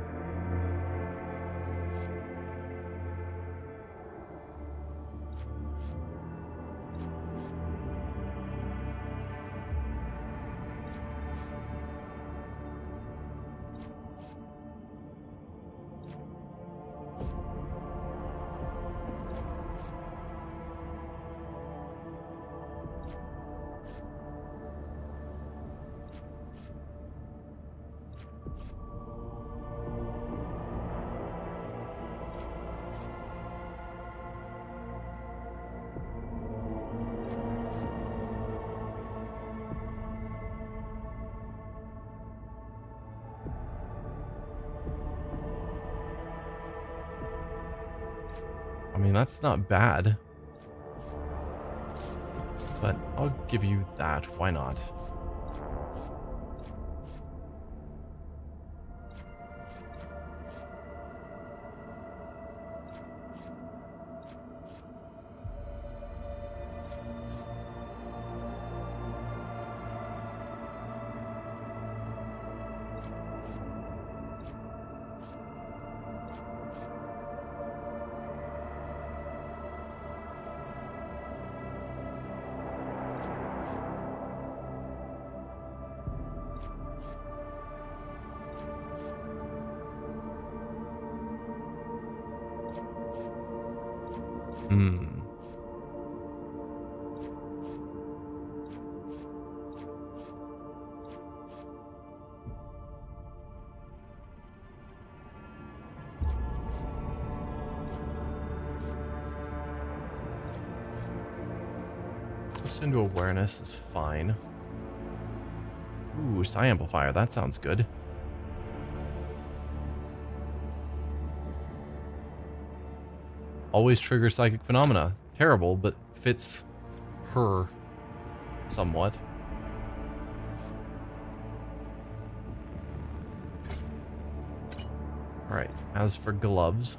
I mean, that's not bad. but I'll give you that. Why not? Just into awareness is fine. Ooh, psi amplifier. That sounds good. Always trigger psychic phenomena. Terrible, but fits her somewhat. Alright, as for gloves.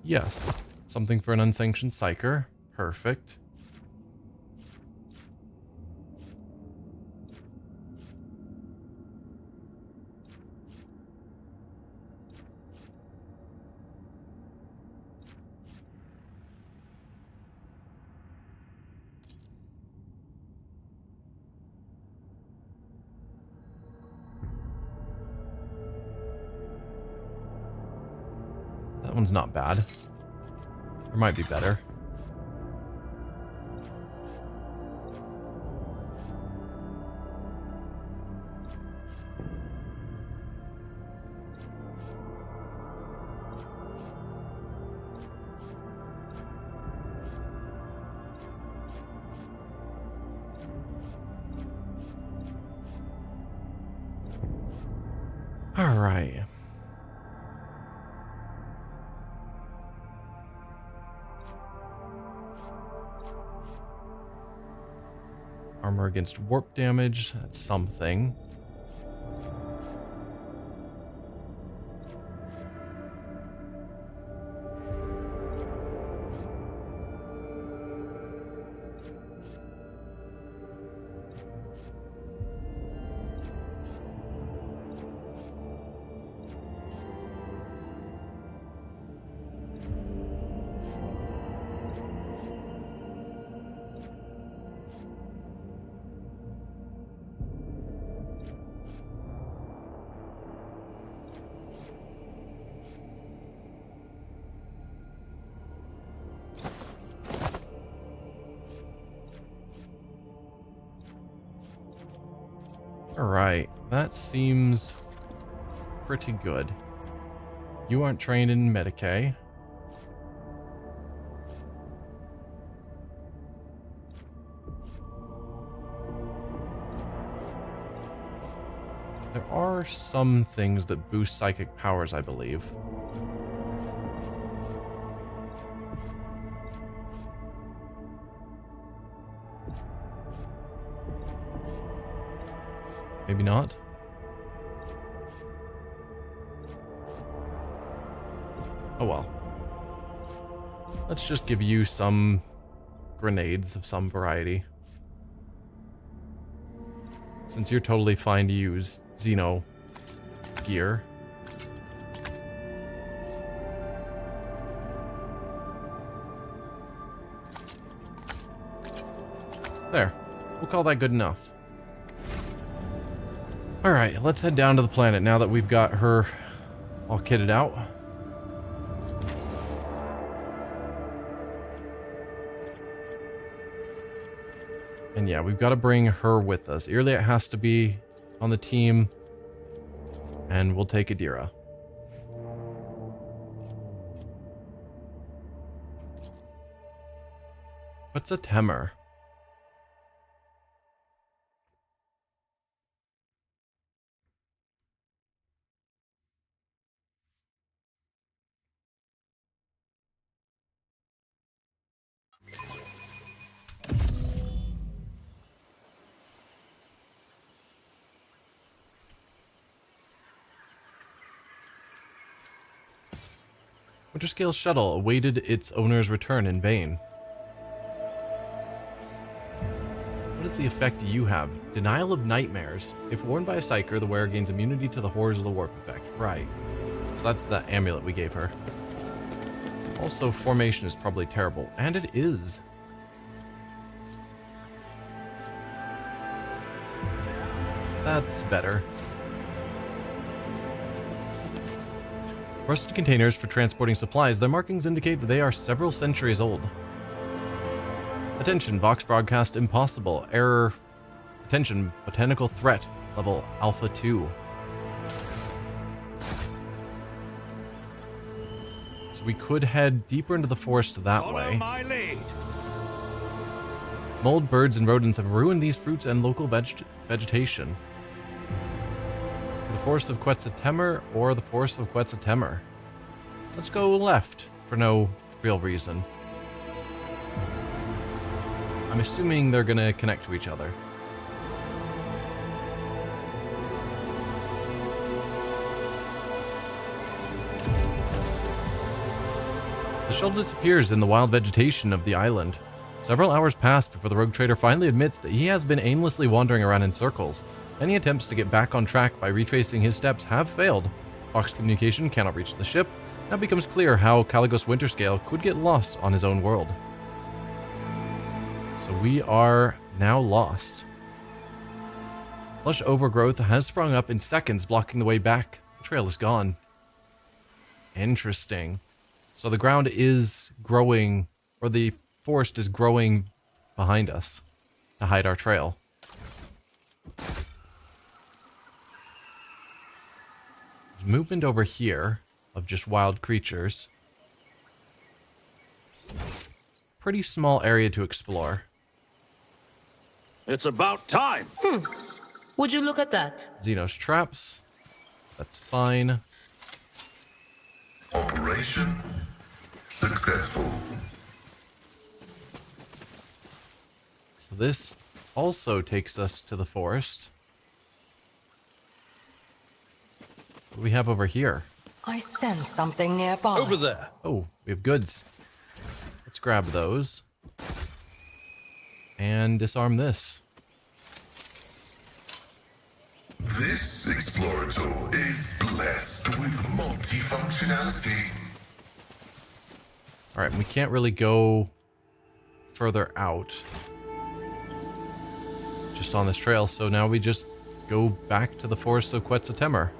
Yes, something for an unsanctioned psyker. Perfect. That one's not bad. There might be better. All right. Armor against warp damage, that's something. Alright, that seems pretty good. You aren't trained in Medicae. There are some things that boost psychic powers, I believe. Maybe not. Oh well. Let's just give you some grenades of some variety. Since you're totally fine to use xeno gear. There. We'll call that good enough. Alright, let's head down to the planet now that we've got her all kitted out. And yeah, we've got to bring her with us. Irliet has to be on the team. And we'll take Adira. What's a Temur? Winterscale shuttle awaited its owner's return in vain. What is the effect you have? Denial of nightmares. If worn by a psyker, the wearer gains immunity to the horrors of the warp effect. Right. So that's the amulet we gave her. Also, formation is probably terrible. And it is. That's better. Rusted containers for transporting supplies. Their markings indicate that they are several centuries old. Attention, Vox broadcast impossible. Error. Attention, botanical threat. Level Alpha 2. So we could head deeper into the forest that Follow way. my lead. Mold, birds, and rodents have ruined these fruits and local vegetation. The Forest of Quetzaltemur or the Forest of Quetzaltemur. Let's go left for no real reason. I'm assuming they're gonna connect to each other. The shuttle disappears in the wild vegetation of the island. Several hours pass before the rogue trader finally admits that he has been aimlessly wandering around in circles. Any attempts to get back on track by retracing his steps have failed. Fox communication cannot reach the ship. Now it becomes clear how Caligos Winterscale could get lost on his own world. So we are now lost. Lush overgrowth has sprung up in seconds, blocking the way back. The trail is gone. Interesting. So the ground is growing, or the forest is growing behind us to hide our trail. There's movement over here of just wild creatures. Pretty small area to explore. It's about time. Would you look at that? Xenos traps. That's fine. Operation successful. So this also takes us to the forest. What do we have over here? I sense something nearby. Over there. Oh, we have goods. Let's grab those. And disarm this. This explorator is blessed with multifunctionality. Alright, we can't really go further out. Just on this trail, so now we just go back to the forest of Quetzaltemur.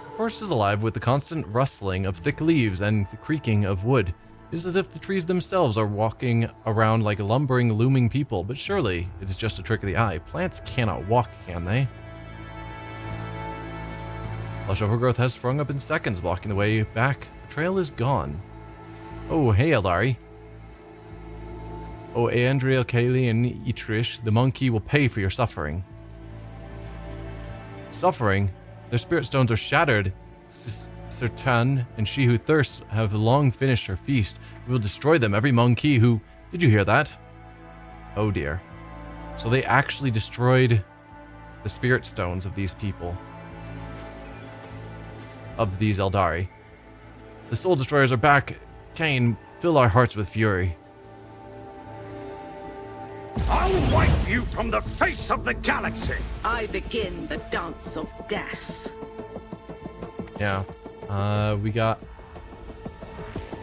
The forest is alive with the constant rustling of thick leaves and the creaking of wood. It is as if the trees themselves are walking around like lumbering, looming people, but surely it is just a trick of the eye. Plants cannot walk, can they? Lush overgrowth has sprung up in seconds, blocking the way back. The trail is gone. Oh, hey, Eldari. Oh, Andriel, Kaylee, and Itrish, the monkey will pay for your suffering. Suffering? Their spirit stones are shattered. Sertan and she who thirsts have long finished her feast. We will destroy them, every monkey who... Did you hear that? Oh dear. So they actually destroyed the spirit stones of these people. Of these Eldari. The soul destroyers are back. Cain, fill our hearts with fury. I'll wipe you from the face of the galaxy. I begin the dance of death. Yeah. We got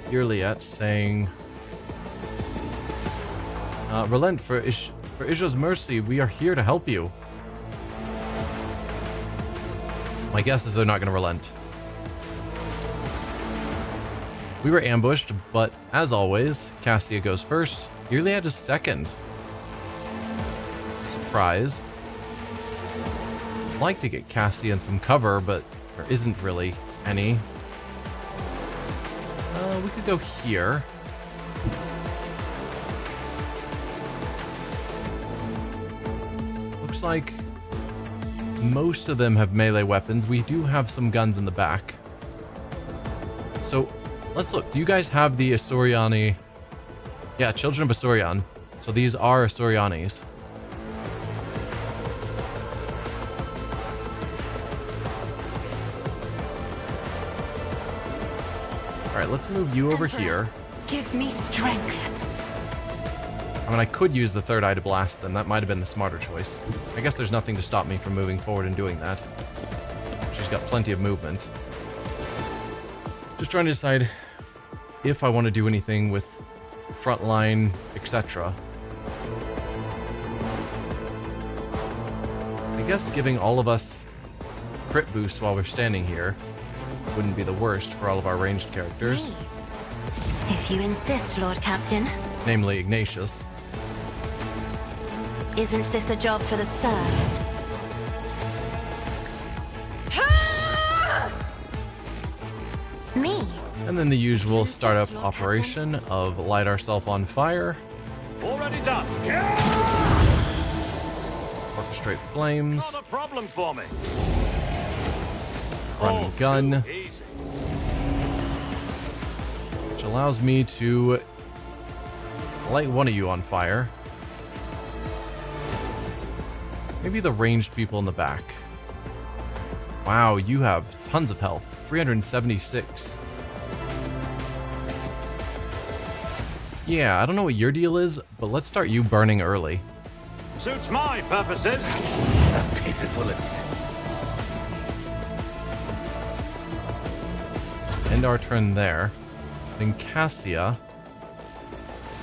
Irliet saying, relent for Isha's mercy. We are here to help you. My guess is they're not going to relent. We were ambushed, but as always, Cassia goes first. Iliad is second. Surprise. I'd like to get Cassia in some cover, but there isn't really any. We could go here. Looks like most of them have melee weapons. We do have some guns in the back. So let's look. Do you guys have the Asuriani? Yeah, Children of Asurion. So these are Asurianis. Alright, let's move you over here. Give me strength. I mean, I could use the third eye to blast them. That might have been the smarter choice. I guess there's nothing to stop me from moving forward and doing that. She's got plenty of movement. Just trying to decide if I want to do anything with frontline, etc. I guess giving all of us crit boosts while we're standing here wouldn't be the worst for all of our ranged characters. Me. If you insist, Lord Captain. Namely Ignatius. Isn't this a job for the serfs? Me. And then the usual startup operation of light ourselves on fire, Already done. orchestrate flames, Not a problem for me. run and gun, Too easy. which allows me to light one of you on fire. Maybe the ranged people in the back. Wow, you have tons of health. 376. Yeah, I don't know what your deal is, but let's start you burning early. Suits my purposes. A pitiful End our turn there. Then Cassia,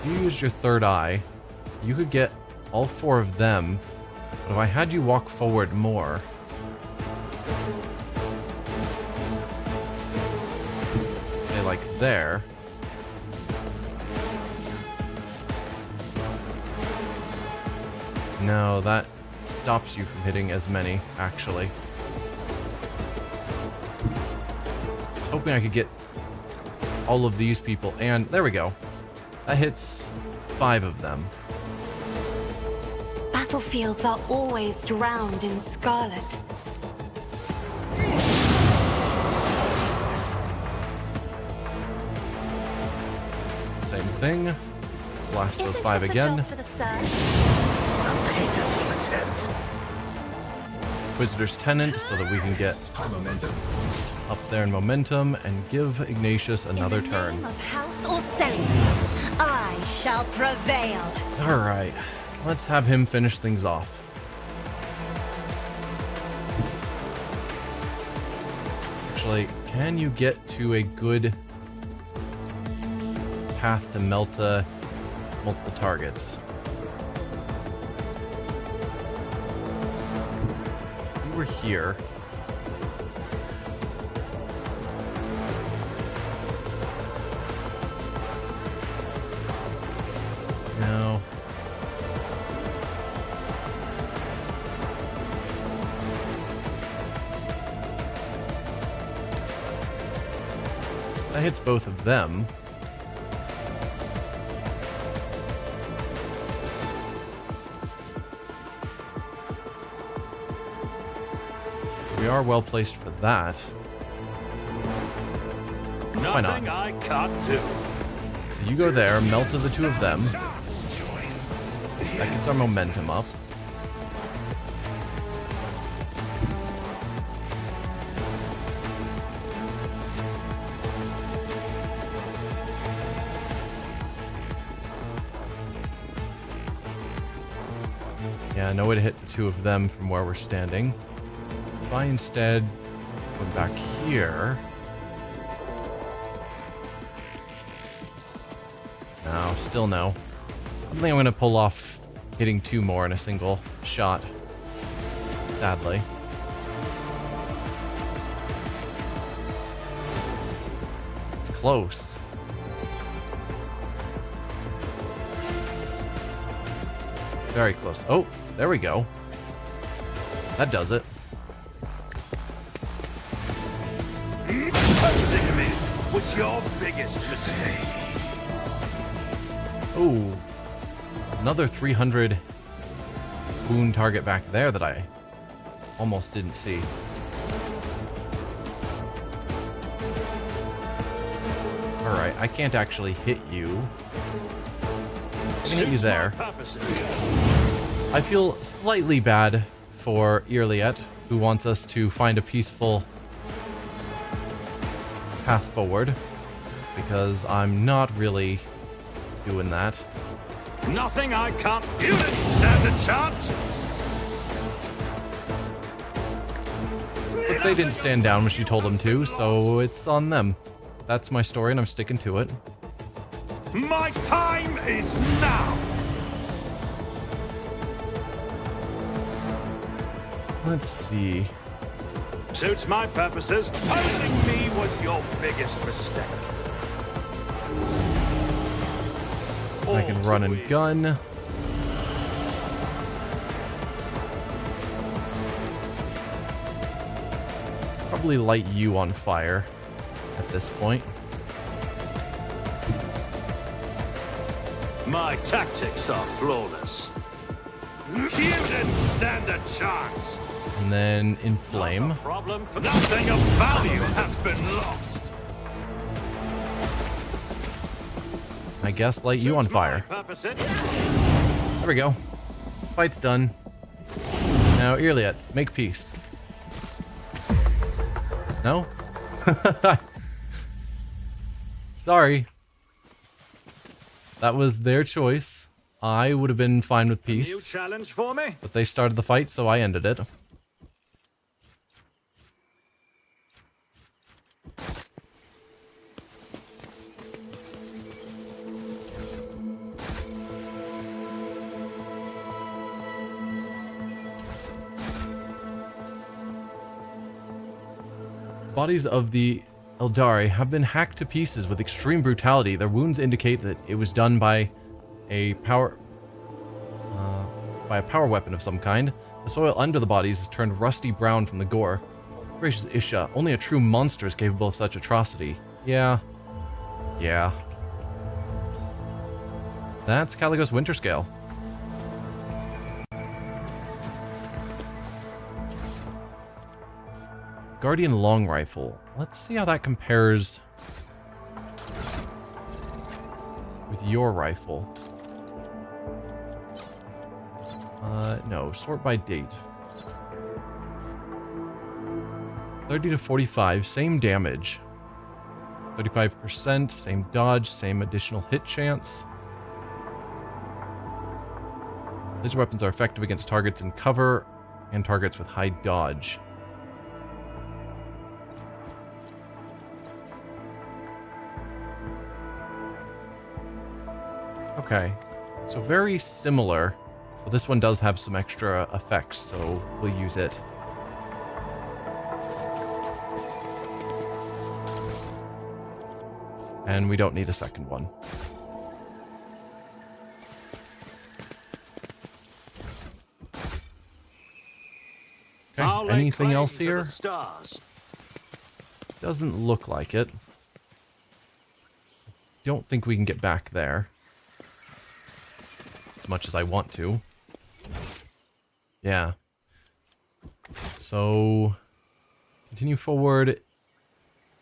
you used your third eye. You could get all four of them, but if I had you walk forward more, say like there, no, that stops you from hitting as many, actually. Hoping I could get all of these people, and there we go. That hits 5 of them. Battlefields are always drowned in scarlet. Same thing. Blast those Isn't 5 this a again. job for the serfs? pitiful attempt. Visitor's Tenant so that we can get Momentum. up there in momentum and give Ignatius another In the turn. name of House Orsini, I shall prevail. Alright, let's have him finish things off. Actually, can you get to a good path to Melta multiple targets? You were here. No. That hits both of them. So we are well placed for that. Why not? Nothing I can't do. So you go there, melt to the two of them. That gets our momentum up. Yeah, no way to hit the two of them from where we're standing. If I instead go back here... No, still no. I don't think I'm going to pull off hitting 2 more in a single shot. Sadly. It's close. Very close. Oh, there we go. That does it. This was your biggest mistake. Oh, another 300 wound target back there that I almost didn't see. Alright, I can't actually hit you. I can hit you there. I feel slightly bad for Irliet, who wants us to find a peaceful path forward, because I'm not really doing that. Nothing I can't. You didn't stand a chance. But they didn't stand down when she told them to, so it's on them. That's my story, and I'm sticking to it. My time is now. Let's see. Suits my purposes. Posing me was your biggest mistake. I can run and gun. Probably light you on fire at this point. My tactics are flawless. You didn't stand a chance. And then inflame. Not a problem for nothing of value has been lost. I guess light you on fire. There we go. Fight's done. Now, Irliet, make peace. No? Sorry. That was their choice. I would have been fine with peace. New challenge for me? But they started the fight, so I ended it. Bodies of the Eldari have been hacked to pieces with extreme brutality. Their wounds indicate that it was done by a power weapon of some kind. The soil under the bodies has turned rusty brown from the gore. Gracious Isha, only a true monster is capable of such atrocity. Yeah. That's Caligos Winterscale. Guardian long rifle. Let's see how that compares with your rifle. No, sort by date. 30 to 45, same damage. 35%, same dodge, same additional hit chance. Laser weapons are effective against targets in cover and targets with high dodge. Okay, so very similar, but this one does have some extra effects, so we'll use it. And we don't need a second one. Okay, anything else here? Doesn't look like it. Don't think we can get back there. As much as I want to. Yeah. So, continue forward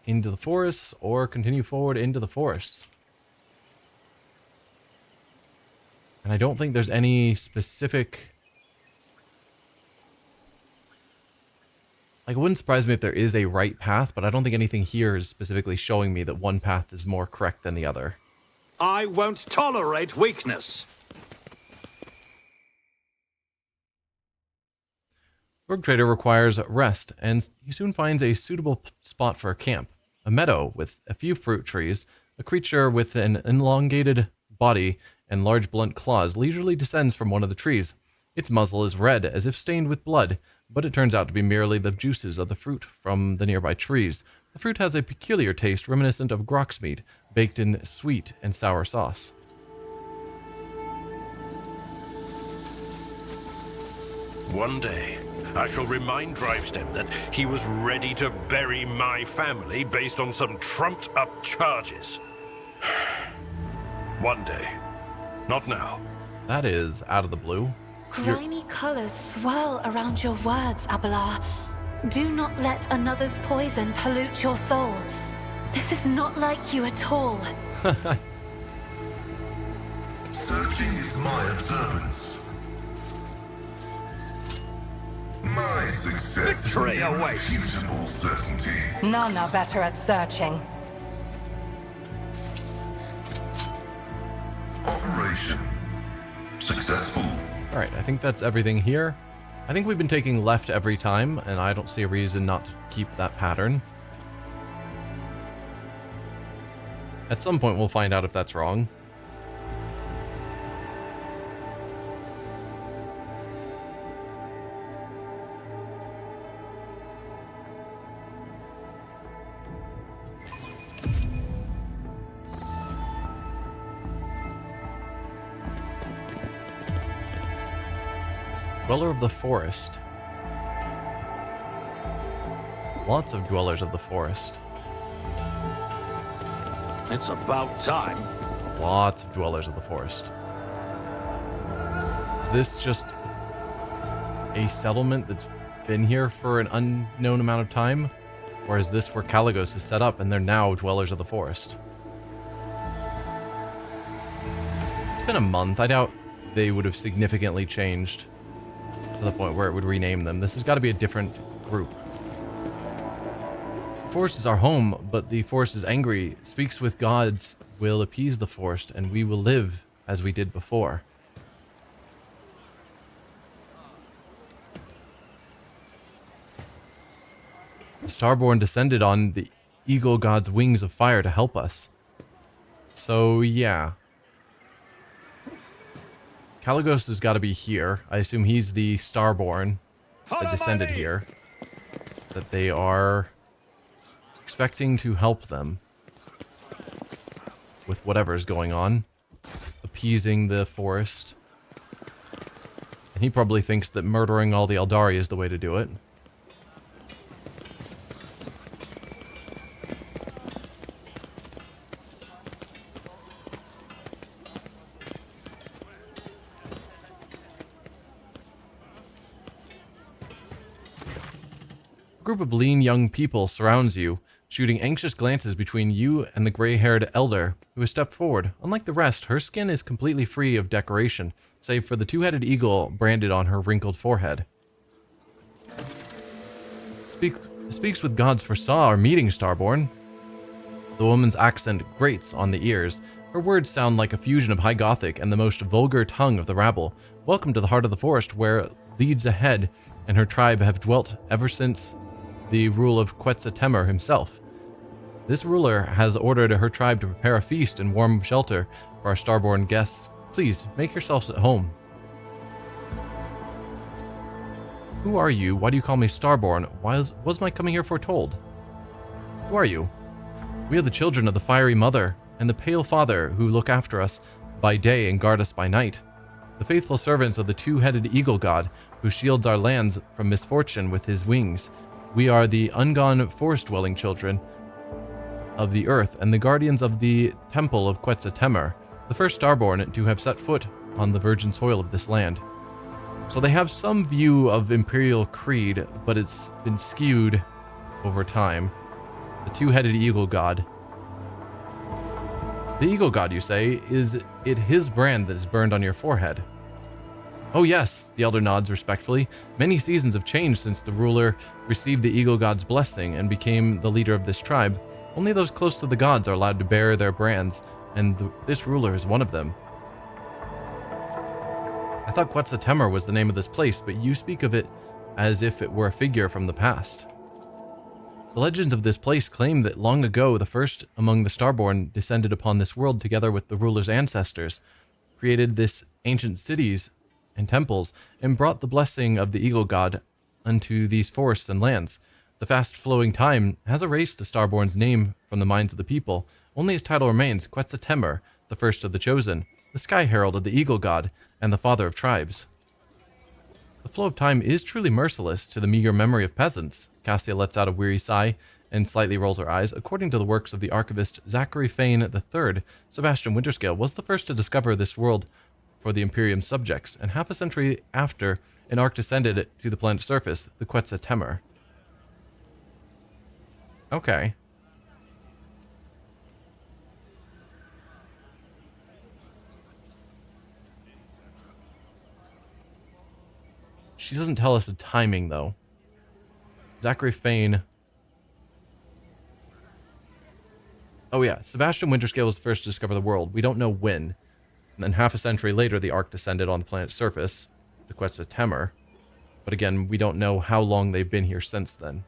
into the forest, or continue forward into the forest. And I don't think there's any specific... Like, it wouldn't surprise me if there is a right path, but I don't think anything here is specifically showing me that one path is more correct than the other. I won't tolerate weakness. Rogue Trader requires rest, and he soon finds a suitable spot for a camp. A meadow with a few fruit trees, a creature with an elongated body and large blunt claws leisurely descends from one of the trees. Its muzzle is red, as if stained with blood, but it turns out to be merely the juices of the fruit from the nearby trees. The fruit has a peculiar taste reminiscent of grox meat, baked in sweet and sour sauce. One day, I shall remind Drivestem that he was ready to bury my family based on some trumped-up charges. One day. Not now. That is out of the blue. Grimy colors swirl around your words, Abelard. Do not let another's poison pollute your soul. This is not like you at all. Searching is my observance. My success Victory is an awaits. irrefutable certainty. None are better at searching. Operation successful. Alright, I think that's everything here. I think we've been taking left every time, and I don't see a reason not to keep that pattern. At some point we'll find out if that's wrong. Dweller of the Forest. Lots of dwellers of the forest. It's about time. Lots of dwellers of the forest. Is this just a settlement that's been here for an unknown amount of time? Or is this where Caligos is set up and they're now dwellers of the forest? It's been a month. I doubt they would have significantly changed to the point where it would rename them. This has got to be a different group. The forest is our home, but the forest is angry. Speaks with gods, will appease the forest, and we will live as we did before. The Starborn descended on the eagle god's wings of fire to help us. So, yeah. Caligos has got to be here. I assume he's the Starborn that descended here. That they are expecting to help them with whatever's going on. Appeasing the forest. And he probably thinks that murdering all the Eldari is the way to do it. A group of lean young people surrounds you, shooting anxious glances between you and the gray-haired elder, who has stepped forward. Unlike the rest, her skin is completely free of decoration, save for the two-headed eagle branded on her wrinkled forehead. Speaks with gods foresaw our meeting, Starborn. The woman's accent grates on the ears. Her words sound like a fusion of High Gothic and the most vulgar tongue of the rabble. Welcome to the heart of the forest, where leads ahead and her tribe have dwelt ever since the rule of Quetzaltemur himself. This ruler has ordered her tribe to prepare a feast and warm shelter for our Starborn guests. Please, make yourselves at home. Who are you? Why do you call me Starborn? Why was my coming here foretold? Who are you? We are the children of the Fiery Mother and the Pale Father who look after us by day and guard us by night. The faithful servants of the two-headed eagle god who shields our lands from misfortune with his wings. We are the ungone forest-dwelling children of the earth and the guardians of the temple of Quetzaltemur, the first Starborn to have set foot on the virgin soil of this land. So they have some view of imperial creed, but it's been skewed over time. The two-headed eagle god. The eagle god, you say, is it his brand that is burned on your forehead? Oh yes, the elder nods respectfully. Many seasons have changed since the ruler received the eagle god's blessing and became the leader of this tribe. Only those close to the gods are allowed to bear their brands, and this ruler is one of them. I thought Quetzaltemur was the name of this place, but you speak of it as if it were a figure from the past. The legends of this place claim that long ago the first among the Starborn descended upon this world together with the ruler's ancestors, created this ancient cities and temples, and brought the blessing of the eagle god unto these forests and lands. The fast-flowing time has erased the Starborn's name from the minds of the people. Only his title remains, Quetzaltemur, the first of the chosen, the sky herald of the eagle god, and the father of tribes. The flow of time is truly merciless to the meager memory of peasants. Cassia lets out a weary sigh and slightly rolls her eyes. According to the works of the archivist Zachary Fane III, Sebastian Winterscale was the first to discover this world for the Imperium subjects, and half a century after, an ark descended to the planet's surface, the Quetzal Temur. Okay. She doesn't tell us the timing, though. Zachary Fane. Oh yeah, Sebastian Winterscale was first to discover the world. We don't know when. And then half a century later, the ark descended on the planet's surface, the Quetzal Temur. But again, we don't know how long they've been here since then.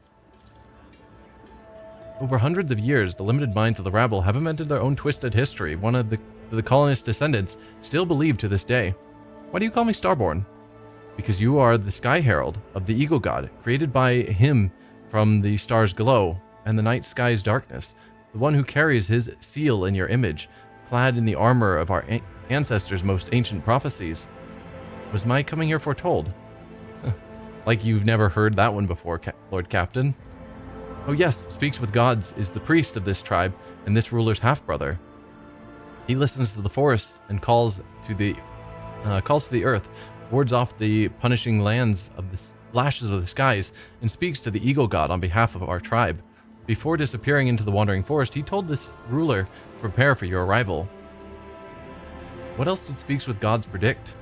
Over hundreds of years, the limited minds of the rabble have invented their own twisted history, one of the colonists' descendants still believe to this day. Why do you call me Starborn? Because you are the Sky Herald of the Eagle God, created by him from the star's glow and the night sky's darkness, the one who carries his seal in your image, clad in the armor of our ancestors' most ancient prophecies. Was my coming here foretold? Like you've never heard that one before, Lord Captain. Oh yes, speaks with gods, is the priest of this tribe and this ruler's half-brother. He listens to the forest and calls to the earth, wards off the punishing lands of the flashes of the skies, and speaks to the Eagle God on behalf of our tribe. Before disappearing into the wandering forest, he told this ruler to prepare for your arrival. What else did Speaks with Gods predict?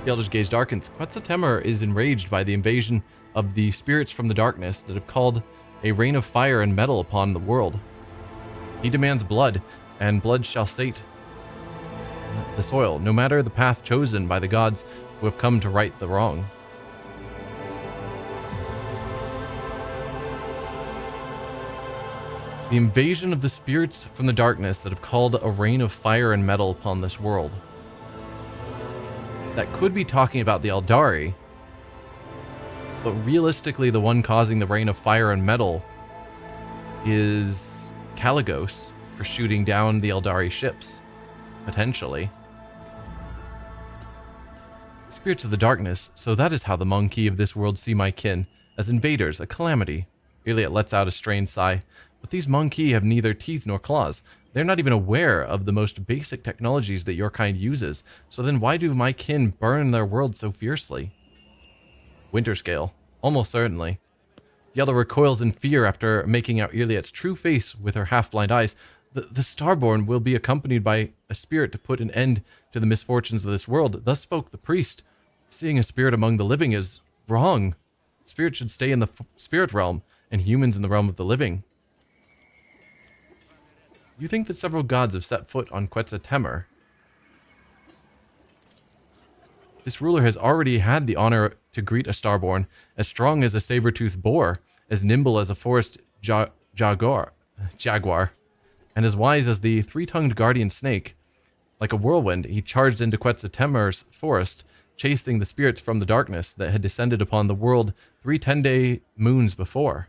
The elder's gaze darkens. Quetzal Temur is enraged by the invasion of the spirits from the darkness that have called a rain of fire and metal upon the world. He demands blood, and blood shall sate the soil, no matter the path chosen by the gods who have come to right the wrong. The invasion of the spirits from the darkness that have called a rain of fire and metal upon this world. That could be talking about the Eldari, but realistically the one causing the rain of fire and metal is Caligos for shooting down the Eldari ships, potentially. Spirits of the darkness, so that is how the Monkey of this world see my kin, as invaders, a calamity. Iliad lets out a strained sigh. But these Monkey have neither teeth nor claws. They're not even aware of the most basic technologies that your kind uses. So then why do my kin burn their world so fiercely? Winterscale. Almost certainly. The other recoils in fear after making out Iliad's true face with her half-blind eyes. The Starborn will be accompanied by a spirit to put an end to the misfortunes of this world. Thus spoke the priest. Seeing a spirit among the living is wrong. Spirits should stay in the spirit realm, and humans in the realm of the living. You think that several gods have set foot on Quetzal Temur? This ruler has already had the honor to greet a Starborn, as strong as a saber-toothed boar, as nimble as a forest jaguar, and as wise as the three-tongued guardian snake. Like a whirlwind, he charged into Quetzal Temur's forest, chasing the spirits from the darkness that had descended upon the world 3 10-day moons before.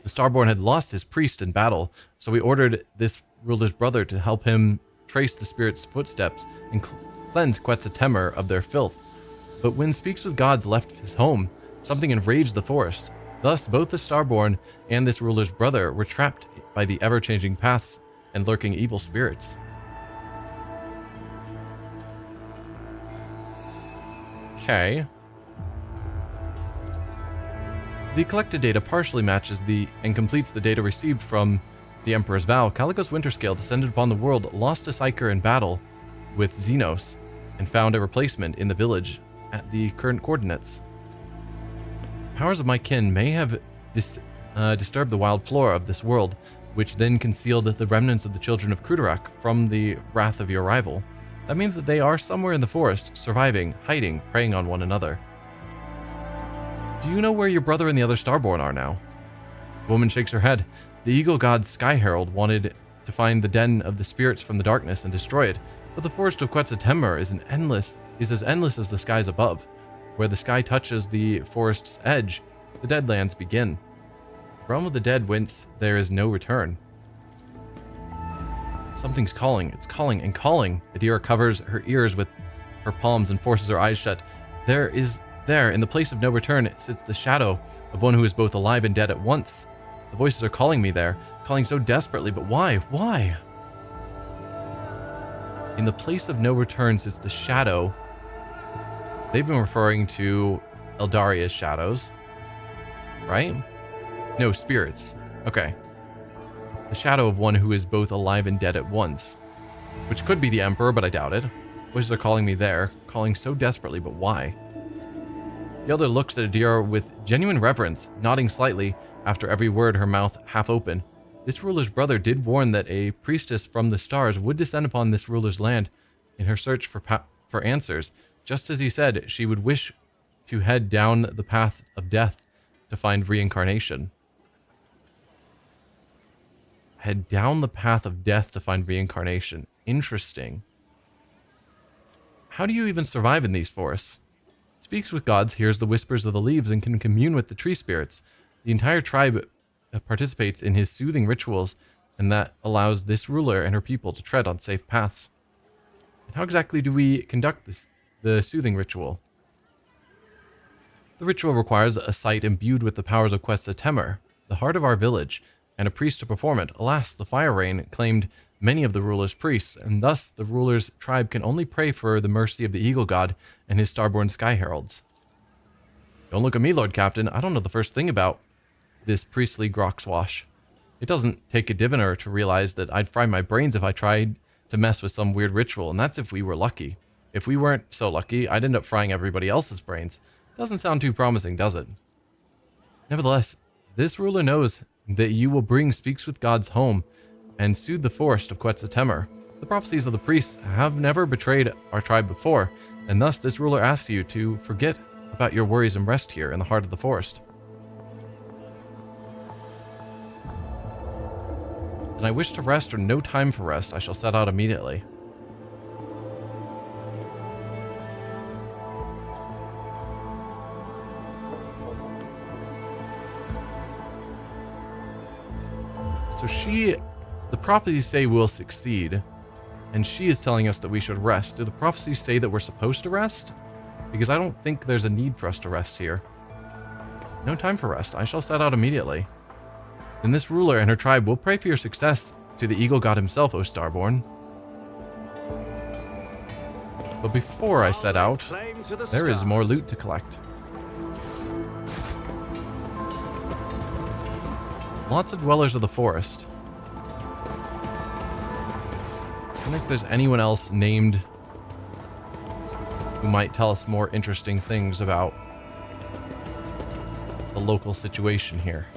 The Starborn had lost his priest in battle, so he ordered this ruler's brother to help him trace the spirit's footsteps and cleanse Quetzal Temur of their filth. But when Speaks with Gods left his home, something enraged the forest. Thus, both the Starborn and this ruler's brother were trapped by the ever-changing paths and lurking evil spirits. Okay. The collected data partially matches and completes the data received from the Emperor's Vow. Caligos Winterscale descended upon the world, lost a psyker in battle with Xenos, and found a replacement in the village at the current coordinates. Powers of my kin may have disturbed the wild flora of this world, which then concealed the remnants of the children of Kruderak from the wrath of your rival. That means that they are somewhere in the forest, surviving, hiding, preying on one another. Do you know where your brother and the other Starborn are now? The woman shakes her head. The Eagle God Sky Herald wanted to find the den of the spirits from the darkness and destroy it, but the forest of Quetzal Temur is as endless as the skies above. Where the sky touches the forest's edge, the Deadlands begin. The realm of the dead whence there is no return. Something's calling. It's calling and calling. Adira covers her ears with her palms and forces her eyes shut. There, in the place of no return, sits the shadow of one who is both alive and dead at once. The voices are calling me there, calling so desperately, but why? Why? In the place of no return sits the shadow. They've been referring to Eldaria's shadows, right? No, spirits. Okay. The shadow of one who is both alive and dead at once. Which could be the Emperor, but I doubt it. Voices are calling me there, calling so desperately, but why? The elder looks at Adira with genuine reverence, nodding slightly after every word, her mouth half open. This ruler's brother did warn that a priestess from the stars would descend upon this ruler's land in her search for answers. Just as he said, she would wish to head down the path of death to find reincarnation. Head down the path of death to find reincarnation. Interesting. How do you even survive in these forests? Speaks with gods, hears the whispers of the leaves, and can commune with the tree spirits. The entire tribe participates in his soothing rituals, and that allows this ruler and her people to tread on safe paths. And how exactly do we conduct the soothing ritual? The ritual requires a site imbued with the powers of Quetzaltemur, the heart of our village, and a priest to perform it. Alas, the fire rain claimed many of the ruler's priests, and thus the ruler's tribe can only pray for the mercy of the eagle god and his starborn sky heralds. Don't look at me, Lord Captain. I don't know the first thing about this priestly groxwash. It doesn't take a diviner to realize that I'd fry my brains if I tried to mess with some weird ritual, and that's if we were lucky. If we weren't so lucky, I'd end up frying everybody else's brains. Doesn't sound too promising, does it? Nevertheless, this ruler knows that you will bring Speaks with Gods home and soothe the forest of Quetzaltemur. The prophecies of the priests have never betrayed our tribe before, and thus this ruler asks you to forget about your worries and rest here in the heart of the forest. And I wish to rest or no time for rest. I shall set out immediately. So the prophecies say we'll succeed, and she is telling us that we should rest. Do the prophecies say that we're supposed to rest? Because I don't think there's a need for us to rest here. No time for rest. I shall set out immediately. Then this ruler and her tribe will pray for your success to the eagle god himself, O Starborn. But before I set out, there is more loot to collect. Lots of dwellers of the forest. I don't think there's anyone else named who might tell us more interesting things about the local situation here.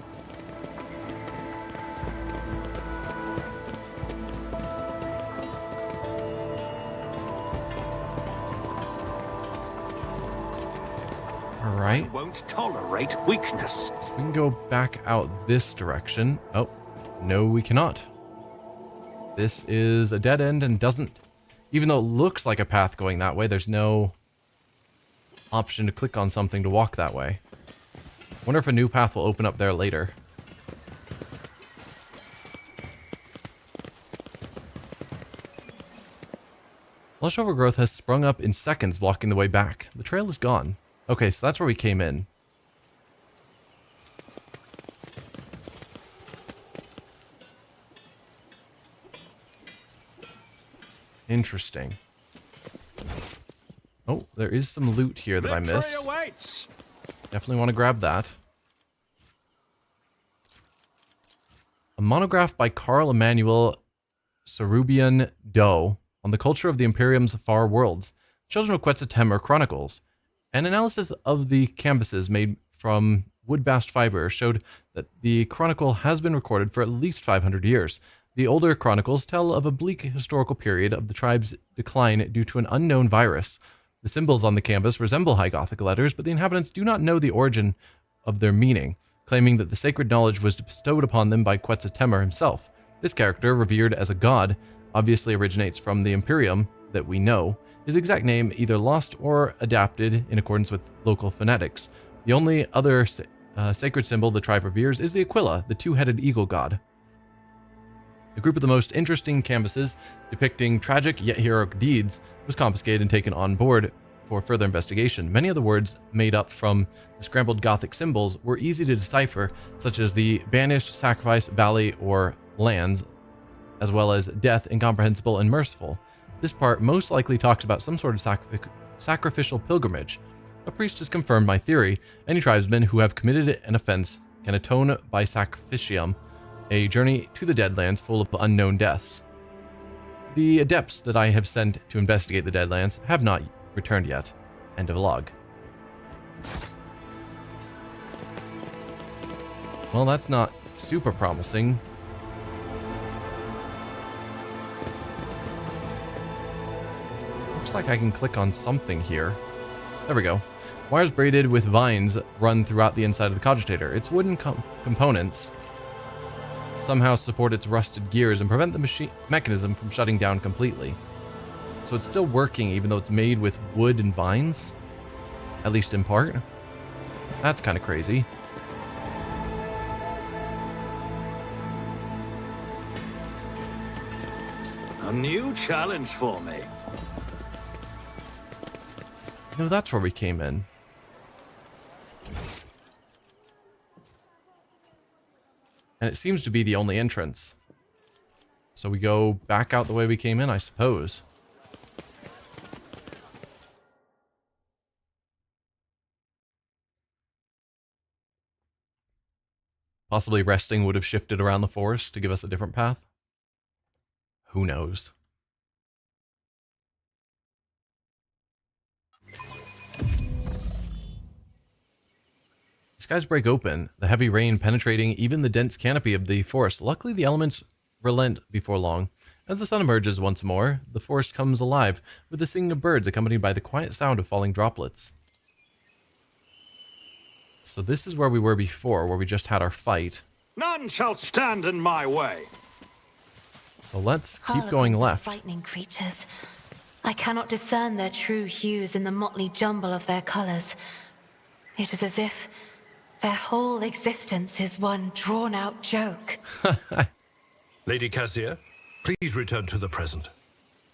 Alright. Won't tolerate weakness. So we can go back out this direction. Oh, no we cannot. This is a dead end and doesn't... Even though it looks like a path going that way, there's no option to click on something to walk that way. Wonder if a new path will open up there later. Lush overgrowth has sprung up in seconds, blocking the way back. The trail is gone. Okay, so that's where we came in. Interesting. Oh, there is some loot here that I missed. Awaits. Definitely want to grab that. A monograph by Carl Emanuel Sarubian Doe on the culture of the Imperium's far worlds. Children of Quetzaltemur Chronicles. An analysis of the canvases made from wood-bast fiber showed that the chronicle has been recorded for at least 500 years. The older chronicles tell of a bleak historical period of the tribe's decline due to an unknown virus. The symbols on the canvas resemble High Gothic letters, but the inhabitants do not know the origin of their meaning, claiming that the sacred knowledge was bestowed upon them by Quetzaltemur himself. This character, revered as a god, obviously originates from the Imperium that we know. His exact name either lost or adapted in accordance with local phonetics. The only other sacred symbol the tribe reveres is the Aquila, the two-headed eagle god. A group of the most interesting canvases depicting tragic yet heroic deeds was confiscated and taken on board for further investigation. Many of the words made up from the scrambled Gothic symbols were easy to decipher, such as the banished, sacrifice, valley, or lands, as well as death, incomprehensible, and merciful. This part most likely talks about some sort of sacrificial pilgrimage. A priest has confirmed my theory. Any tribesmen who have committed an offense can atone by sacrificium, a journey to the Deadlands full of unknown deaths. The adepts that I have sent to investigate the Deadlands have not returned yet. End of log. Well, that's not super promising. Looks like I can click on something here. There we go. Wires braided with vines run throughout the inside of the cogitator. Its wooden components somehow support its rusted gears and prevent the mechanism from shutting down completely. So it's still working even though it's made with wood and vines? At least in part? That's kind of crazy. A new challenge for me. You know, that's where we came in. And it seems to be the only entrance. So we go back out the way we came in, I suppose. Possibly resting would have shifted around the forest to give us a different path. Who knows? Skies break open, the heavy rain penetrating even the dense canopy of the forest. Luckily, the elements relent before long. As the sun emerges once more, the forest comes alive with the singing of birds accompanied by the quiet sound of falling droplets. So this is where we were before, where we just had our fight. None shall stand in my way. So let's keep going left. Frightening creatures. I cannot discern their true hues in the motley jumble of their colors. It is as if their whole existence is one drawn-out joke. Lady Cassia, please return to the present.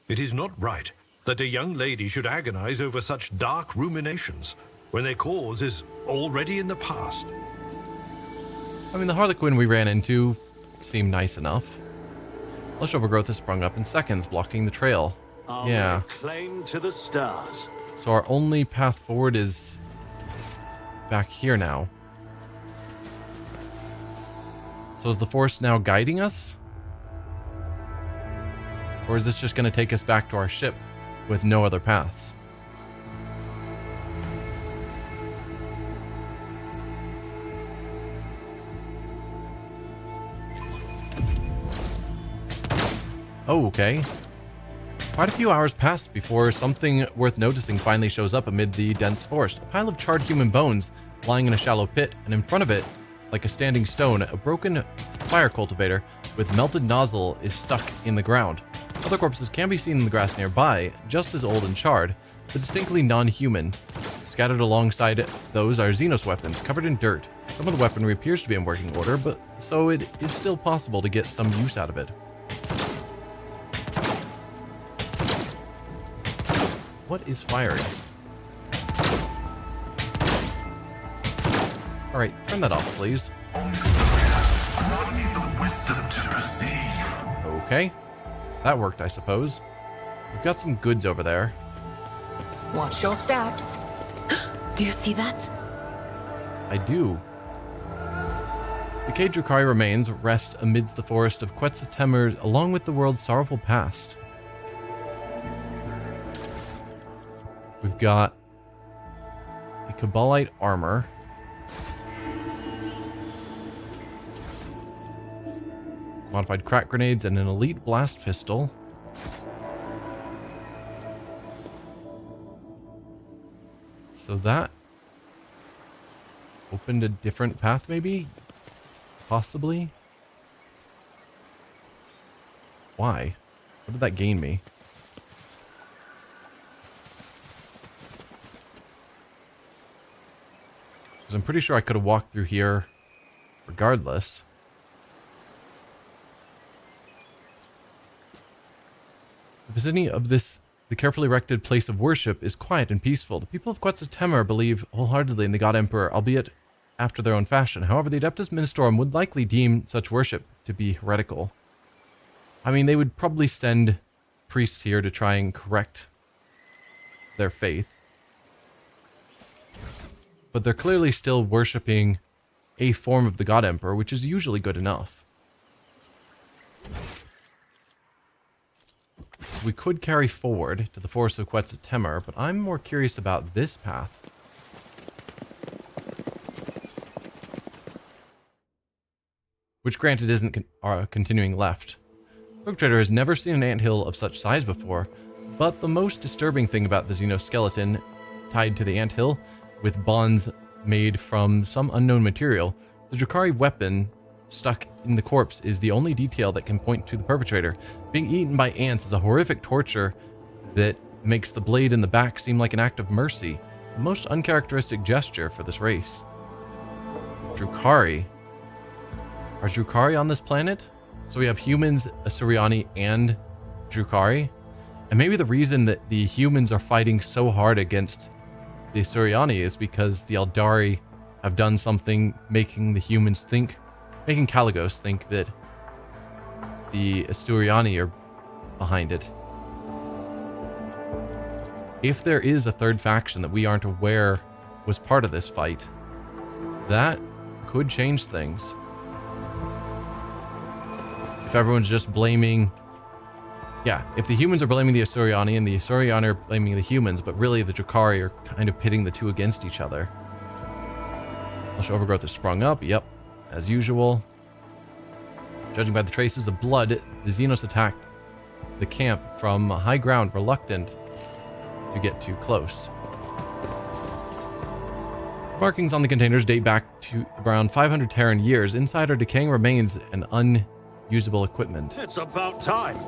It is not right that a young lady should agonize over such dark ruminations when their cause is already in the past. I mean, the Harlequin we ran into seemed nice enough. Lush overgrowth has sprung up in seconds, blocking the trail. Yeah. Claim to the stars. So our only path forward is back here now. So is the forest now guiding us? Or is this just going to take us back to our ship with no other paths? Oh, okay. Quite a few hours pass before something worth noticing finally shows up amid the dense forest. A pile of charred human bones lying in a shallow pit, and in front of it, like a standing stone, a broken fire cultivator with melted nozzle is stuck in the ground. Other corpses can be seen in the grass nearby, just as old and charred, but distinctly non-human. Scattered alongside those are xenos weapons, covered in dirt. Some of the weaponry appears to be in working order, but so it is still possible to get some use out of it. What is firing? Alright, turn that off, please. I need the wisdom to perceive. Okay. That worked, I suppose. We've got some goods over there. Watch your steps. Do you see that? I do. The Cage Drukari remains rest amidst the forest of Quetzaltemur along with the world's sorrowful past. We've got a Kabbalite armor. Modified crack grenades and an elite blast pistol. So that opened a different path, maybe? Possibly? Why? What did that gain me? Because I'm pretty sure I could have walked through here regardless. The vicinity of the carefully erected place of worship is quiet and peaceful. The people of Quetzaltemur believe wholeheartedly in the God Emperor, albeit after their own fashion. However, the Adeptus Ministorum would likely deem such worship to be heretical. I mean, they would probably send priests here to try and correct their faith. But they're clearly still worshipping a form of the God Emperor, which is usually good enough. So we could carry forward to the forest of Quetzaltemur, but I'm more curious about this path. Which granted isn't continuing left. Rogue Trader has never seen an anthill of such size before, but the most disturbing thing about the xenos skeleton tied to the anthill, with bonds made from some unknown material, the Drukhari weapon stuck in the corpse is the only detail that can point to the perpetrator. Being eaten by ants is a horrific torture that makes the blade in the back seem like an act of mercy, the most uncharacteristic gesture for this race. Drukhari. Are Drukhari on this planet? So we have humans, Asuryani, and Drukhari. And maybe the reason that the humans are fighting so hard against the Asuryani is because the Eldari have done something making the humans think, making Kaligos think that the Asuryani are behind it. If there is a third faction that we aren't aware was part of this fight, that could change things. If everyone's just blaming... Yeah, if the humans are blaming the Asuryani and the Asuryani are blaming the humans, but really the Drukhari are kind of pitting the two against each other. Lush overgrowth has sprung up, yep, as usual. Judging by the traces of blood, the xenos attacked the camp from high ground, reluctant to get too close. Markings on the containers date back to around 500 Terran years. Inside are decaying remains and unusable equipment. It's about time.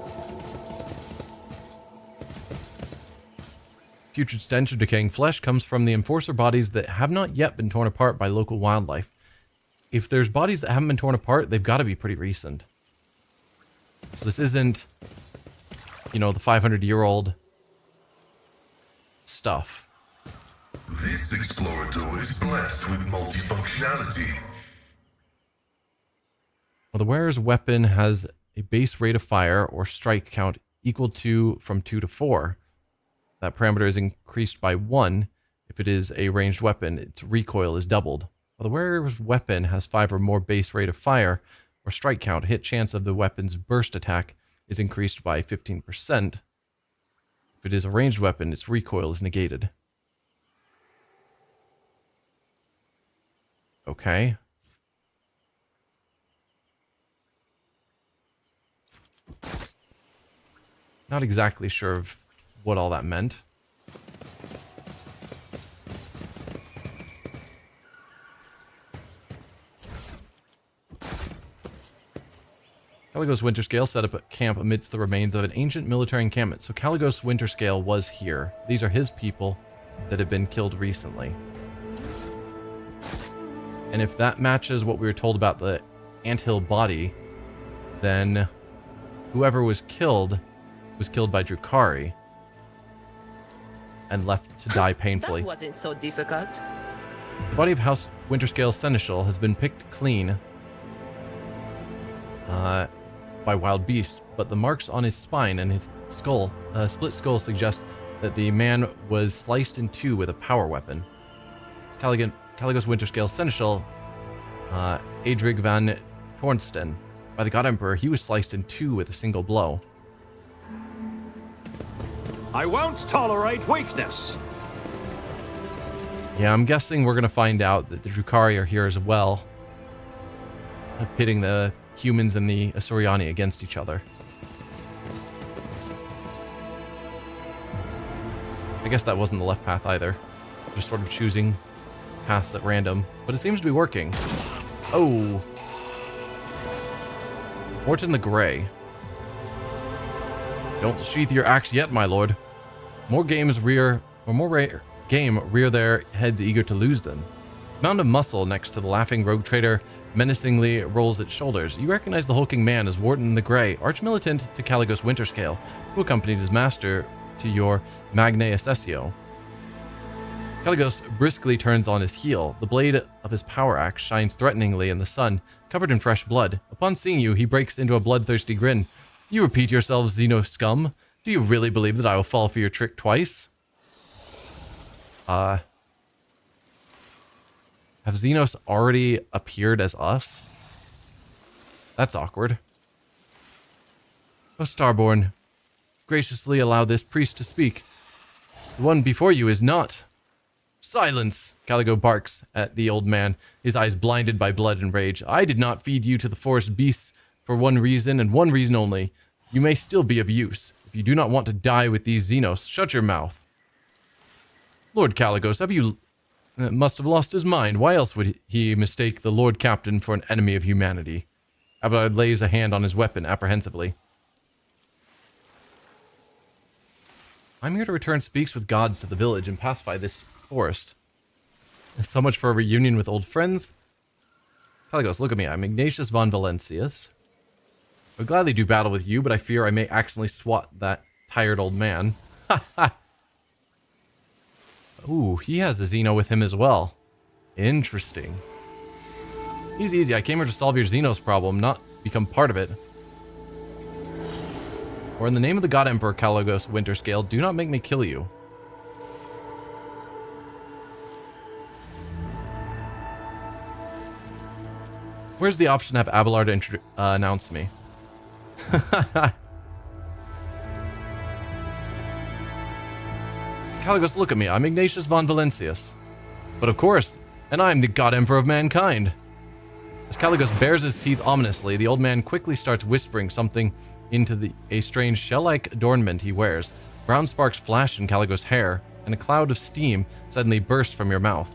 Putrid stench of decaying flesh comes from the enforcer bodies that have not yet been torn apart by local wildlife. If there's bodies that haven't been torn apart, they've got to be pretty recent. So this isn't, you know, the 500-year-old stuff. This explorator is blessed with multifunctionality. Well, the wearer's weapon has a base rate of fire or strike count equal to from 2 to 4. That parameter is increased by 1 if it is a ranged weapon. Its recoil is doubled. While the wearer's weapon has 5 or more base rate of fire or strike count, hit chance of the weapon's burst attack is increased by 15%. If it is a ranged weapon, its recoil is negated. Okay. Not exactly sure of what all that meant. Kaligos Winterscale set up a camp amidst the remains of an ancient military encampment. So Kaligos Winterscale was here. These are his people that have been killed recently. And if that matches what we were told about the anthill body, then whoever was killed by Drukhari and left to die painfully. That wasn't so difficult. The body of House Winterscale Seneschal has been picked clean by wild beasts, but the marks on his spine and his skull, split skull, suggest that the man was sliced in two with a power weapon. Kaligos Winterscale Seneschal, Adrig van Tornsten. By the God Emperor, he was sliced in two with a single blow. I won't tolerate weakness. Yeah, I'm guessing we're going to find out that the Drukhari are here as well, pitting the humans and the Asuryani against each other. I guess that wasn't the left path either. Just sort of choosing paths at random, but it seems to be working. Oh. Morton the Grey. Don't sheath your axe yet, my lord. More game rear their heads eager to lose them. Mound of muscle next to the laughing rogue trader menacingly rolls its shoulders. You recognize the hulking man as Warden the Grey, arch-militant to Caligos Winterscale, who accompanied his master to your Magnae Assessio. Caligos briskly turns on his heel. The blade of his power axe shines threateningly in the sun, covered in fresh blood. Upon seeing you, he breaks into a bloodthirsty grin. You repeat yourselves, xeno scum. Do you really believe that I will fall for your trick twice? Have Xenos already appeared as us? That's awkward. Oh, Starborn, graciously allow this priest to speak. The one before you is not. Silence! Caligo barks at the old man, his eyes blinded by blood and rage. I did not feed you to the forest beasts for one reason and one reason only. You may still be of use. If you do not want to die with these Xenos, shut your mouth. Lord Caligos, must have lost his mind. Why else would he mistake the Lord Captain for an enemy of humanity? Abelard lays a hand on his weapon apprehensively. I'm here to return speaks with gods to the village and pacify this forest. So much for a reunion with old friends. Caligos, look at me. I'm Ignatius von Valentius. I would gladly do battle with you, but I fear I may accidentally swat that tired old man. Ha ha! Ooh, he has a Xeno with him as well. Interesting. Easy, easy. I came here to solve your Xenos problem, not become part of it. Or in the name of the God Emperor Caligos Winterscale, do not make me kill you. Where's the option to have Abelard announce me? Caligos, look at me. I'm Ignatius von Valentius. But of course, and I'm the God Emperor of mankind. As Caligos bares his teeth ominously, the old man quickly starts whispering something into a strange shell-like adornment he wears. Brown sparks flash in Caligos' hair, and a cloud of steam suddenly bursts from your mouth.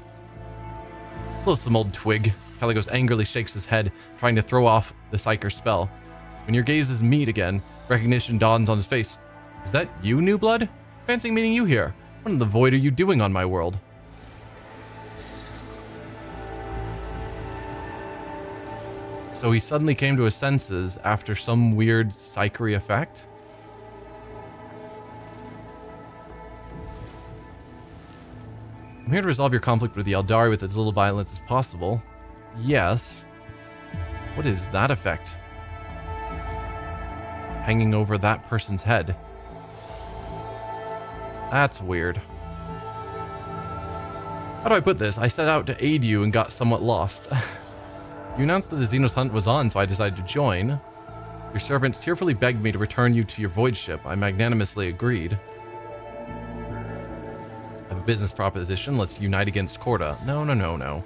Loathsome old twig. Caligos angrily shakes his head, trying to throw off the psyker spell. When your gazes meet again, recognition dawns on his face. Is that you, new blood? Fancy meeting you here. What in the void are you doing on my world? So he suddenly came to his senses after some weird psychery effect? I'm here to resolve your conflict with the Eldari with as little violence as possible. Yes. What is that effect? Hanging over that person's head. That's weird. How do I put this? I set out to aid you and got somewhat lost. You announced that the Xenos hunt was on, so I decided to join. Your servants tearfully begged me to return you to your voidship. I magnanimously agreed. I have a business proposition. Let's unite against Corda. No, no, no, no.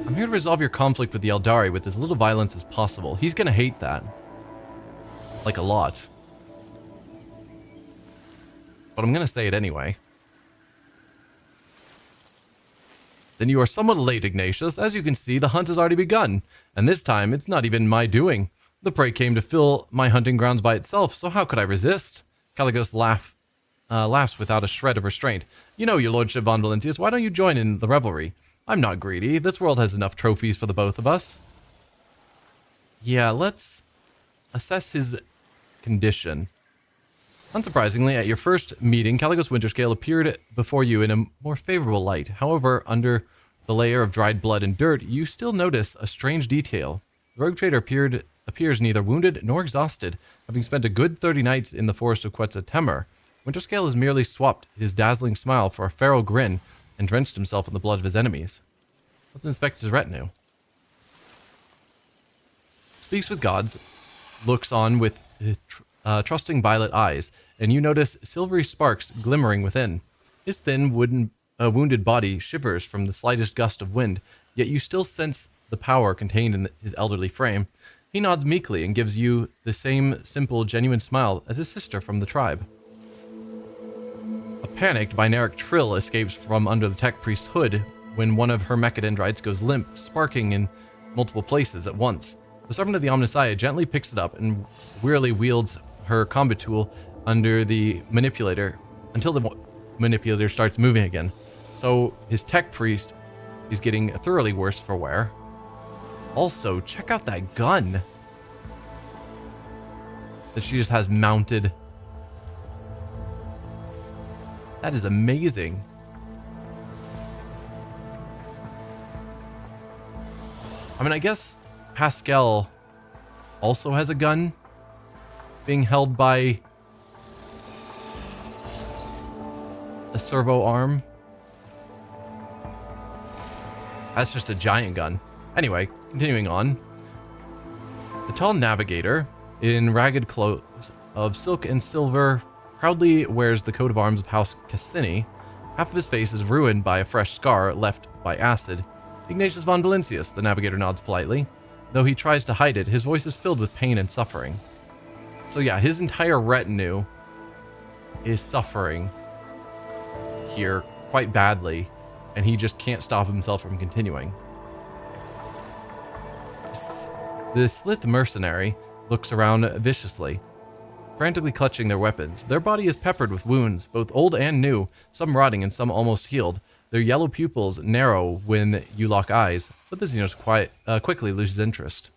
I'm here to resolve your conflict with the Eldari with as little violence as possible. He's gonna hate that. Like a lot. But I'm gonna say it anyway. Then you are somewhat late, Ignatius. As you can see, the hunt has already begun. And this time, it's not even my doing. The prey came to fill my hunting grounds by itself, so how could I resist? Caligos laughs without a shred of restraint. You know, your lordship von Valentius, why don't you join in the revelry? I'm not greedy. This world has enough trophies for the both of us. Yeah, let's assess his condition. Unsurprisingly, at your first meeting, Caligos Winterscale appeared before you in a more favorable light. However, under the layer of dried blood and dirt, you still notice a strange detail. The rogue trader appears neither wounded nor exhausted, having spent a good 30 nights in the forest of Quetzaltemur. Winterscale has merely swapped his dazzling smile for a feral grin and drenched himself in the blood of his enemies. Let's inspect his retinue. Speaks with gods, looks on with trusting violet eyes, and you notice silvery sparks glimmering within. His thin, wounded body shivers from the slightest gust of wind, yet you still sense the power contained in his elderly frame. He nods meekly and gives you the same simple, genuine smile as his sister from the tribe. A panicked, binaric trill escapes from under the tech priest's hood when one of her mechadendrites goes limp, sparking in multiple places at once. The servant of the Omnissiah gently picks it up and wearily wields her combat tool under the manipulator until the manipulator starts moving again. So his tech priest is getting thoroughly worse for wear. Also, check out that gun that she just has mounted. That is amazing. I mean, I guess Pascal also has a gun being held by a servo arm. That's just a giant gun. Anyway, continuing on. The tall navigator, in ragged clothes of silk and silver, proudly wears the coat of arms of House Cassini. Half of his face is ruined by a fresh scar left by acid. Ignatius von Valentius, the navigator nods politely. Though he tries to hide it, his voice is filled with pain and suffering. So yeah, his entire retinue is suffering here quite badly, and he just can't stop himself from continuing. The Slith mercenary looks around viciously, frantically clutching their weapons. Their body is peppered with wounds, both old and new, some rotting and some almost healed. Their yellow pupils narrow when you lock eyes, but the Xenos quickly loses interest.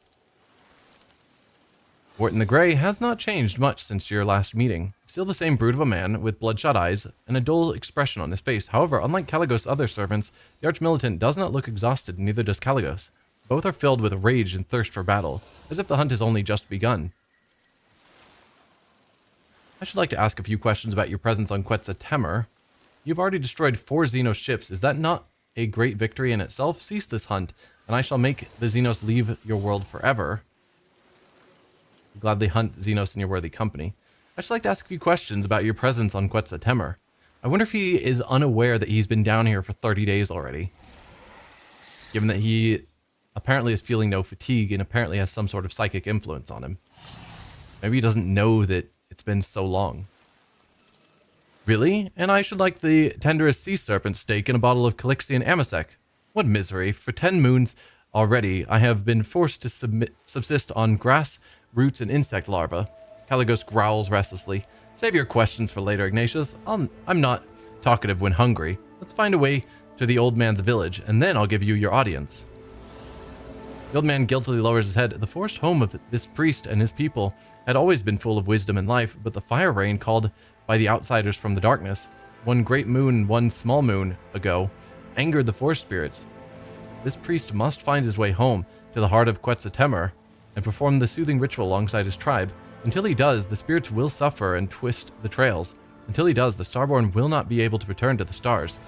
Wharton the Grey has not changed much since your last meeting. Still the same brute of a man, with bloodshot eyes and a dull expression on his face. However, unlike Caligos' other servants, the Arch-Militant does not look exhausted, neither does Caligos. Both are filled with rage and thirst for battle, as if the hunt has only just begun. I should like to ask a few questions about your presence on Quetzal Temer. You've already destroyed 4 Xenos ships. Is that not a great victory in itself? Cease this hunt, and I shall make the Xenos leave your world forever. Gladly hunt Xenos in your worthy company. I should like to ask a few questions about your presence on Quetzal Temer. I wonder if he is unaware that he's been down here for 30 days already. Given that he apparently is feeling no fatigue and apparently has some sort of psychic influence on him. Maybe he doesn't know that it's been so long. Really? And I should like the tenderest sea serpent steak and a bottle of Calixian Amasec. What misery. For 10 moons already, I have been forced to subsist on grass, roots, and insect larvae. Caligos growls restlessly. Save your questions for later, Ignatius. I'm not talkative when hungry. Let's find a way to the old man's village, and then I'll give you your audience. The old man guiltily lowers his head. The forest home of this priest and his people had always been full of wisdom and life, but the fire rain called by the outsiders from the darkness, one great moon, one small moon ago, angered the forest spirits. This priest must find his way home to the heart of Quetzal Temer and perform the soothing ritual alongside his tribe. Until he does, the spirits will suffer and twist the trails. Until he does, the Starborn will not be able to return to the stars.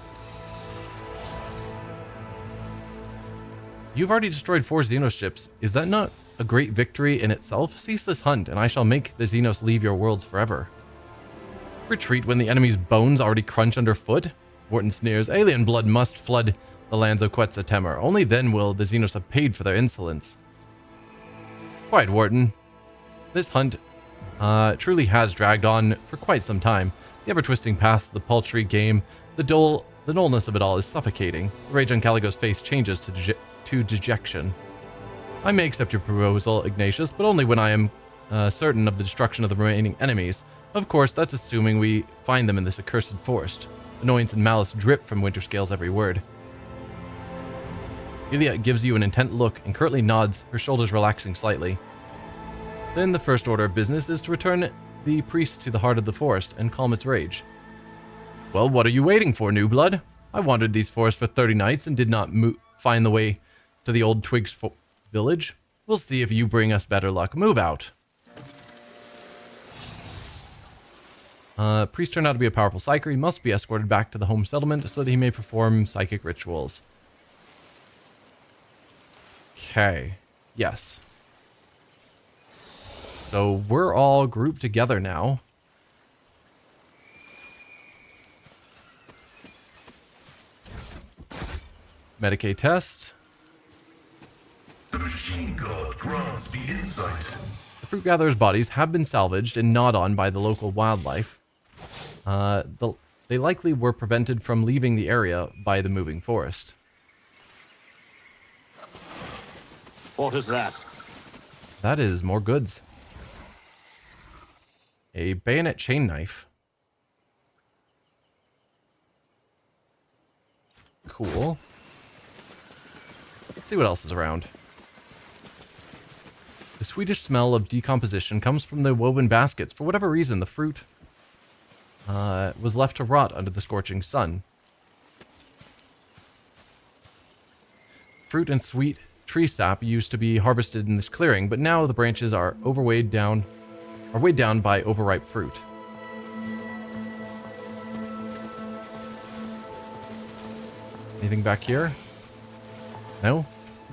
You've already destroyed 4 Xenos ships. Is that not a great victory in itself? Cease this hunt, and I shall make the Xenos leave your worlds forever. Retreat when the enemy's bones already crunch underfoot? Wharton sneers. Alien blood must flood the lands of Quetzal Temer. Only then will the Xenos have paid for their insolence. Quiet, Wharton. This hunt truly has dragged on for quite some time. The ever-twisting paths, the paltry game, the dullness of it all is suffocating. The rage on Caligos' face changes to dejection. I may accept your proposal, Ignatius, but only when I am certain of the destruction of the remaining enemies. Of course, that's assuming we find them in this accursed forest. Annoyance and malice drip from Winterscale's every word. Ilia gives you an intent look and curtly nods, her shoulders relaxing slightly. Then the first order of business is to return the priest to the heart of the forest and calm its rage. Well, what are you waiting for, new blood? I wandered these forests for 30 nights and did not find the way to the old Twigs village. We'll see if you bring us better luck. Move out. Priest turned out to be a powerful psyker. He must be escorted back to the home settlement so that he may perform psychic rituals. Okay. Yes. So we're all grouped together now. Medicaid test. The machine god grants the insight. The fruit gatherers' bodies have been salvaged and gnawed on by the local wildlife. They likely were prevented from leaving the area by the moving forest. What is that? That is more goods. A bayonet chain knife. cool. Let's see what else is around. The sweetish smell of decomposition comes from the woven baskets. For whatever reason, the fruit was left to rot under the scorching sun. Fruit and sweet tree sap used to be harvested in this clearing, but now the branches are weighed down by overripe fruit. Anything back here? No?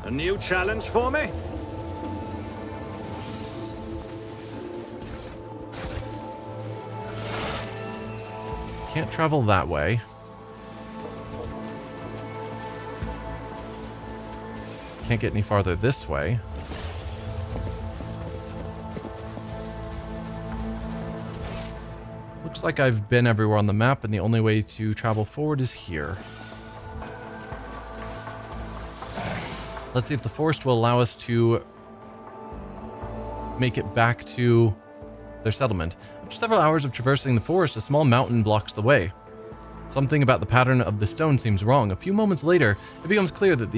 A new challenge for me? Can't travel that way. Can't get any farther this way. Looks like I've been everywhere on the map, and the only way to travel forward is here. Let's see if the forest will allow us to make it back to their settlement. After several hours of traversing the forest, a small mountain blocks the way. Something about the pattern of the stone seems wrong. A few moments later, it becomes clear that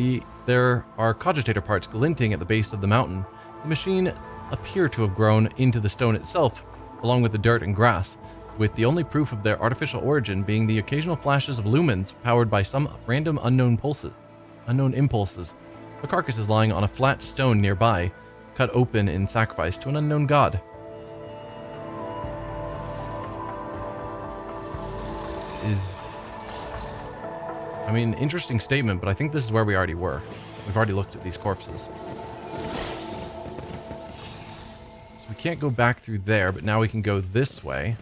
there are cogitator parts glinting at the base of the mountain. The machine appear to have grown into the stone itself, along with the dirt and grass, with the only proof of their artificial origin being the occasional flashes of lumens powered by some random unknown impulses. The carcass is lying on a flat stone nearby, cut open in sacrifice to an unknown god. Interesting statement, but I think this is where we already were. We've already looked at these corpses. So we can't go back through there, but now we can go this way.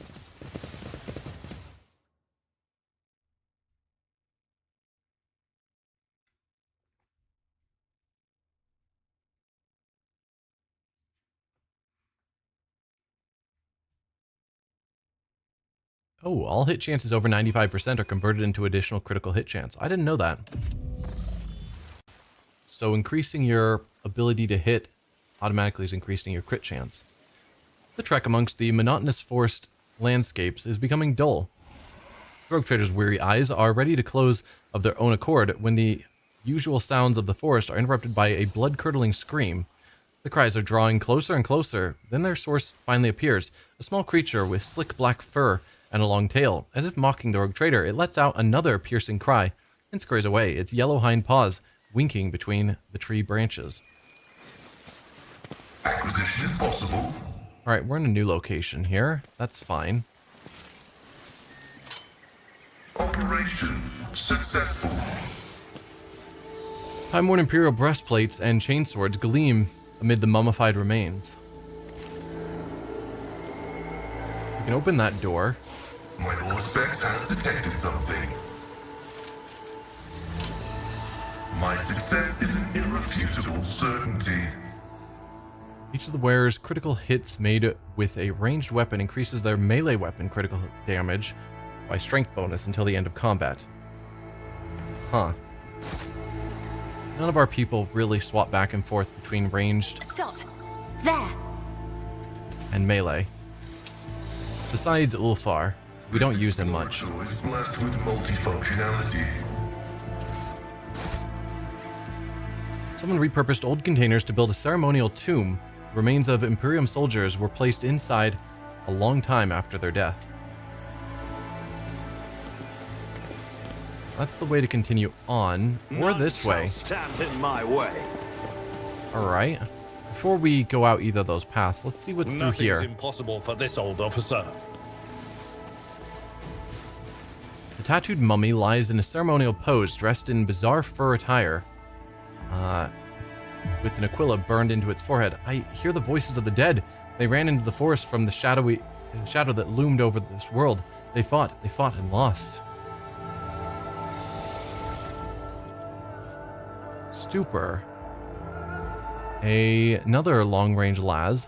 Oh, all hit chances over 95% are converted into additional critical hit chance. I didn't know that. So increasing your ability to hit automatically is increasing your crit chance. The trek amongst the monotonous forest landscapes is becoming dull. Rogue Trader's weary eyes are ready to close of their own accord when the usual sounds of the forest are interrupted by a blood-curdling scream. The cries are drawing closer and closer, then their source finally appears. A small creature with slick black fur and a long tail. As if mocking the Rogue Trader, it lets out another piercing cry and scurries away, its yellow hind paws winking between the tree branches. Acquisition is possible. Alright, we're in a new location here. That's fine. Operation successful. Time-worn Imperial breastplates and chainswords gleam amid the mummified remains. We can open that door. My Auspex has detected something. My success is an irrefutable certainty. Each of the wearer's critical hits made with a ranged weapon increases their melee weapon critical damage by strength bonus until the end of combat. Huh. None of our people really swap back and forth between ranged Stop! There! and melee. Besides Ulfar, we don't use him much. Is blessed with multifunctionality. Someone repurposed old containers to build a ceremonial tomb. Remains of Imperium soldiers were placed inside a long time after their death. That's the way to continue on, or this way. Stand in my way. Alright. Before we go out either of those paths, let's see what's through here. Nothing's impossible for this old officer. The tattooed mummy lies in a ceremonial pose, dressed in bizarre fur attire, with an aquila burned into its forehead. I hear the voices of the dead. They ran into the forest from the shadow that loomed over this world. They fought and lost. Stupor. Another long-range las.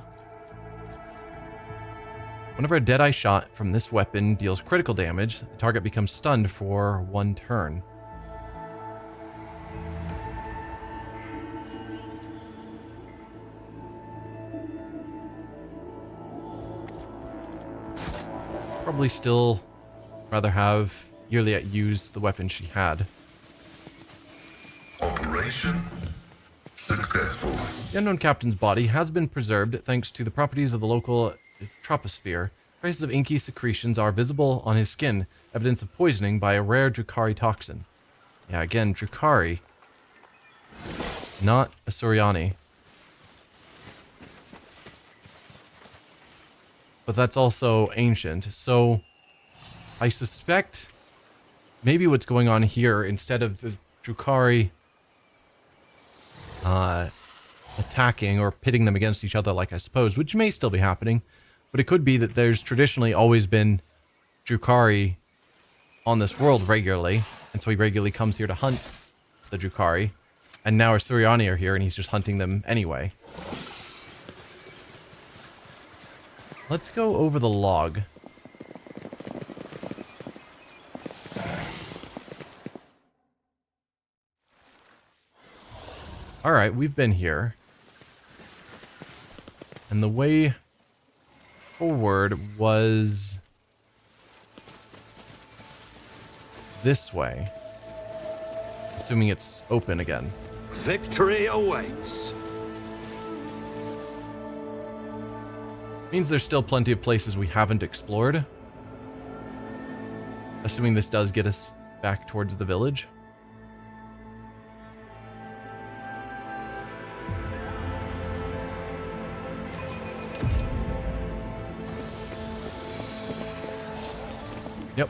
Whenever a deadeye shot from this weapon deals critical damage, the target becomes stunned for 1 turn. Probably still rather have Yurliet use the weapon she had. Exploration successful. The unknown captain's body has been preserved thanks to the properties of the local troposphere. Traces of inky secretions are visible on his skin, evidence of poisoning by a rare Drukhari toxin. Yeah, again, Drukhari. Not a Suriani. But that's also ancient, so I suspect maybe what's going on here, instead of the Drukhari attacking or pitting them against each other, like I suppose, which may still be happening, but it could be that there's traditionally always been Drukhari on this world regularly, and so he regularly comes here to hunt the Drukhari, and now our Suriani are here and he's just hunting them anyway. Let's go over the log. Alright, we've been here. And the way forward was this way. Assuming it's open again. Victory awaits. Means there's still plenty of places we haven't explored. Assuming this does get us back towards the village. Yep.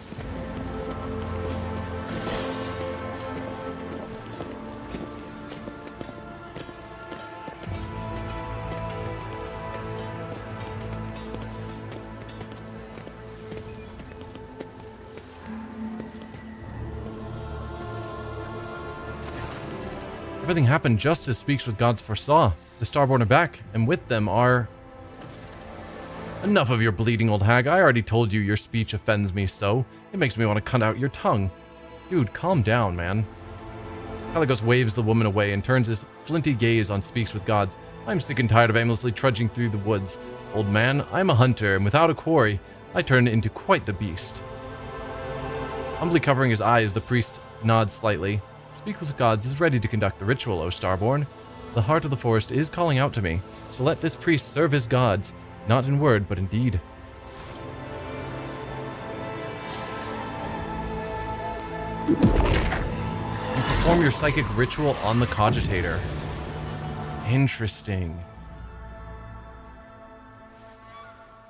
Everything happened just as Speaks with Gods foresaw. The Starborn are back, and with them are... Enough of your bleeding old hag. I already told you your speech offends me so. It makes me want to cut out your tongue. Dude, calm down, man. Caligos waves the woman away and turns his flinty gaze on Speaks with Gods. I'm sick and tired of aimlessly trudging through the woods. Old man, I'm a hunter, and without a quarry, I turn into quite the beast. Humbly covering his eyes, the priest nods slightly. Speak with Gods is ready to conduct the ritual, O Starborn. The heart of the forest is calling out to me, so let this priest serve his gods, not in word, but in deed. You perform your psychic ritual on the cogitator. Interesting.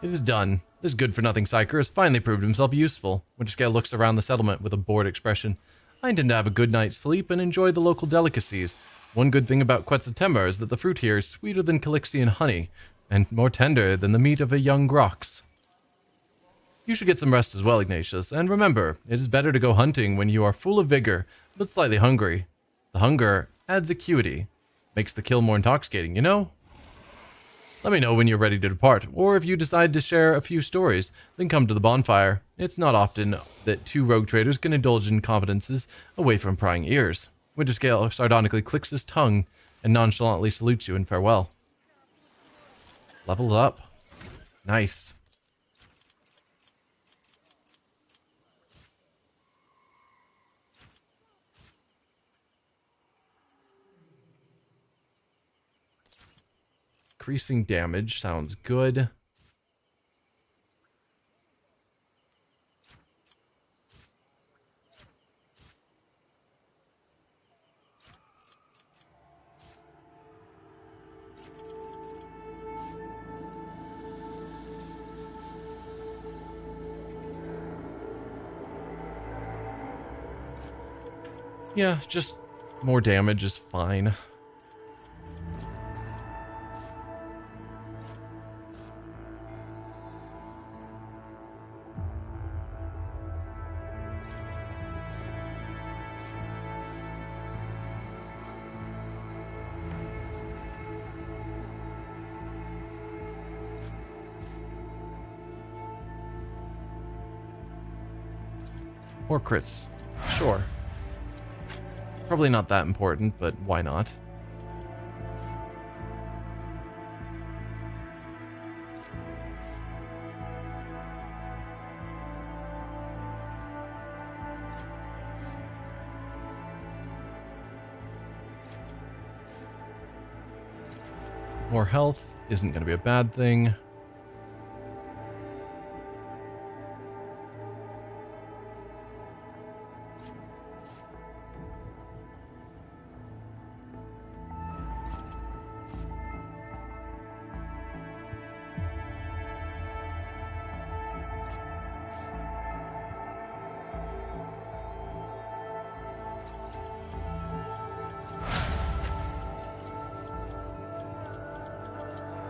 It is done. This good-for-nothing psyker has finally proved himself useful. Winterscale looks around the settlement with a bored expression. I intend to have a good night's sleep and enjoy the local delicacies. One good thing about Quetzaltemur is that the fruit here is sweeter than Calixian honey, and more tender than the meat of a young grox. You should get some rest as well, Ignatius, and remember, it is better to go hunting when you are full of vigor, but slightly hungry. The hunger adds acuity, makes the kill more intoxicating, you know? Let me know when you're ready to depart, or if you decide to share a few stories, then come to the bonfire. It's not often that two rogue traders can indulge in confidences away from prying ears. Winterscale sardonically clicks his tongue and nonchalantly salutes you in farewell. Leveled up. Nice. Increasing damage sounds good. Yeah, just more damage is fine. More crits. Sure. Probably not that important, but why not? More health isn't going to be a bad thing.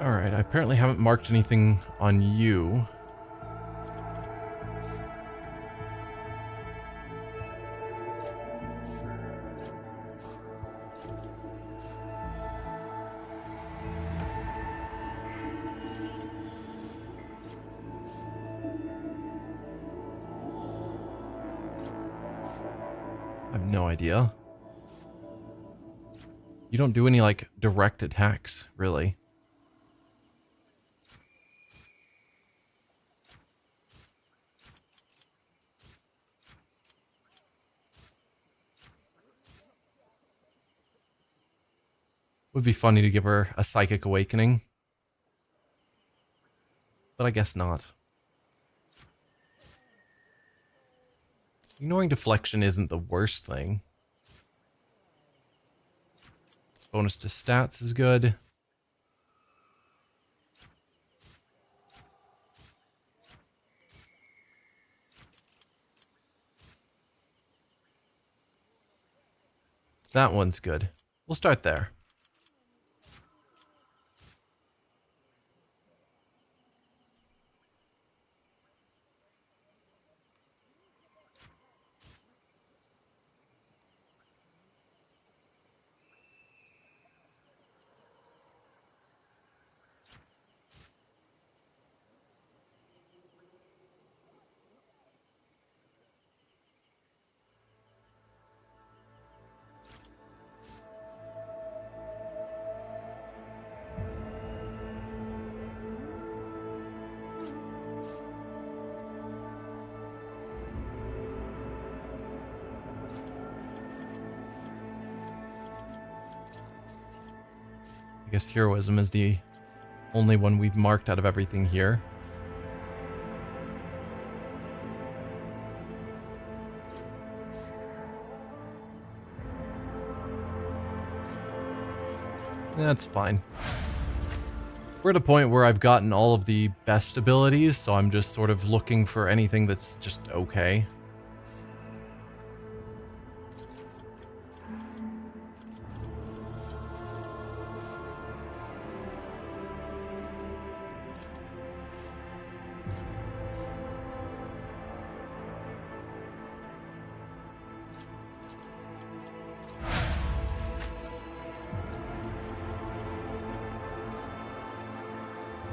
Alright, I apparently haven't marked anything on you. I have no idea. You don't do any, like, direct attacks, really. Would be funny to give her a psychic awakening. But I guess not. Ignoring deflection isn't the worst thing. Bonus to stats is good. That one's good. We'll start there. I guess heroism is the only one we've marked out of everything here. That's fine. We're at a point where I've gotten all of the best abilities, so I'm just sort of looking for anything that's just okay.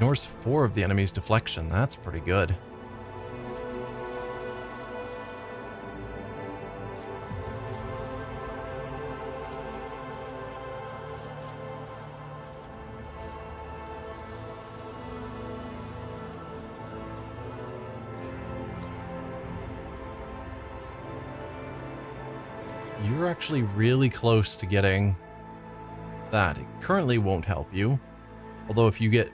Ignores 4 of the enemy's deflection. That's pretty good. You're actually really close to getting that. It currently won't help you. Although if you get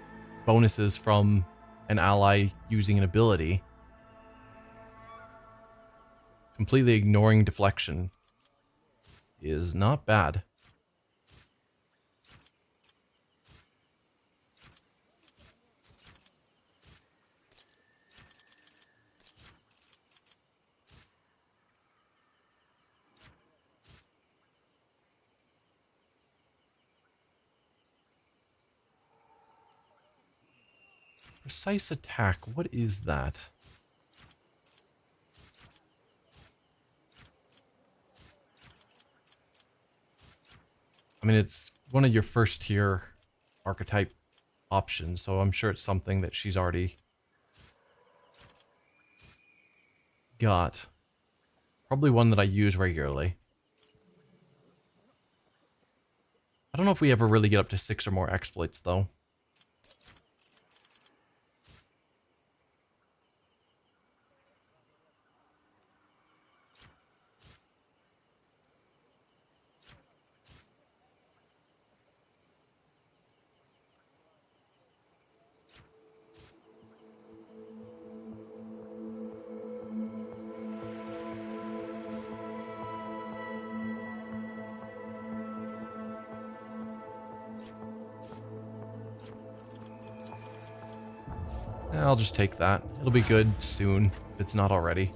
bonuses from an ally using an ability, completely ignoring deflection is not bad. Precise attack, what is that? I mean, it's one of your first tier archetype options, so I'm sure it's something that she's already got. Probably one that I use regularly. I don't know if we ever really get up to 6 or more exploits, though. I'll just take that. It'll be good soon, if it's not already.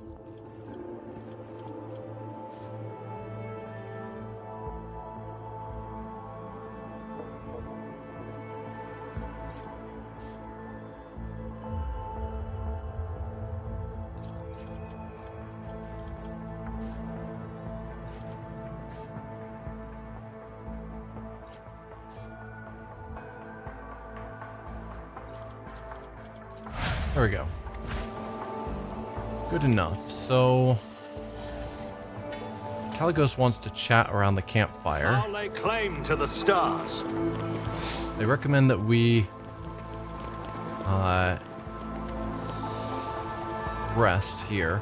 There we go. Good enough. So, Caligos wants to chat around the campfire. I'll lay claim to the stars. They recommend that we rest here.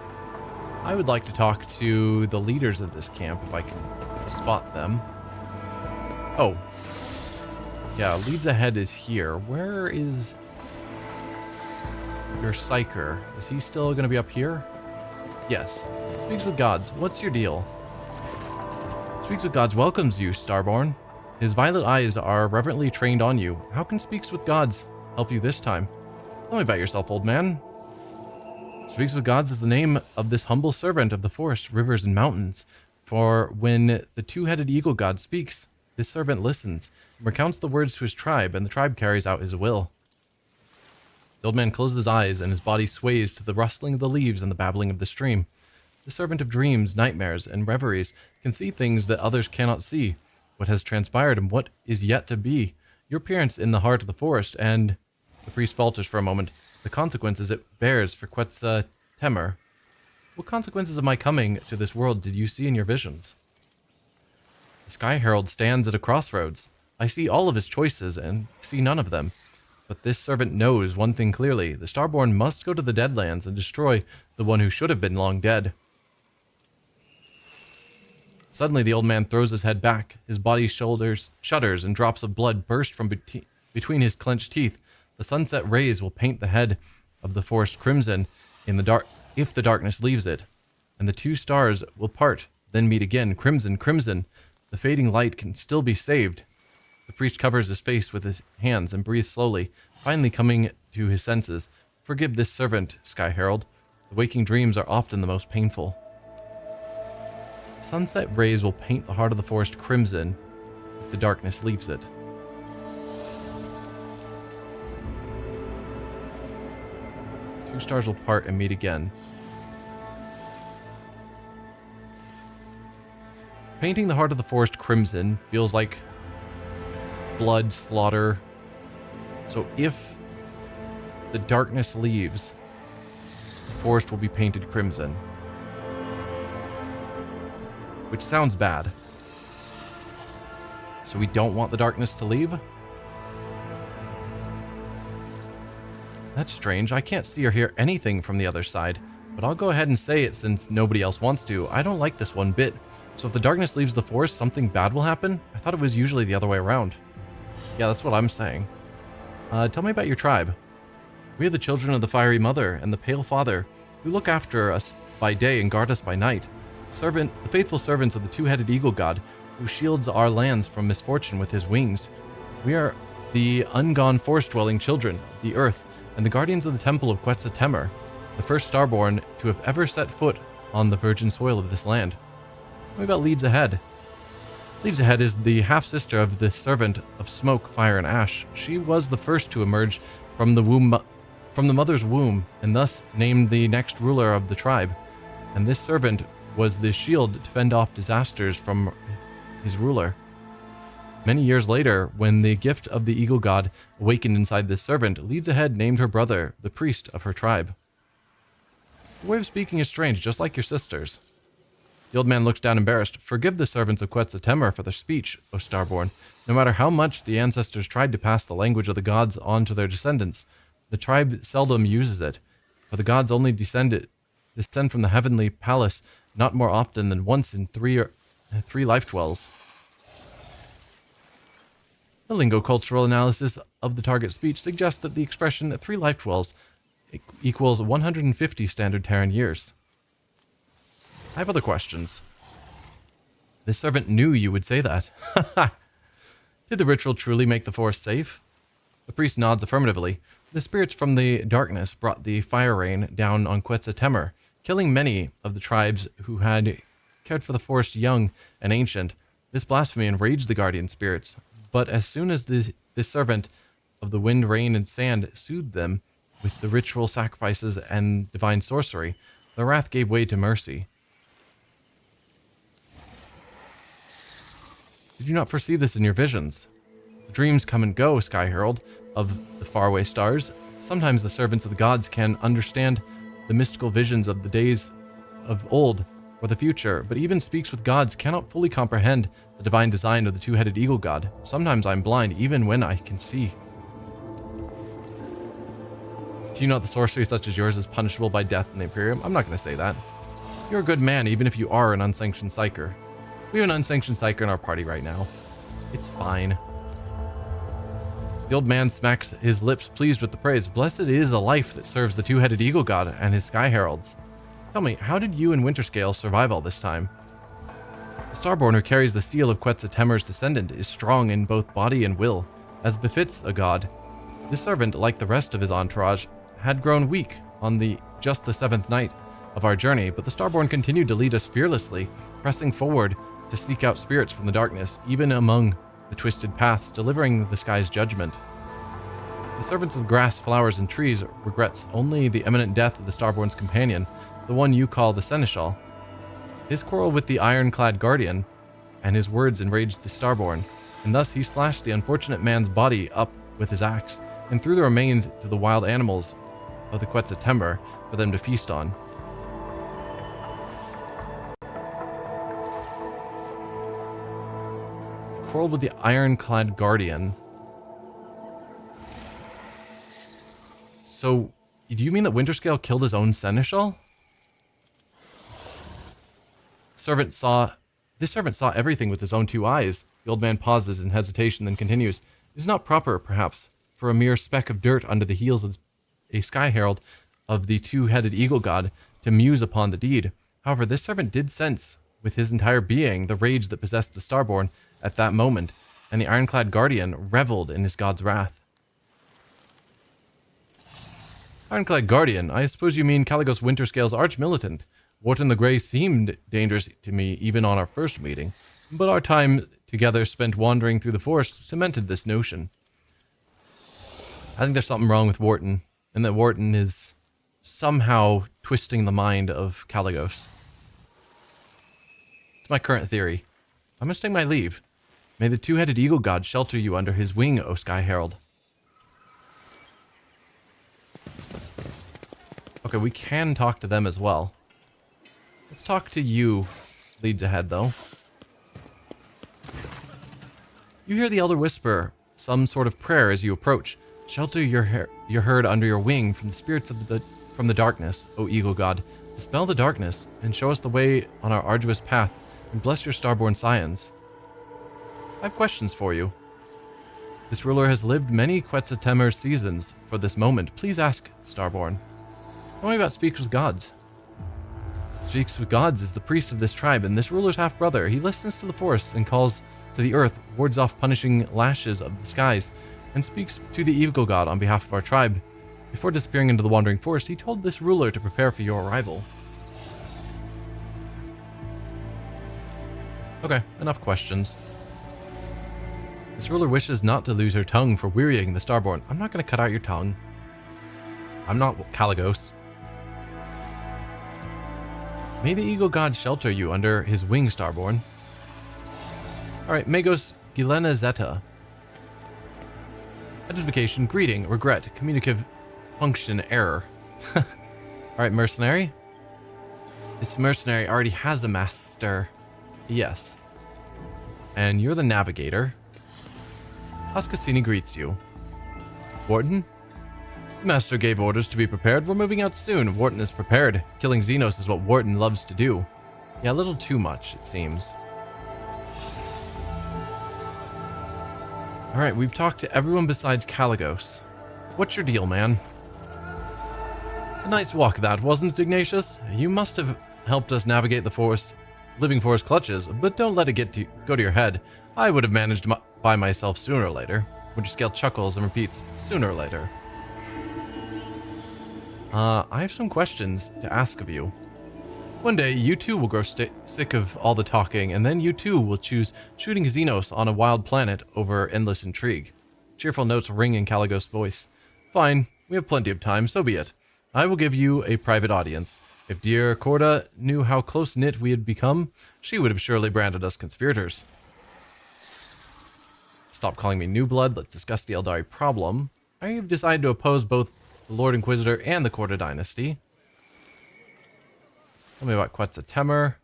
I would like to talk to the leaders of this camp if I can spot them. Oh. Yeah, leads ahead is here. Where is your psyker? Is he still going to be up here? Yes. Speaks with gods. What's your deal? Speaks with gods welcomes you, Starborn. His violet eyes are reverently trained on you. How can Speaks with gods help you this time? Tell me about yourself, old man. Speaks with gods is the name of this humble servant of the forests, rivers, and mountains. For when the two-headed eagle god speaks, this servant listens and recounts the words to his tribe, and the tribe carries out his will. The old man closes his eyes, and his body sways to the rustling of the leaves and the babbling of the stream. The servant of dreams, nightmares, and reveries can see things that others cannot see, what has transpired and what is yet to be. Your appearance in the heart of the forest, and... The priest falters for a moment. The consequences it bears for Quetzaltemer. What consequences of my coming to this world did you see in your visions? The Sky Herald stands at a crossroads. I see all of his choices, and see none of them. But this servant knows one thing clearly. The Starborn must go to the Deadlands and destroy the one who should have been long dead. Suddenly the old man throws his head back. His body shudders, and drops of blood burst from between his clenched teeth. The sunset rays will paint the head of the forest crimson in the dark, if the darkness leaves it. And the two stars will part, then meet again. Crimson, crimson. The fading light can still be saved. The priest covers his face with his hands and breathes slowly, finally coming to his senses. Forgive this servant, Sky Herald. The waking dreams are often the most painful. Sunset rays will paint the heart of the forest crimson if the darkness leaves it. Two stars will part and meet again. Painting the heart of the forest crimson feels like blood, slaughter. So if the darkness leaves, the forest will be painted crimson. Which sounds bad. So we don't want the darkness to leave? That's strange. I can't see or hear anything from the other side. But I'll go ahead and say it since nobody else wants to. I don't like this one bit. So if the darkness leaves the forest, something bad will happen? I thought it was usually the other way around. Yeah, that's what I'm saying. Tell me about your tribe. We are the children of the Fiery Mother and the Pale Father, who look after us by day and guard us by night. The faithful servants of the two-headed eagle god, who shields our lands from misfortune with his wings. We are the ungone forest-dwelling children of the earth, and the guardians of the temple of Quetzaltemer, the first starborn to have ever set foot on the virgin soil of this land. What about Leads Ahead? Leads Ahead is the half-sister of the servant of smoke, fire, and ash. She was the first to emerge from the mother's womb, and thus named the next ruler of the tribe. And this servant was the shield to fend off disasters from his ruler. Many years later, when the gift of the eagle god awakened inside this servant, Leads Ahead named her brother the priest of her tribe. The way of speaking is strange, just like your sister's. The old man looks down embarrassed. Forgive the servants of Quetzaltemer for their speech, O Starborn. No matter how much the ancestors tried to pass the language of the gods on to their descendants, the tribe seldom uses it, for the gods only descend from the heavenly palace not more often than once in three life dwells. The lingo-cultural analysis of the target speech suggests that the expression 3 life dwells equals 150 standard Terran years. I have other questions. This servant knew you would say that. Did the ritual truly make the forest safe? The priest nods affirmatively. The spirits from the darkness brought the fire rain down on Quetzaltemer, killing many of the tribes who had cared for the forest young and ancient. This blasphemy enraged the guardian spirits, but as soon as the servant of the wind, rain, and sand soothed them with the ritual sacrifices and divine sorcery, the wrath gave way to mercy. Did you not foresee this in your visions? The dreams come and go, Sky Herald of the faraway stars. Sometimes the servants of the gods can understand the mystical visions of the days of old or the future, but even speaks with gods cannot fully comprehend the divine design of the two-headed eagle god. Sometimes I'm blind even when I can see. Do you know that sorcery such as yours is punishable by death in the Imperium? I'm not going to say that. You're a good man even if you are an unsanctioned psyker. We have an unsanctioned psyker in our party right now. It's fine. The old man smacks his lips, pleased with the praise. Blessed is a life that serves the two-headed eagle god and his sky heralds. Tell me, how did you and Winterscale survive all this time? The Starborn who carries the seal of Quetzaltemer's descendant is strong in both body and will, as befits a god. This servant, like the rest of his entourage, had grown weak on just the 7th night of our journey, but the Starborn continued to lead us fearlessly, pressing forward to seek out spirits from the darkness, even among the twisted paths, delivering the sky's judgment. The servants of grass, flowers, and trees regrets only the imminent death of the Starborn's companion, the one you call the Seneschal. His quarrel with the ironclad guardian and his words enraged the Starborn, and thus he slashed the unfortunate man's body up with his axe and threw the remains to the wild animals of the Quetzaltemer for them to feast on. Quarreled with the ironclad guardian. So, do you mean that Winterscale killed his own seneschal? This servant saw everything with his own 2 eyes. The old man pauses in hesitation, then continues. It is not proper, perhaps, for a mere speck of dirt under the heels of a sky herald of the two-headed eagle god to muse upon the deed. However, this servant did sense, with his entire being, the rage that possessed the Starborn at that moment, and the ironclad guardian reveled in his god's wrath. Ironclad guardian, I suppose you mean Caligos Winterscale's arch-militant. Wharton the Grey seemed dangerous to me even on our first meeting, but our time together spent wandering through the forest cemented this notion. I think there's something wrong with Wharton, and that Wharton is somehow twisting the mind of Caligos. It's my current theory. I must take my leave. May the two-headed eagle god shelter you under his wing, O Sky Herald. Okay, we can talk to them as well. Let's talk to you. Leads ahead, though. You hear the Elder whisper some sort of prayer as you approach. Shelter your herd under your wing from the spirits from the darkness, O Eagle God. Dispel the darkness and show us the way on our arduous path, and bless your starborn scions. I have questions for you. This ruler has lived many Quetzaltemer seasons for this moment. Please ask, Starborn. Tell me about Speaks with Gods. Speaks with Gods is the priest of this tribe and this ruler's half-brother. He listens to the forest and calls to the earth, wards off punishing lashes of the skies, and speaks to the eagle god on behalf of our tribe. Before disappearing into the wandering forest, he told this ruler to prepare for your arrival. Okay, enough questions. This ruler wishes not to lose her tongue for wearying the Starborn. I'm not going to cut out your tongue. I'm not Caligos. May the eagle god shelter you under his wing, Starborn. Alright, Magos Gilena Zeta. Identification, greeting, regret, communicative function, error. Alright, mercenary. This mercenary already has a master. Yes. And you're the navigator. Ascassini greets you. Wharton? The master gave orders to be prepared. We're moving out soon. Wharton is prepared. Killing xenos is what Wharton loves to do. Yeah, a little too much, it seems. Alright, we've talked to everyone besides Caligos. What's your deal, man? A nice walk that, wasn't it, Ignatius? You must have helped us navigate the forest, living forest clutches, but don't let it go to your head. I would have managed by myself sooner or later. Winterscale chuckles and repeats, sooner or later. I have some questions to ask of you. One day, you too will grow sick of all the talking, and then you too will choose shooting xenos on a wild planet over endless intrigue. Cheerful notes ring in Caligos' voice. Fine, we have plenty of time, so be it. I will give you a private audience. If dear Corda knew how close-knit we had become, she would have surely branded us conspirators. Stop calling me new blood, let's discuss the Eldari problem. I have decided to oppose both the Lord Inquisitor and the Corda dynasty. Tell me about Quetzaltemur.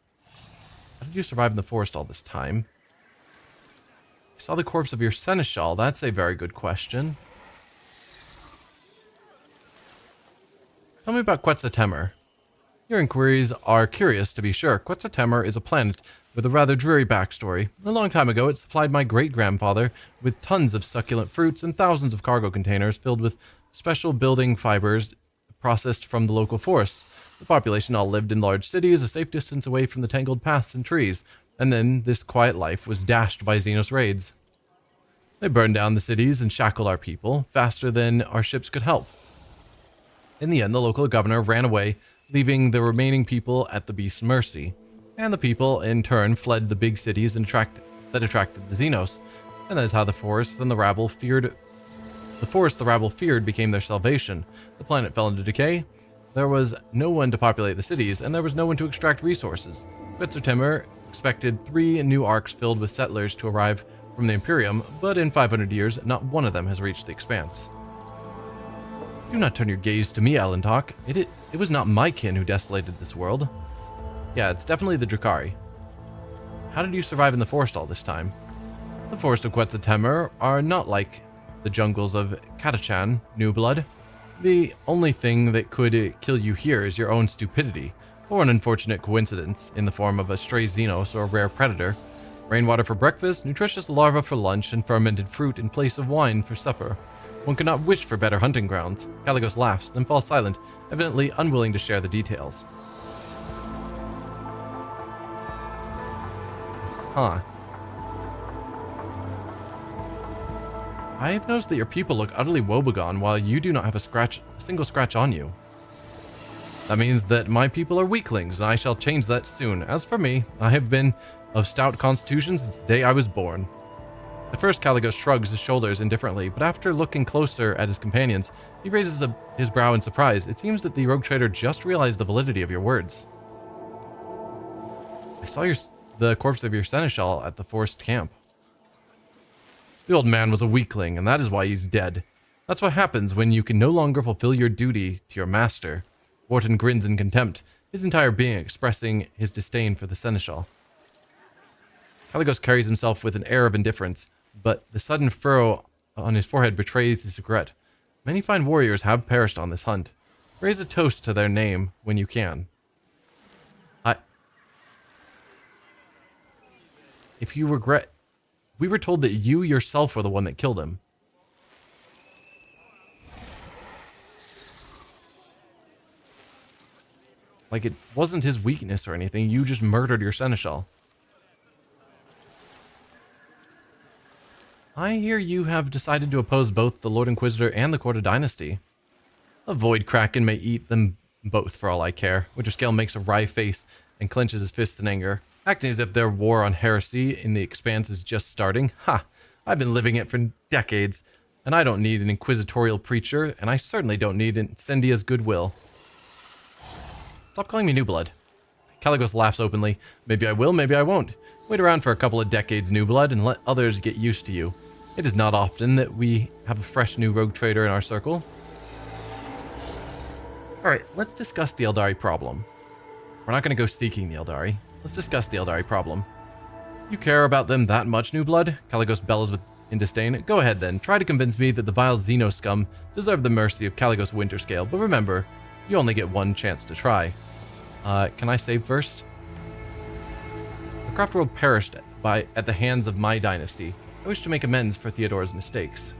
How did you survive in the forest all this time? I saw the corpse of your seneschal. That's a very good question. Tell me about Quetzaltemur. Your inquiries are curious, to be sure. Quetzaltemur is a planet with a rather dreary backstory. A long time ago, it supplied my great-grandfather with tons of succulent fruits and thousands of cargo containers filled with special building fibers processed from the local forests. The population all lived in large cities, a safe distance away from the tangled paths and trees, and then this quiet life was dashed by xenos raids. They burned down the cities and shackled our people, faster than our ships could help. In the end, the local governor ran away, leaving the remaining people at the beast's mercy, and the people, in turn, fled the big cities that attracted the xenos, and that is how the forests the rabble feared became their salvation. The planet fell into decay. There was no one to populate the cities, and there was no one to extract resources. Quetzaltemur expected 3 new arcs filled with settlers to arrive from the Imperium, but in 500 years, not one of them has reached the Expanse. Do not turn your gaze to me, Alantok. It was not my kin who desolated this world. Yeah, it's definitely the Drakari. How did you survive in the forest all this time? The forest of Quetzaltemur are not like the jungles of Catachan, New Blood. The only thing that could kill you here is your own stupidity, or an unfortunate coincidence in the form of a stray xenos or a rare predator. Rainwater for breakfast, nutritious larvae for lunch, and fermented fruit in place of wine for supper. One could not wish for better hunting grounds. Caligos laughs, then falls silent, evidently unwilling to share the details. Huh. I have noticed that your people look utterly woebegone while you do not have a single scratch on you. That means that my people are weaklings, and I shall change that soon. As for me, I have been of stout constitution since the day I was born. At first, Caligos shrugs his shoulders indifferently, but after looking closer at his companions, he raises his brow in surprise. It seems that the rogue trader just realized the validity of your words. I saw the corpse of your seneschal at the forest camp. The old man was a weakling, and that is why he's dead. That's what happens when you can no longer fulfill your duty to your master. Wharton grins in contempt, his entire being expressing his disdain for the seneschal. Caligos carries himself with an air of indifference, but the sudden furrow on his forehead betrays his regret. Many fine warriors have perished on this hunt. Raise a toast to their name when you can. If you regret... We were told that you yourself were the one that killed him. Like, it wasn't his weakness or anything. You just murdered your seneschal. I hear you have decided to oppose both the Lord Inquisitor and the Corda dynasty. A void kraken may eat them both for all I care. Winterscale makes a wry face and clenches his fists in anger, acting as if their war on heresy in the Expanse is just starting. Ha! I've been living it for decades, and I don't need an inquisitorial preacher, and I certainly don't need Incendia's goodwill. Stop calling me New Blood. Caligos laughs openly. Maybe I will, maybe I won't. Wait around for a couple of decades, New Blood, and let others get used to you. It is not often that we have a fresh new rogue trader in our circle. Alright, let's discuss the Eldari problem. We're not going to go seeking the Eldari. Let's discuss the Eldari problem. You care about them that much, New Blood? Caligos bellows in disdain. Go ahead then. Try to convince me that the vile Xeno scum deserve the mercy of Caligos Winterscale. But remember, you only get one chance to try. Can I save first? The craft world perished at the hands of my dynasty. I wish to make amends for Theodore's mistakes.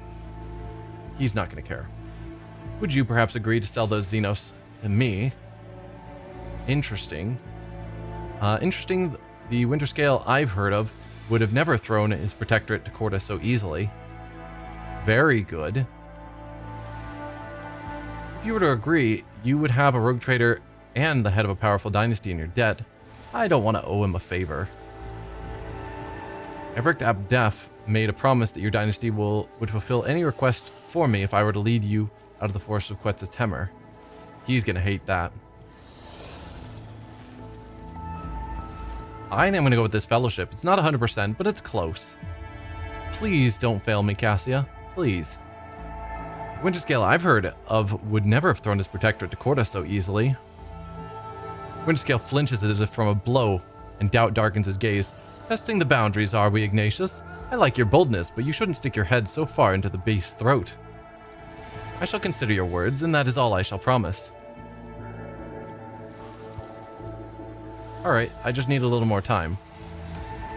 He's not going to care. Would you perhaps agree to sell those Xenos to me? Interesting. Interesting, the Winterscale I've heard of would have never thrown his protectorate to Corda so easily. Very good. If you were to agree, you would have a rogue trader and the head of a powerful dynasty in your debt, I don't want to owe him a favor. Everett Abdef made a promise that your dynasty would fulfill any request for me if I were to lead you out of the forest of Quetzaltemer. He's going to hate that. I am going to go with this fellowship. It's not 100%, but it's close. Please don't fail me, Cassia. Please. Winterscale, I've heard of, would never have thrown his protectorate to Corda so easily. Winterscale flinches as if from a blow, and doubt darkens his gaze. Testing the boundaries, are we, Ignatius? I like your boldness, but you shouldn't stick your head so far into the beast's throat. I shall consider your words, and that is all I shall promise. Alright, I just need a little more time.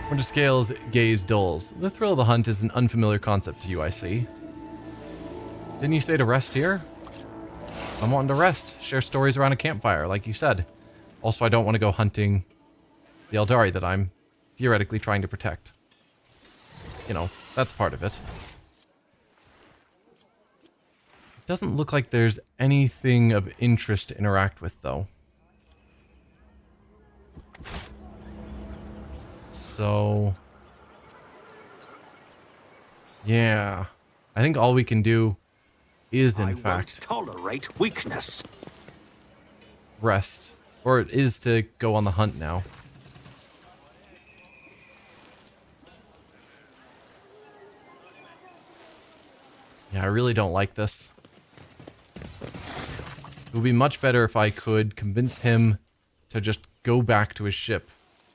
Winterscale's gaze dulls. The thrill of the hunt is an unfamiliar concept to you, I see. Didn't you say to rest here? I'm wanting to rest. Share stories around a campfire, like you said. Also, I don't want to go hunting the Eldari that I'm theoretically trying to protect. You know, that's part of it. It doesn't look like there's anything of interest to interact with, though. So... yeah. I think all we can do is, in fact... tolerate weakness. rest. Or it is to go on the hunt now. Yeah, I really don't like this. It would be much better if I could convince him to just go back to his ship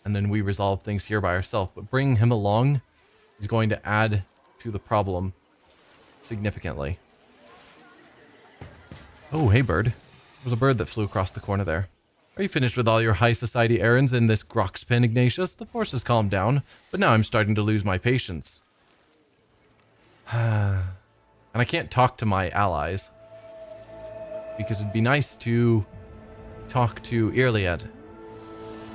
and then we resolve things here by ourselves. But bringing him along is going to add to the problem significantly. Oh, hey, bird. There was a bird that flew across the corner there. Are you finished with all your high society errands in this Grox pen, Ignatius? The force has calmed down, but now I'm starting to lose my patience. And I can't talk to my allies, because it'd be nice to talk to Irliet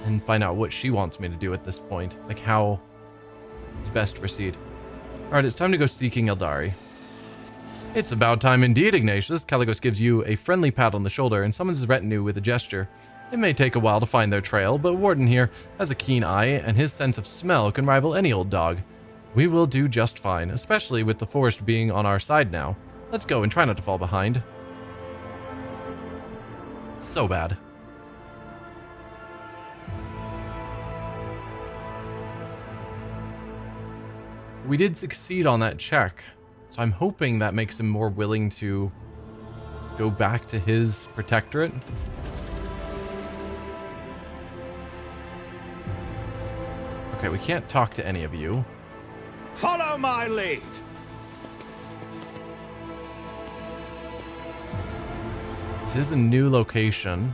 and find out what she wants me to do at this point, like how it's best to proceed. Alright, it's time to go seeking Eldari. It's about time indeed, Ignatius. Caligos gives you a friendly pat on the shoulder and summons his retinue with a gesture. It may take a while to find their trail, but Warden here has a keen eye, and his sense of smell can rival any old dog. We will do just fine, especially with the forest being on our side now. Let's go and try not to fall behind. So bad. We did succeed on that check, so I'm hoping that makes him more willing to go back to his protectorate. Okay, we can't talk to any of you. Follow my lead. This is a new location.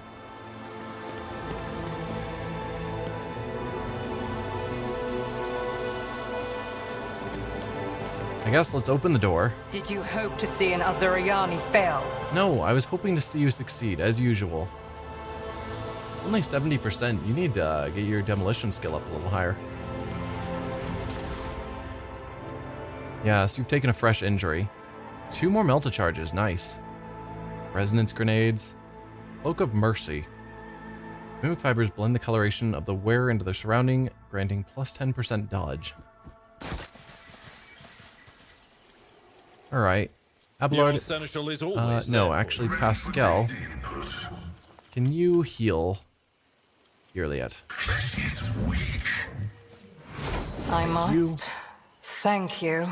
I guess let's open the door. Did you hope to see an Azuriani fail? No, I was hoping to see you succeed, as usual. Only 70%. You need to get your demolition skill up a little higher. Yes, you've taken a fresh injury. 2 more melta charges, nice. Resonance grenades. Cloak of Mercy. Mimic fibers blend the coloration of the wearer into their surrounding, granting plus 10% dodge. Alright. Abelard. No, actually, Pascal. Can you heal Irliet? I must. Thank you.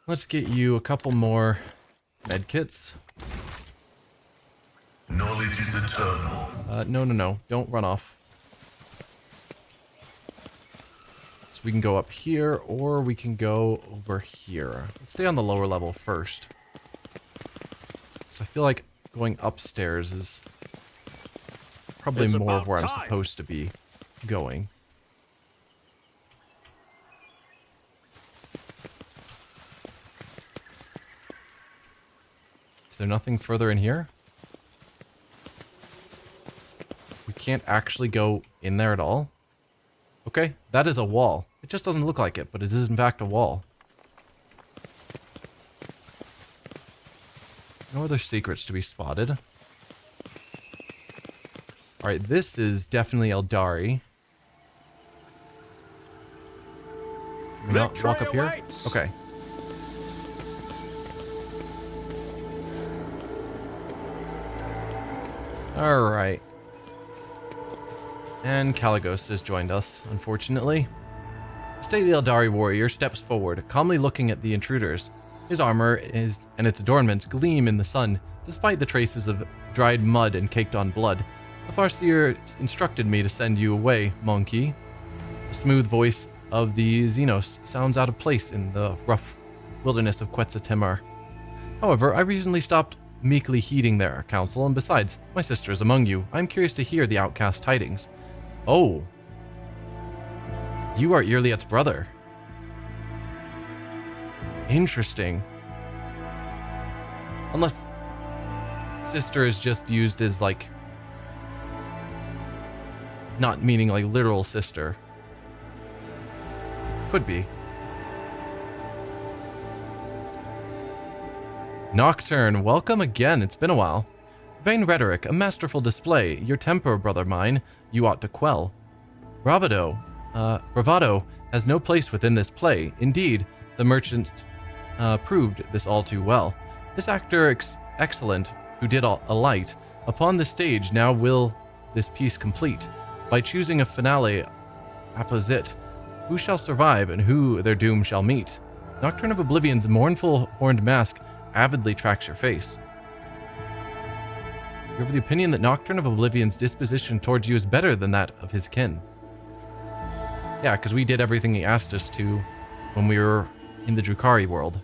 Let's get you a couple more medkits. Knowledge is eternal. No. Don't run off. So we can go up here, or we can go over here. Let's stay on the lower level first. So I feel like going upstairs is probably more of where I'm supposed to be going. Is there nothing further in here? We can't actually go in there at all? Okay, that is a wall. It just doesn't look like it, but it is in fact a wall. No other secrets to be spotted. Alright, this is definitely Eldari. Can we not walk up here? Awaits. Okay. Alright. And Caligos has joined us, unfortunately. The stately Eldari warrior steps forward, calmly looking at the intruders. His armor and its adornments gleam in the sun, despite the traces of dried mud and caked-on blood. The Farseer instructed me to send you away, monkey. The smooth voice of the xenos sounds out of place in the rough wilderness of Quetzaltemar. However, I recently stopped meekly heeding their counsel, and besides, my sister is among you. I am curious to hear the outcast tidings. Oh. You are Irliet's brother. Interesting. Unless sister is just used as, like, not meaning like literal sister. Could be. Nocturne, welcome again. It's been a while. Vain rhetoric, a masterful display. Your temper, brother mine, you ought to quell. Bravado has no place within this play. Indeed, the merchant proved this all too well. This actor excellent, who did alight upon the stage, now will this piece complete. By choosing a finale apposite, who shall survive and who their doom shall meet. Nocturne of Oblivion's mournful horned mask avidly tracks your face. You're of the opinion that Nocturne of Oblivion's disposition towards you is better than that of his kin. Yeah, because we did everything he asked us to when we were in the Drukhari world.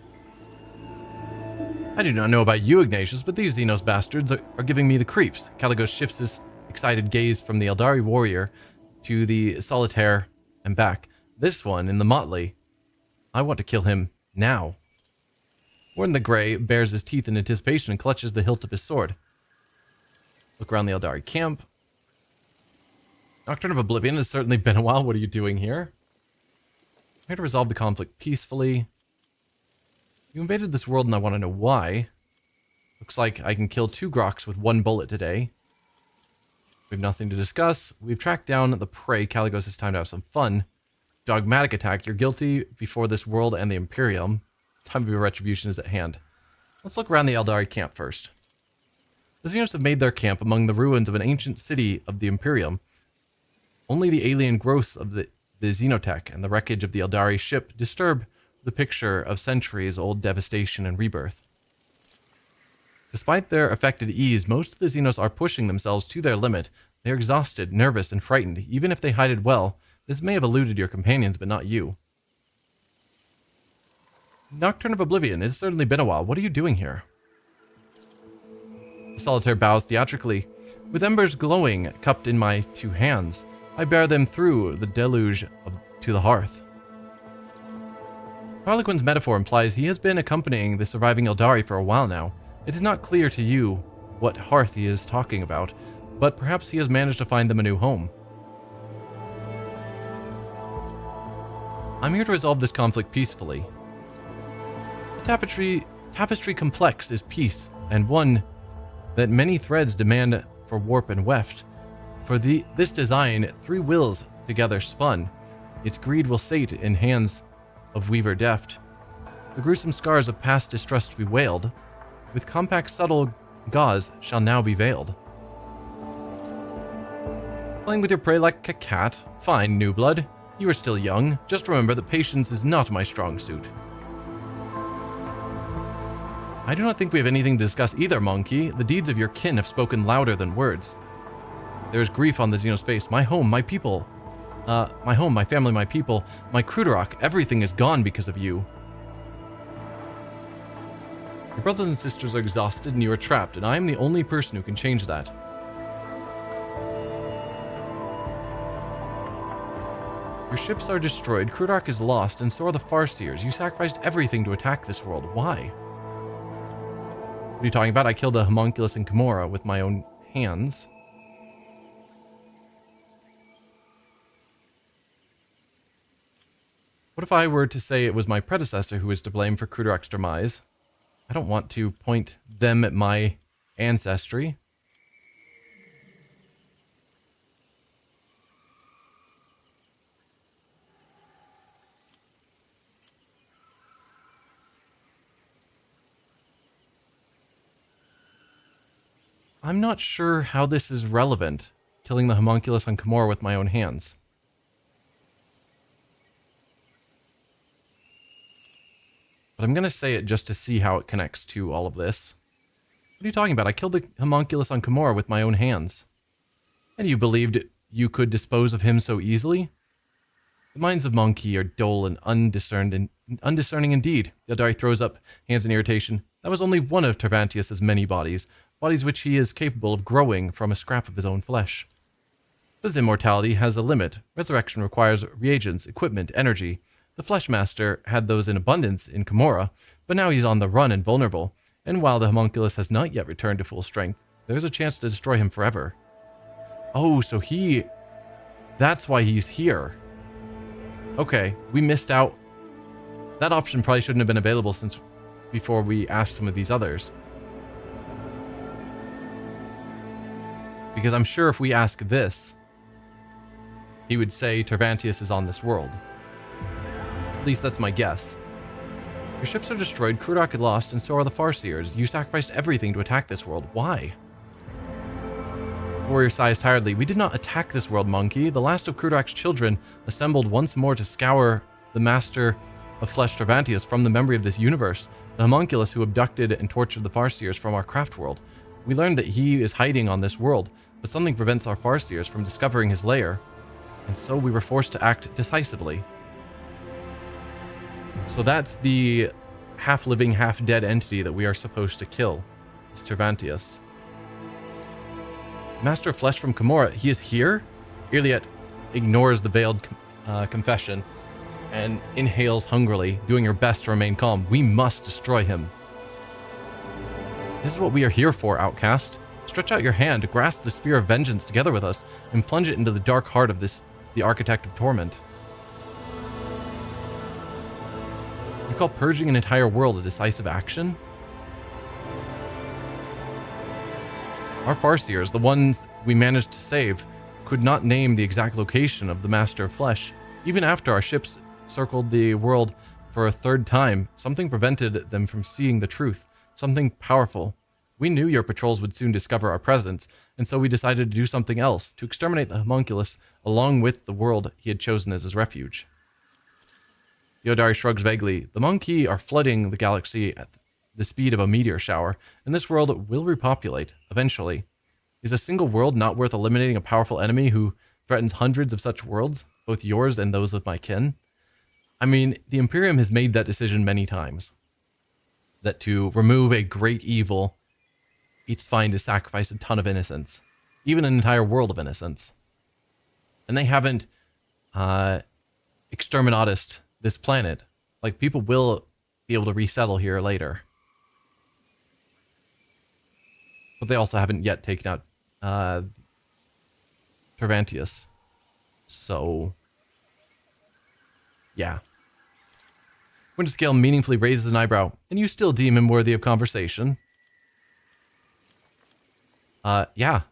I do not know about you, Ignatius, but these Xenos bastards are giving me the creeps. Caligos shifts his excited gaze from the Eldari warrior to the solitaire and back. This one, in the motley. I want to kill him now. Warden the Grey bares his teeth in anticipation and clutches the hilt of his sword. Look around the Eldari camp. Nocturne of Oblivion, has certainly been a while. What are you doing here? I'm here to resolve the conflict peacefully. You invaded this world and I want to know why. Looks like I can kill 2 groks with 1 bullet today. We have nothing to discuss. We've tracked down the prey. Caligos, it's time to have some fun. Dogmatic attack. You're guilty before this world and the Imperium. Time of your retribution is at hand. Let's look around the Eldari camp first. The Xenos have made their camp among the ruins of an ancient city of the Imperium. Only the alien growths of the xenotech and the wreckage of the Eldari ship disturb the picture of centuries-old devastation and rebirth. Despite their affected ease, most of the Xenos are pushing themselves to their limit. They are exhausted, nervous, and frightened. Even if they hide it well, this may have eluded your companions, but not you. Nocturne of Oblivion, it has certainly been a while. What are you doing here? The solitaire bows theatrically. With embers glowing, cupped in my 2 hands, I bear them through the deluge to the hearth. Harlequin's metaphor implies he has been accompanying the surviving Eldari for a while now. It is not clear to you what hearth he is talking about, but perhaps he has managed to find them a new home. I'm here to resolve this conflict peacefully. The tapestry complex is peace, and one that many threads demand for warp and weft. For this design, 3 wills together spun. Its greed will sate in hands of weaver deft. The gruesome scars of past distrust bewailed, with compact subtle gauze shall now be veiled. Playing with your prey like a cat? Fine, new blood. You are still young. Just remember that patience is not my strong suit. I do not think we have anything to discuss either, monkey. The deeds of your kin have spoken louder than words. There is grief on the Xenos face. My home, my people. My home, my family, my people. My Krudarok, everything is gone because of you. Your brothers and sisters are exhausted and you are trapped, and I am the only person who can change that. Your ships are destroyed, Krudarok is lost, and so are the Farseers. You sacrificed everything to attack this world. Why? What are you talking about? I killed a homunculus in Kimura with my own hands. What if I were to say it was my predecessor who was to blame for Krudarok's demise? I don't want to point them at my ancestry. I'm not sure how this is relevant, killing the homunculus on Komorra with my own hands. But I'm going to say it just to see how it connects to all of this. What are you talking about? I killed the homunculus on Komorra with my own hands. And you believed you could dispose of him so easily? The minds of Monkey are dull and undiscerning indeed. Yaldari throws up hands in irritation. That was only one of Tervantius's many bodies which he is capable of growing from a scrap of his own flesh. But his immortality has a limit. Resurrection requires reagents, equipment, energy. The Fleshmaster had those in abundance in Komorra, but now he's on the run and vulnerable, and while the homunculus has not yet returned to full strength, there's a chance to destroy him forever. Oh, so that's why he's here. Okay, we missed out. That option probably shouldn't have been available since before we asked some of these others. Because I'm sure if we ask this, he would say Tervantius is on this world. At least that's my guess. Your ships are destroyed, Kurdak is lost, and so are the Farseers. You sacrificed everything to attack this world. Why? Warrior sighs tiredly. We did not attack this world, Monkey. The last of Kurdak's children assembled once more to scour the Master of Flesh Tervantius from the memory of this universe, the homunculus who abducted and tortured the Farseers from our craft world. We learned that he is hiding on this world, but something prevents our Farseers from discovering his lair, and so we were forced to act decisively. So that's the half-living, half-dead entity that we are supposed to kill, is Tervantius. Master of Flesh from Komorra, he is here? Iliad ignores the veiled confession and inhales hungrily, doing her best to remain calm. We must destroy him. This is what we are here for, outcast. Stretch out your hand, grasp the spear of vengeance together with us, and plunge it into the dark heart of the architect of torment. You call purging an entire world a decisive action? Our Farseers, the ones we managed to save, could not name the exact location of the Master of Flesh. Even after our ships circled the world for a third time, something prevented them from seeing the truth, something powerful. We knew your patrols would soon discover our presence, and so we decided to do something else, to exterminate the homunculus along with the world he had chosen as his refuge. Yodari shrugs vaguely. The Monkey are flooding the galaxy at the speed of a meteor shower, and this world will repopulate, eventually. Is a single world not worth eliminating a powerful enemy who threatens hundreds of such worlds, both yours and those of my kin? I mean, the Imperium has made that decision many times. That to remove a great evil, it's fine to sacrifice a ton of innocents. Even an entire world of innocents. And they haven't exterminatus this planet. Like, people will be able to resettle here later. But they also haven't yet taken out Tervantius. So, yeah. Winterscale meaningfully raises an eyebrow. And you still deem him worthy of conversation? Yeah.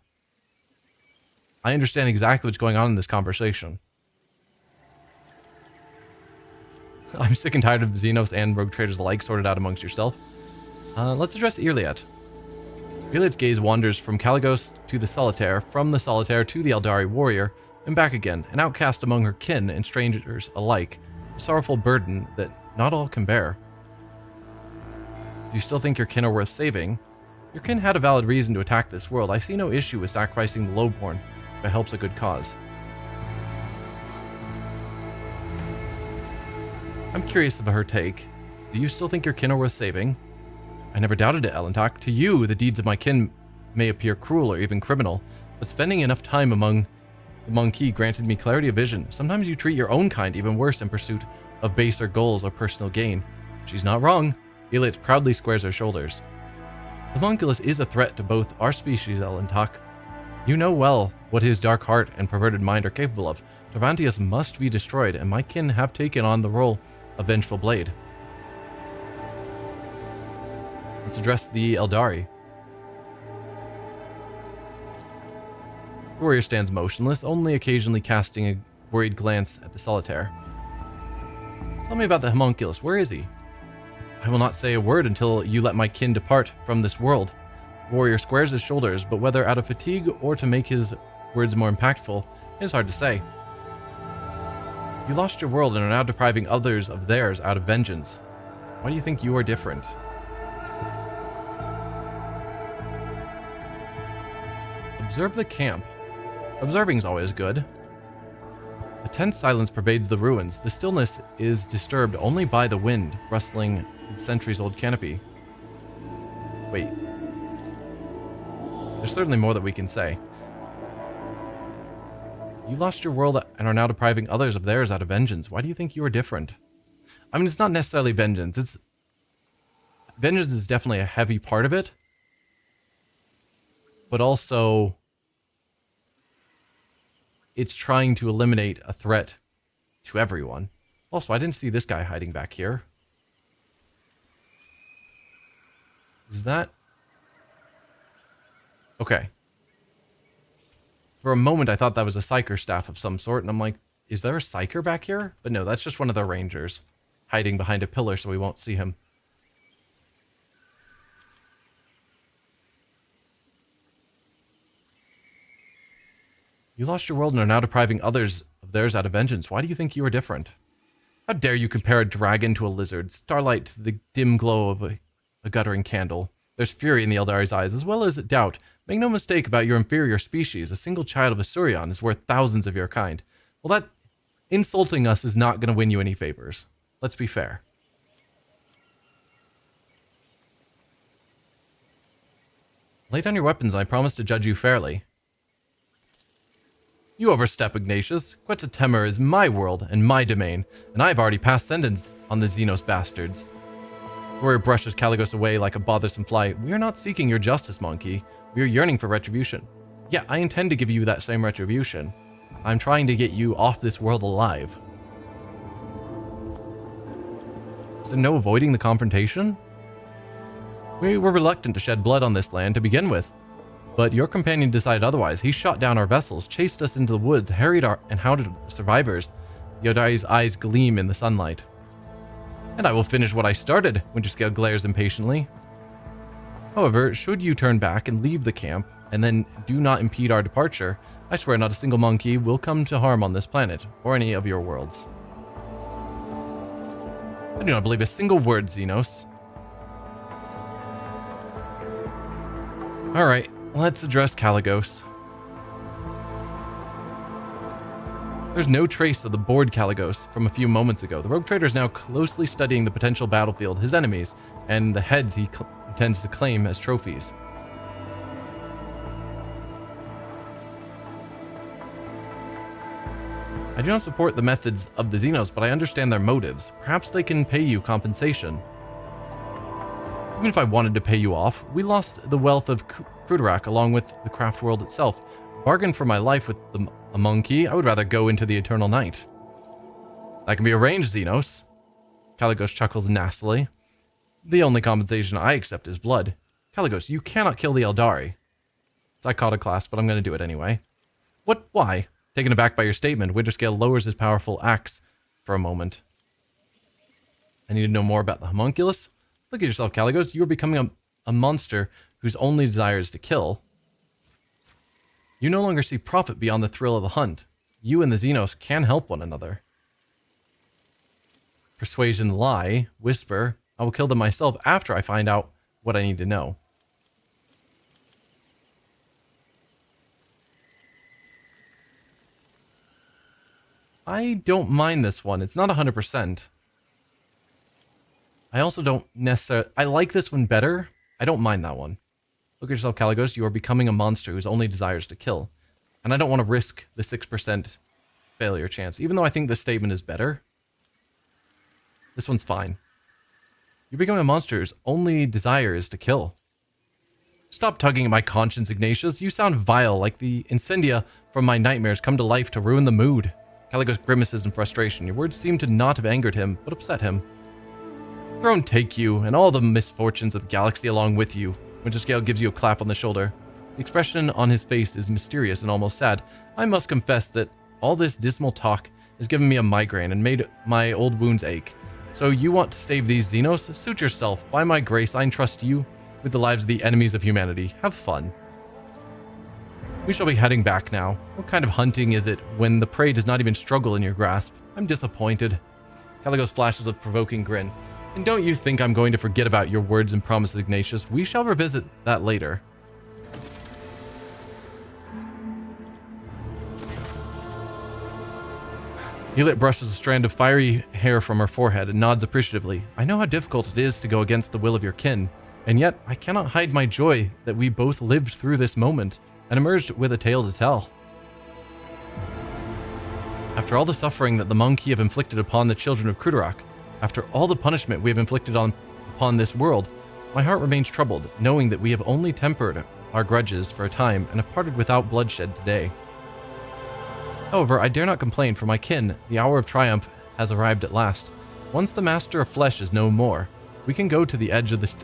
I understand exactly what's going on in this conversation. I'm sick and tired of Xenos and rogue traders alike sorted out amongst yourself. Let's address Iliad. Iliad's gaze wanders from Caligos to the Solitaire, from the Solitaire to the Eldari warrior, and back again, an outcast among her kin and strangers alike, a sorrowful burden that not all can bear. Do you still think your kin are worth saving? Your kin had a valid reason to attack this world. I see no issue with sacrificing the lowborn if it helps a good cause. I'm curious of her take. Do you still think your kin are worth saving? I never doubted it, Elentak. To you, the deeds of my kin may appear cruel or even criminal, but spending enough time among the Monkey granted me clarity of vision. Sometimes you treat your own kind even worse in pursuit of baser goals or personal gain. She's not wrong. Iliad proudly squares her shoulders. The homunculus is a threat to both our species, Elentak. You know well what his dark heart and perverted mind are capable of. Tervantius must be destroyed, and my kin have taken on the role of Vengeful Blade. Let's address the Eldari. The warrior stands motionless, only occasionally casting a worried glance at the solitaire. Tell me about the homunculus. Where is he? I will not say a word until you let my kin depart from this world. The warrior squares his shoulders, but whether out of fatigue or to make his words more impactful, it is hard to say. You lost your world and are now depriving others of theirs out of vengeance. Why do you think you are different? Observe the camp. Observing is always good. A tense silence pervades the ruins. The stillness is disturbed only by the wind rustling the centuries-old canopy. Wait. There's certainly more that we can say. You lost your world and are now depriving others of theirs out of vengeance. Why do you think you are different? I mean, it's not necessarily vengeance. Vengeance is definitely a heavy part of it. But also, it's trying to eliminate a threat to everyone. Also, I didn't see this guy hiding back here. Is that... Okay. For a moment, I thought that was a psyker staff of some sort, and I'm like, is there a psyker back here? But no, that's just one of the rangers, hiding behind a pillar so we won't see him. You lost your world and are now depriving others of theirs out of vengeance. Why do you think you are different? How dare you compare a dragon to a lizard, starlight to the dim glow of a guttering candle? There's fury in the Eldari's eyes, as well as doubt. Make no mistake about your inferior species. A single child of Asurion is worth thousands of your kind. Well, that insulting us is not going to win you any favors. Let's be fair. Lay down your weapons and I promise to judge you fairly. You overstep, Ignatius. Quetzaltemur is my world and my domain, and I've already passed sentence on the Xenos bastards. Warrior brushes Caligos away like a bothersome fly. We are not seeking your justice, monkey. We are yearning for retribution. Yeah, I intend to give you that same retribution. I'm trying to get you off this world alive. Is there no avoiding the confrontation? We were reluctant to shed blood on this land to begin with, but your companion decided otherwise. He shot down our vessels, chased us into the woods, harried and hounded survivors. Yodai's eyes gleam in the sunlight. And I will finish what I started, Winterscale glares impatiently. However, should you turn back and leave the camp, and then do not impede our departure, I swear not a single monkey will come to harm on this planet, or any of your worlds. I do not believe a single word, Xenos. Alright, let's address Caligos. There's no trace of the bored Caligos from a few moments ago. The rogue trader is now closely studying the potential battlefield, his enemies, and the heads he intends to claim as trophies. I do not support the methods of the Xenos, but I understand their motives. Perhaps they can pay you compensation. Even if I wanted to pay you off, we lost the wealth of Kruderak along with the craft world itself. Bargain for my life with a monkey, I would rather go into the eternal night. That can be arranged, Xenos. Caligos chuckles nastily. The only compensation I accept is blood. Caligos, you cannot kill the Eldari. It's iconoclast, but I'm going to do it anyway. What? Why? Taken aback by your statement, Winterscale lowers his powerful axe for a moment. I need to know more about the homunculus. Look at yourself, Caligos. You are becoming a monster whose only desire is to kill. You no longer see profit beyond the thrill of the hunt. You and the Xenos can help one another. Persuasion lie, whisper. I will kill them myself after I find out what I need to know. I don't mind this one. It's not 100%. I also don't necessarily... I like this one better. I don't mind that one. Look at yourself, Caligos. You are becoming a monster whose only desires to kill. And I don't want to risk the 6% failure chance. Even though I think this statement is better. This one's fine. You're becoming a monster whose only desire is to kill. Stop tugging at my conscience, Ignatius. You sound vile, like the incendia from my nightmares come to life to ruin the mood. Caligos grimaces in frustration. Your words seem to not have angered him, but upset him. Throne take you, and all the misfortunes of the galaxy along with you. Winterscale gives you a clap on the shoulder. The expression on his face is mysterious and almost sad. I must confess that all this dismal talk has given me a migraine and made my old wounds ache. So you want to save these xenos? Suit yourself. By my grace, I entrust you with the lives of the enemies of humanity. Have fun. We shall be heading back now. What kind of hunting is it when the prey does not even struggle in your grasp? I'm disappointed. Caligos flashes a provoking grin. And don't you think I'm going to forget about your words and promises, Ignatius? We shall revisit that later. Elliot brushes a strand of fiery hair from her forehead and nods appreciatively. I know how difficult it is to go against the will of your kin, and yet I cannot hide my joy that we both lived through this moment and emerged with a tale to tell. After all the suffering that the monkey have inflicted upon the children of Krudarok, after all the punishment we have inflicted upon this world, my heart remains troubled, knowing that we have only tempered our grudges for a time and have parted without bloodshed today. However, I dare not complain, for my kin, the hour of triumph has arrived at last. Once the master of flesh is no more, we can go to the edge of this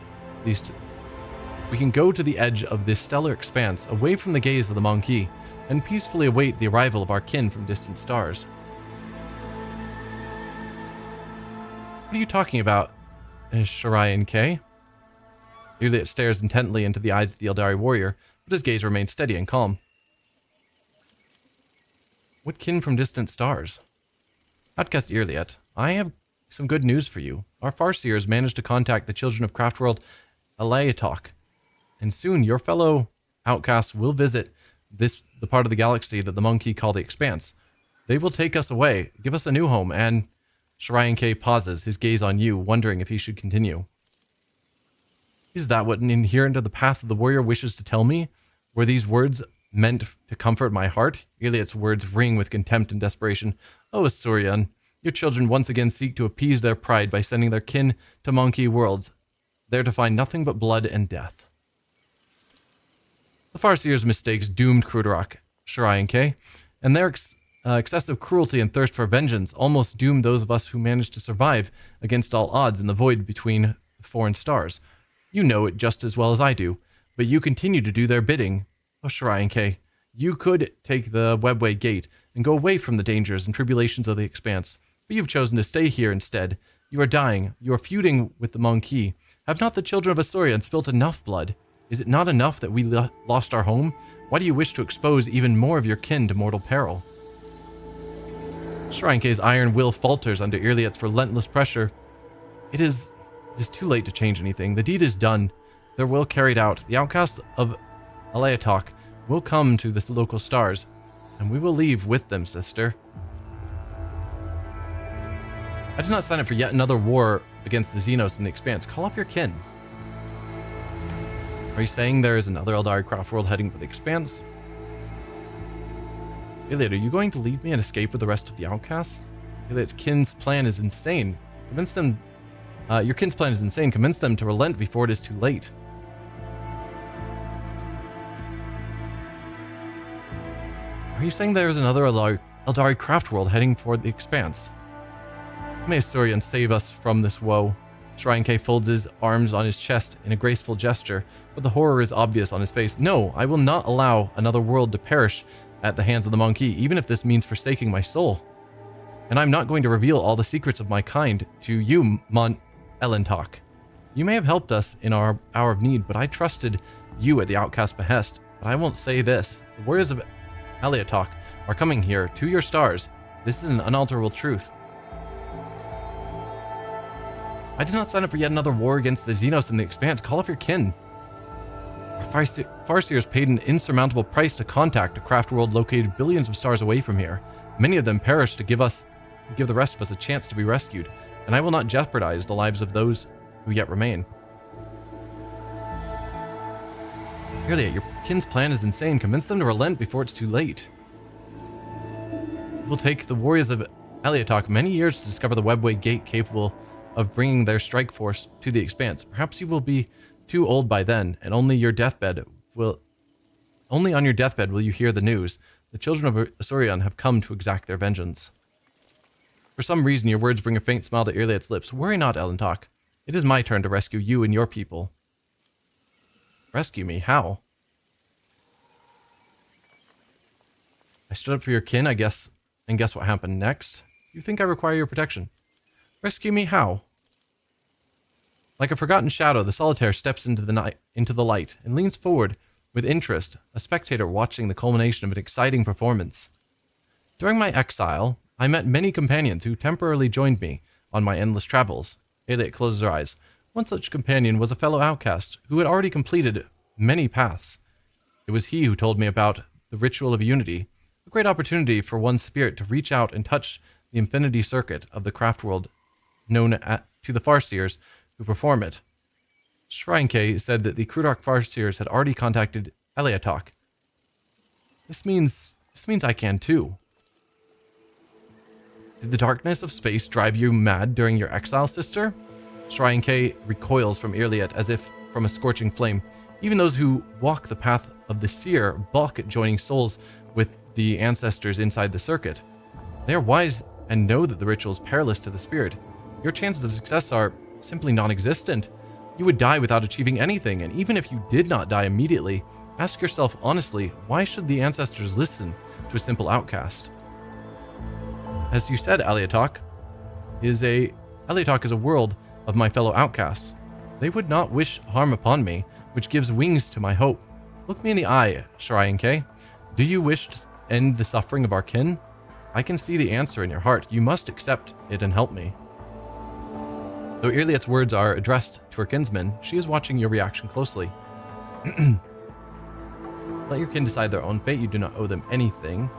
stellar expanse, away from the gaze of the monkey, and peacefully await the arrival of our kin from distant stars. What are you talking about, Sharian K? Juliet stares intently into the eyes of the Eldari warrior, but his gaze remains steady and calm. What kin from distant stars? Outcast Irliet, I have some good news for you. Our Farseers managed to contact the children of Craftworld Alayatok, and soon your fellow outcasts will visit the part of the galaxy that the monkey call the Expanse. They will take us away, give us a new home, and... Sharian K pauses, his gaze on you, wondering if he should continue. Is that what an inherent of the path of the warrior wishes to tell me? Were these words meant to comfort my heart? Iliad's words ring with contempt and desperation. Oh, Asturian, your children once again seek to appease their pride by sending their kin to monkey worlds, there to find nothing but blood and death. The Farseer's mistakes doomed Krudarok, Sharian K, and their excessive cruelty and thirst for vengeance almost doomed those of us who managed to survive against all odds in the void between foreign stars. You know it just as well as I do, but you continue to do their bidding. Oh, Sharian K, you could take the Webway Gate and go away from the dangers and tribulations of the Expanse, but you've chosen to stay here instead. You are dying. You are feuding with the monkey. Have not the children of Asturian spilt enough blood? Is it not enough that we lost our home? Why do you wish to expose even more of your kin to mortal peril? Sharian K's iron will falters under Irliet's relentless pressure. It is too late to change anything. The deed is done. Their will carried out. The outcasts of Alayatok will come to the local stars, and we will leave with them, sister. I did not sign up for yet another war against the Xenos in the Expanse. Call off your kin. Are you saying there is another Eldari craft world heading for the Expanse? Iliad, are you going to leave me and escape with the rest of the outcasts? Iliad's kin's plan is insane. Convince them... your kin's plan is insane. Convince them to relent before it is too late. Are you saying there is another Eldari craft world heading for the Expanse? May Asturian save us from this woe. Sharian K folds his arms on his chest in a graceful gesture, but the horror is obvious on his face. No, I will not allow another world to perish at the hands of the monkey, even if this means forsaking my soul. And I'm not going to reveal all the secrets of my kind to you, Mon Elentok. You may have helped us in our hour of need, but I trusted you at the outcast's behest. But I won't say this. The warriors of Alayatok are coming here to your stars. This is an unalterable truth. I did not sign up for yet another war against the Xenos in the Expanse. Call off your kin. Our Farseers paid an insurmountable price to contact a craft world located billions of stars away from here. Many of them perished to give the rest of us a chance to be rescued, and I will not jeopardize the lives of those who yet remain. Really, your kin's plan is insane. Convince them to relent before it's too late. It will take the warriors of Alayatok many years to discover the Webway Gate capable of bringing their strike force to the Expanse. Perhaps you will be too old by then, and only on your deathbed will you hear the news. The children of Asturian have come to exact their vengeance. For some reason, your words bring a faint smile to Irliet's lips. Worry not, Elentok. It is my turn to rescue you and your people. Rescue me? How? I stood up for your kin, I guess, and guess what happened next? You think I require your protection? Rescue me? How? Like a forgotten shadow, the solitaire steps into the light and leans forward with interest, a spectator watching the culmination of an exciting performance. During my exile, I met many companions who temporarily joined me on my endless travels. Elliot closes her eyes. One such companion was a fellow outcast who had already completed many paths. It was he who told me about the ritual of unity, a great opportunity for one's spirit to reach out and touch the infinity circuit of the craft world known to the Farseers who perform it. Shrinke said that the Krudark Farseers had already contacted Eliatok. This means I can too. Did the darkness of space drive you mad during your exile, sister? Shrinke recoils from Iliad as if from a scorching flame. Even those who walk the path of the seer balk at joining souls with the ancestors inside the circuit. They are wise and know that the ritual is perilous to the spirit. Your chances of success are simply non-existent. You would die without achieving anything, and even if you did not die immediately, ask yourself honestly, why should the ancestors listen to a simple outcast? As you said, Eliatok is a world of my fellow outcasts. They would not wish harm upon me, which gives wings to my hope. Look me in the eye, Shrinke. Do you wish to end the suffering of our kin? I can see the answer in your heart. You must accept it and help me. Though Iliad's words are addressed to her kinsman, she is watching your reaction closely. Let your kin decide their own fate. You do not owe them anything.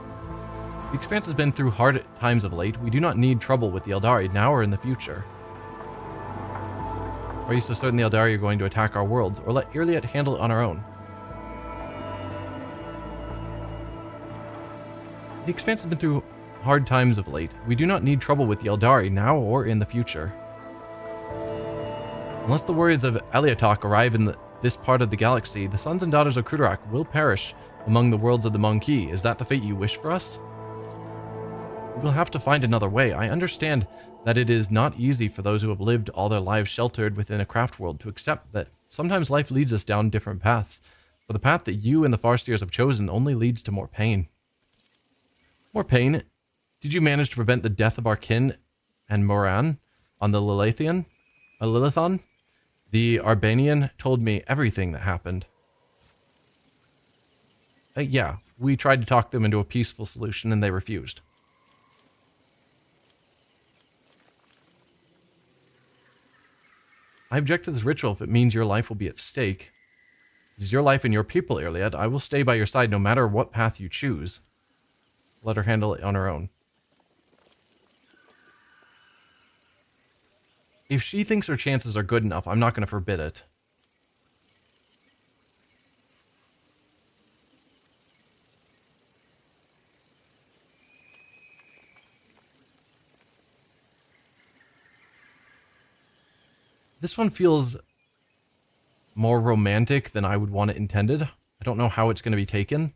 The Expanse has been through hard times of late. We do not need trouble with the Eldari, now or in the future. Are you so certain the Eldari are going to attack our worlds, or let Iliad handle it on our own? The Expanse has been through hard times of late. We do not need trouble with the Eldari, now or in the future. Unless the warriors of Eliatok arrive in this part of the galaxy, the sons and daughters of Krudarak will perish among the worlds of the Monkey. Is that the fate you wish for us? We will have to find another way. I understand that it is not easy for those who have lived all their lives sheltered within a craft world to accept that sometimes life leads us down different paths. For the path that you and the Farseers have chosen only leads to more pain. More pain? Did you manage to prevent the death of our kin and Moran on the Lilithon? The Arbanian told me everything that happened. Yeah, we tried to talk them into a peaceful solution and they refused. I object to this ritual if it means your life will be at stake. This is your life and your people, Iliad. I will stay by your side no matter what path you choose. Let her handle it on her own. If she thinks her chances are good enough, I'm not going to forbid it. This one feels more romantic than I would want it intended. I don't know how it's going to be taken.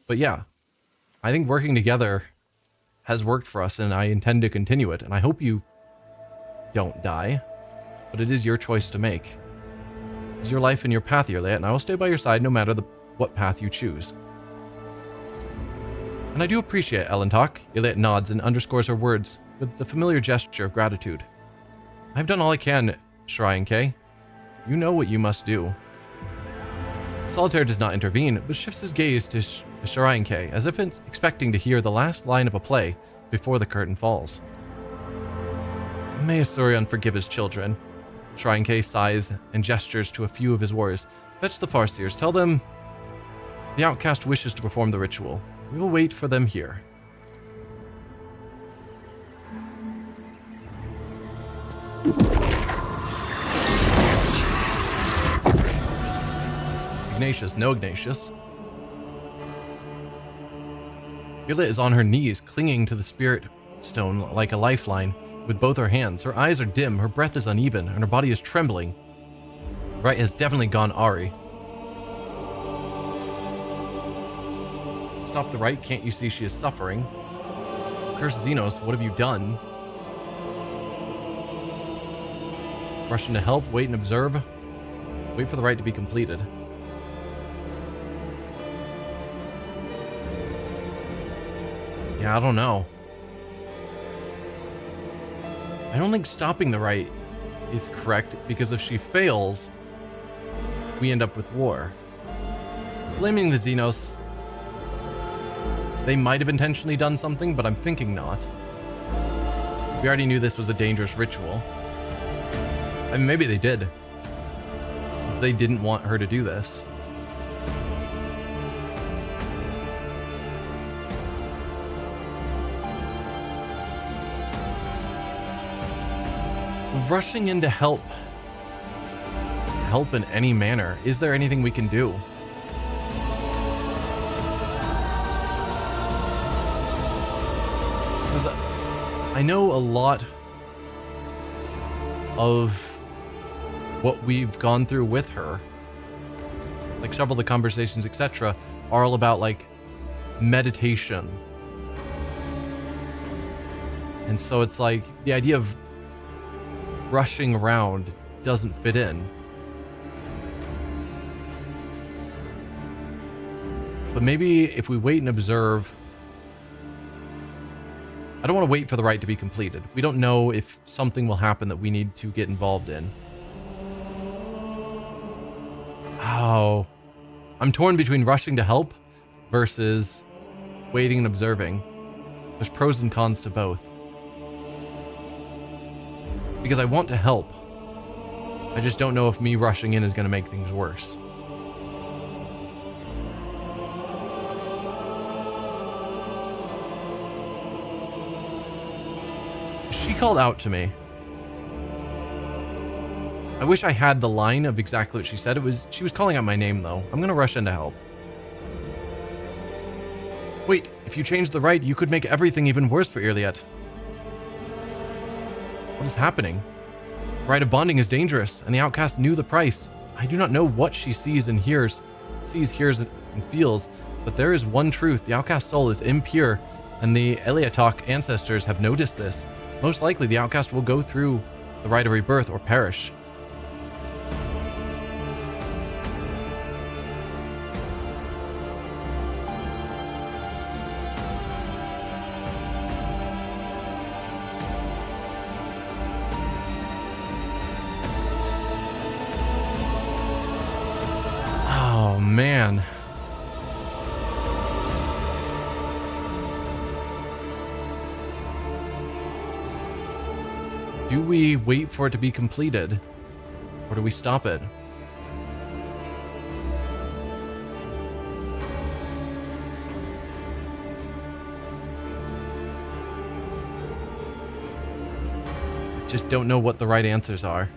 But yeah, I think working together has worked for us, and I intend to continue it. And I hope you don't die, but it is your choice to make. It's your life and your path, Iliad, and I will stay by your side no matter what path you choose. And I do appreciate Elentok. Iliad nods and underscores her words with the familiar gesture of gratitude. I've done all I can, Shrinke. You know what you must do. Solitaire does not intervene, but shifts his gaze to Shrinke, as if expecting to hear the last line of a play before the curtain falls. May Asurion forgive his children. Shrinke sighs and gestures to a few of his warriors. Fetch the Farseers. Tell them the outcast wishes to perform the ritual. We will wait for them here. Ignatius, no Ignatius. Iliad is on her knees, clinging to the spirit stone like a lifeline with both her hands. Her eyes are dim, her breath is uneven, and her body is trembling. Right has definitely gone Ari. Stop the right, can't you see she is suffering? Curse Xenos, what have you done? Rush in to help, wait and observe. Wait for the rite to be completed. Yeah, I don't know. I don't think stopping the rite is correct, because if she fails, we end up with war. Blaming the Xenos, they might have intentionally done something, but I'm thinking not. We already knew this was a dangerous ritual. I mean, maybe they did, since they didn't want her to do this. Rushing in to help in any manner. Is there anything we can do? Because I know a lot of what we've gone through with her, like several of the conversations, etc., are all about like meditation. And so it's like the idea of rushing around doesn't fit in. But maybe if we wait and observe, I don't want to wait for the rite to be completed. We don't know if something will happen that we need to get involved in. Oh, I'm torn between rushing to help versus waiting and observing. There's pros and cons to both. Because I want to help. I just don't know if me rushing in is going to make things worse. She called out to me. I wish I had the line of exactly what she said. She was calling out my name though. I'm going to rush in to help. Wait, if you change the rite, you could make everything even worse for Iliad. What is happening? The rite of bonding is dangerous, and the outcast knew the price. I do not know what she sees, hears, and feels, but there is one truth. The outcast soul is impure, and the Eliatok ancestors have noticed this. Most likely, the outcast will go through the rite of rebirth or perish. Oh, man. Do we wait for it to be completed, or do we stop it? Just don't know what the right answers are.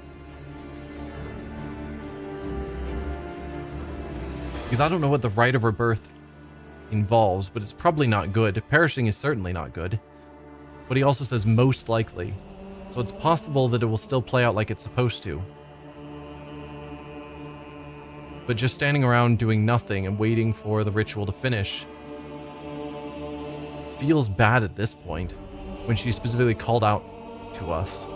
Because I don't know what the rite of rebirth involves, but it's probably not good. Perishing is certainly not good. But he also says most likely. So it's possible that it will still play out like it's supposed to. But just standing around doing nothing and waiting for the ritual to finish feels bad at this point, when she specifically called out to us.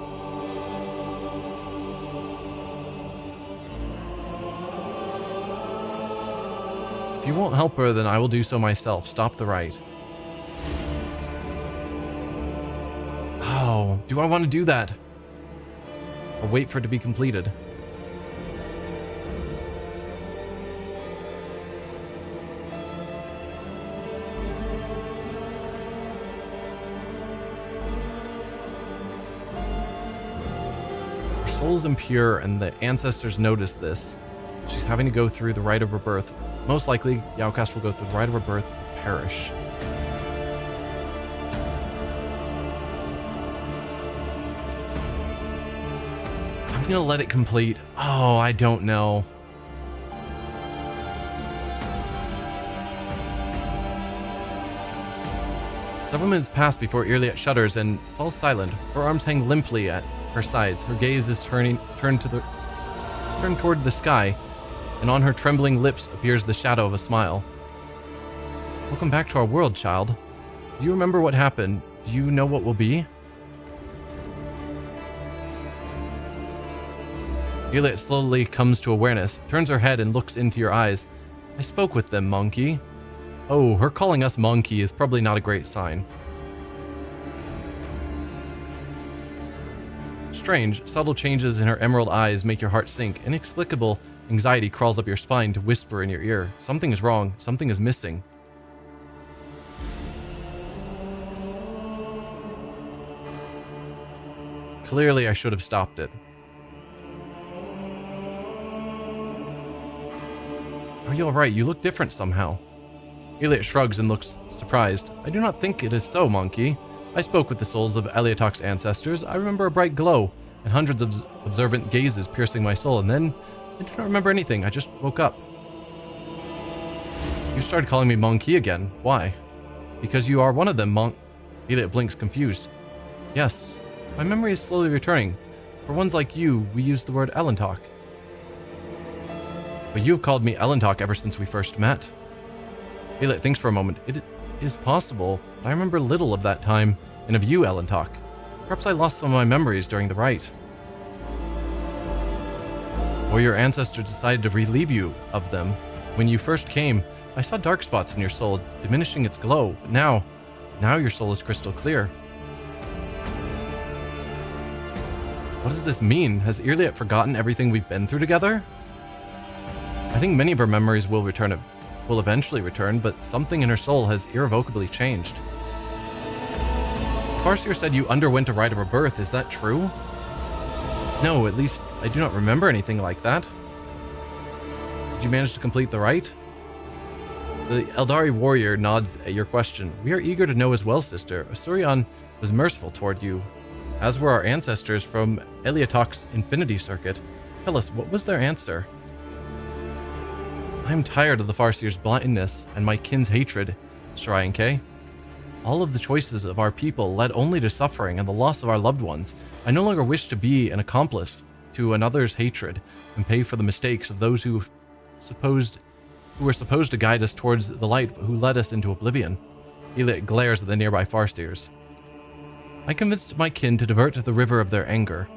If you won't help her, then I will do so myself. Stop the rite. Oh, do I want to do that? Or wait for it to be completed? Her soul is impure, and the ancestors notice this. She's having to go through the rite of rebirth. Most likely, the outcast will go through the rite of rebirth and perish. I'm gonna let it complete. Oh, I don't know. Several minutes pass before Iliad shudders and falls silent. Her arms hang limply at her sides. Her gaze is turned toward the sky, and on her trembling lips appears the shadow of a smile. Welcome back to our world, child. Do you remember what happened? Do you know what will be? Iliad slowly comes to awareness, turns her head and looks into your eyes. I spoke with them, monkey. Oh, her calling us monkey is probably not a great sign. Strange, subtle changes in her emerald eyes make your heart sink. Inexplicable anxiety crawls up your spine to whisper in your ear. Something is wrong. Something is missing. Clearly, I should have stopped it. Are you alright? You look different somehow. Iliad shrugs and looks surprised. I do not think it is so, monkey. I spoke with the souls of Eliotok's ancestors. I remember a bright glow and hundreds of observant gazes piercing my soul, and then I do not remember anything. I just woke up. You started calling me monkey again. Why? Because you are one of them, monk. Iliad blinks confused. Yes, my memory is slowly returning. For ones like you, we use the word Elentok. But you have called me Elentok ever since we first met. Iliad thinks for a moment. It is possible, but I remember little of that time and of you, Elentok. Perhaps I lost some of my memories during the rite. Or your ancestors decided to relieve you of them. When you first came, I saw dark spots in your soul, diminishing its glow. But now your soul is crystal clear. What does this mean? Has Iliad forgotten everything we've been through together? I think many of her memories will eventually return, but something in her soul has irrevocably changed. Farseer said you underwent a rite of rebirth. Is that true? No, at least I do not remember anything like that. Did you manage to complete the rite? The Eldari warrior nods at your question. We are eager to know as well, sister. Asuryan was merciful toward you, as were our ancestors from Eliotok's Infinity Circuit. Tell us, what was their answer? I am tired of the Farseer's blindness and my kin's hatred, Shrianke. All of the choices of our people led only to suffering and the loss of our loved ones. I no longer wish to be an accomplice to another's hatred and pay for the mistakes of those who were supposed to guide us towards the light, but who led us into oblivion. Iliad glares at the nearby Farseers. I convinced my kin to divert the river of their anger.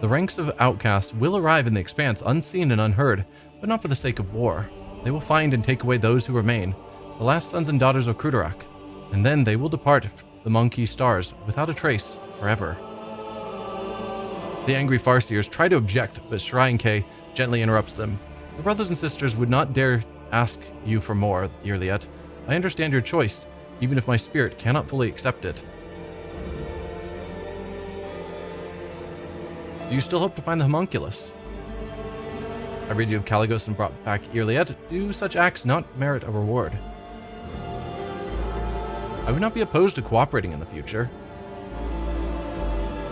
The ranks of outcasts will arrive in the Expanse unseen and unheard, but not for the sake of war. They will find and take away those who remain, the last sons and daughters of Krudarak, and then they will depart the monkey stars without a trace forever. The angry Farseers try to object, but Shrianke gently interrupts them. The brothers and sisters would not dare ask you for more, Iliad. I understand your choice, even if my spirit cannot fully accept it. Do you still hope to find the homunculus? I read you of Caligos and brought back Iliad. Do such acts not merit a reward? I would not be opposed to cooperating in the future.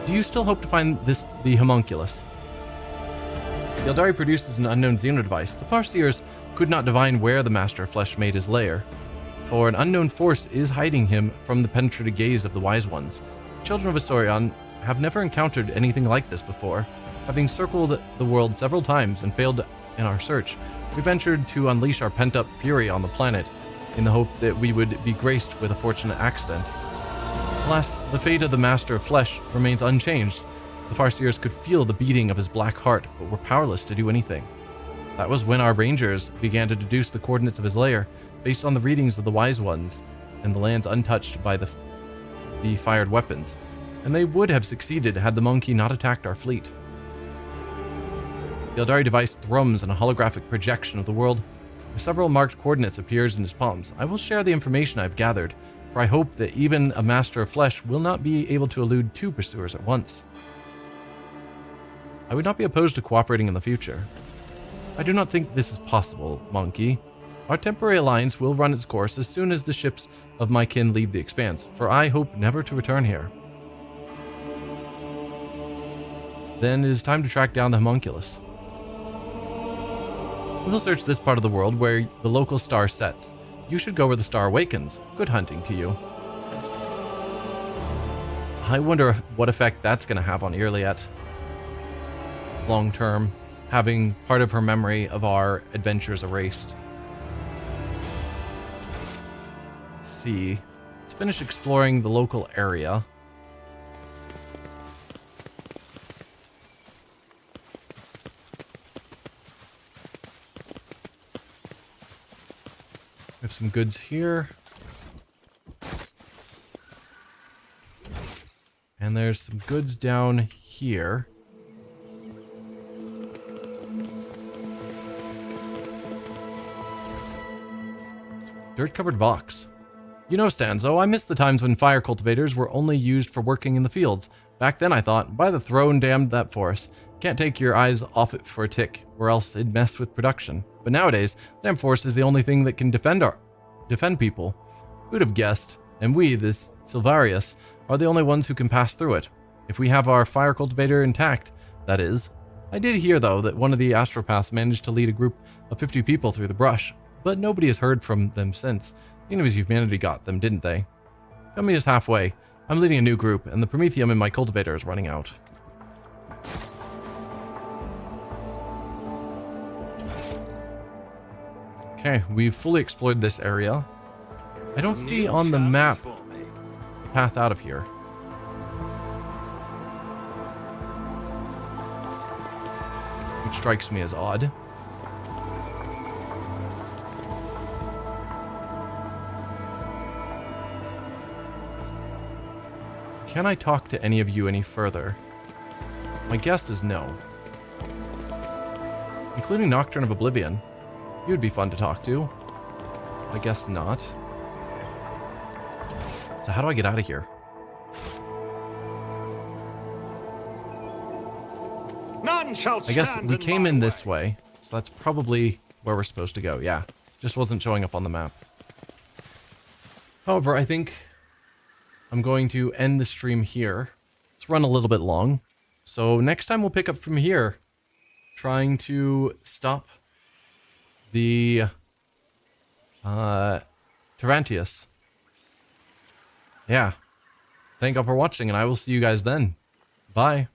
Do you still hope to find the homunculus? The Eldari produces an unknown xeno device. The Farseers could not divine where the Master of Flesh made his lair, for an unknown force is hiding him from the penetrative gaze of the Wise Ones. The children of Asuryan have never encountered anything like this before. Having circled the world several times and failed in our search, we ventured to unleash our pent-up fury on the planet in the hope that we would be graced with a fortunate accident. Alas, the fate of the Master of Flesh remains unchanged. The Farseers could feel the beating of his black heart, but were powerless to do anything. That was when our rangers began to deduce the coordinates of his lair based on the readings of the Wise Ones and the lands untouched by the fired weapons, and they would have succeeded had the monkey not attacked our fleet. The Eldari device thrums and a holographic projection of the world with several marked coordinates appears in his palms. I will share the information I've gathered, for I hope that even a Master of Flesh will not be able to elude two pursuers at once. I would not be opposed to cooperating in the future. I do not think this is possible, monkey. Our temporary alliance will run its course as soon as the ships of my kin leave the Expanse, for I hope never to return here. Then it is time to track down the homunculus. We will search this part of the world where the local star sets. You should go where the star awakens. Good hunting to you. I wonder what effect that's going to have on Iliad long term, having part of her memory of our adventures erased. Let's see. Let's finish exploring the local area. some goods here. And there's some goods down here. Dirt-covered box. You know, Stanzo, I miss the times when fire cultivators were only used for working in the fields. Back then I thought, by the throne damned that force. Can't take your eyes off it for a tick, or else it'd mess with production. But nowadays, damn force is the only thing that can defend people. Who'd have guessed? And we, this Silvarius, are the only ones who can pass through it. If we have our fire cultivator intact, that is. I did hear, though, that one of the astropaths managed to lead a group of 50 people through the brush, but nobody has heard from them since. The enemies of humanity got them, didn't they? Come meet us halfway. I'm leading a new group, and the Promethium in my cultivator is running out. Okay, we've fully explored this area. I don't see on the map the path out of here. Which strikes me as odd. Can I talk to any of you any further? My guess is no. Including Nocturne of Oblivion. You would be fun to talk to. I guess not. So how do I get out of here? None shall I guess stand we in came my in this way. way, so that's probably where we're supposed to go. Yeah, just wasn't showing up on the map. However, I think I'm going to end the stream here. It's run a little bit long, so next time we'll pick up from here, trying to stop the Tarantius. Yeah. Thank you all for watching, and I will see you guys then. Bye.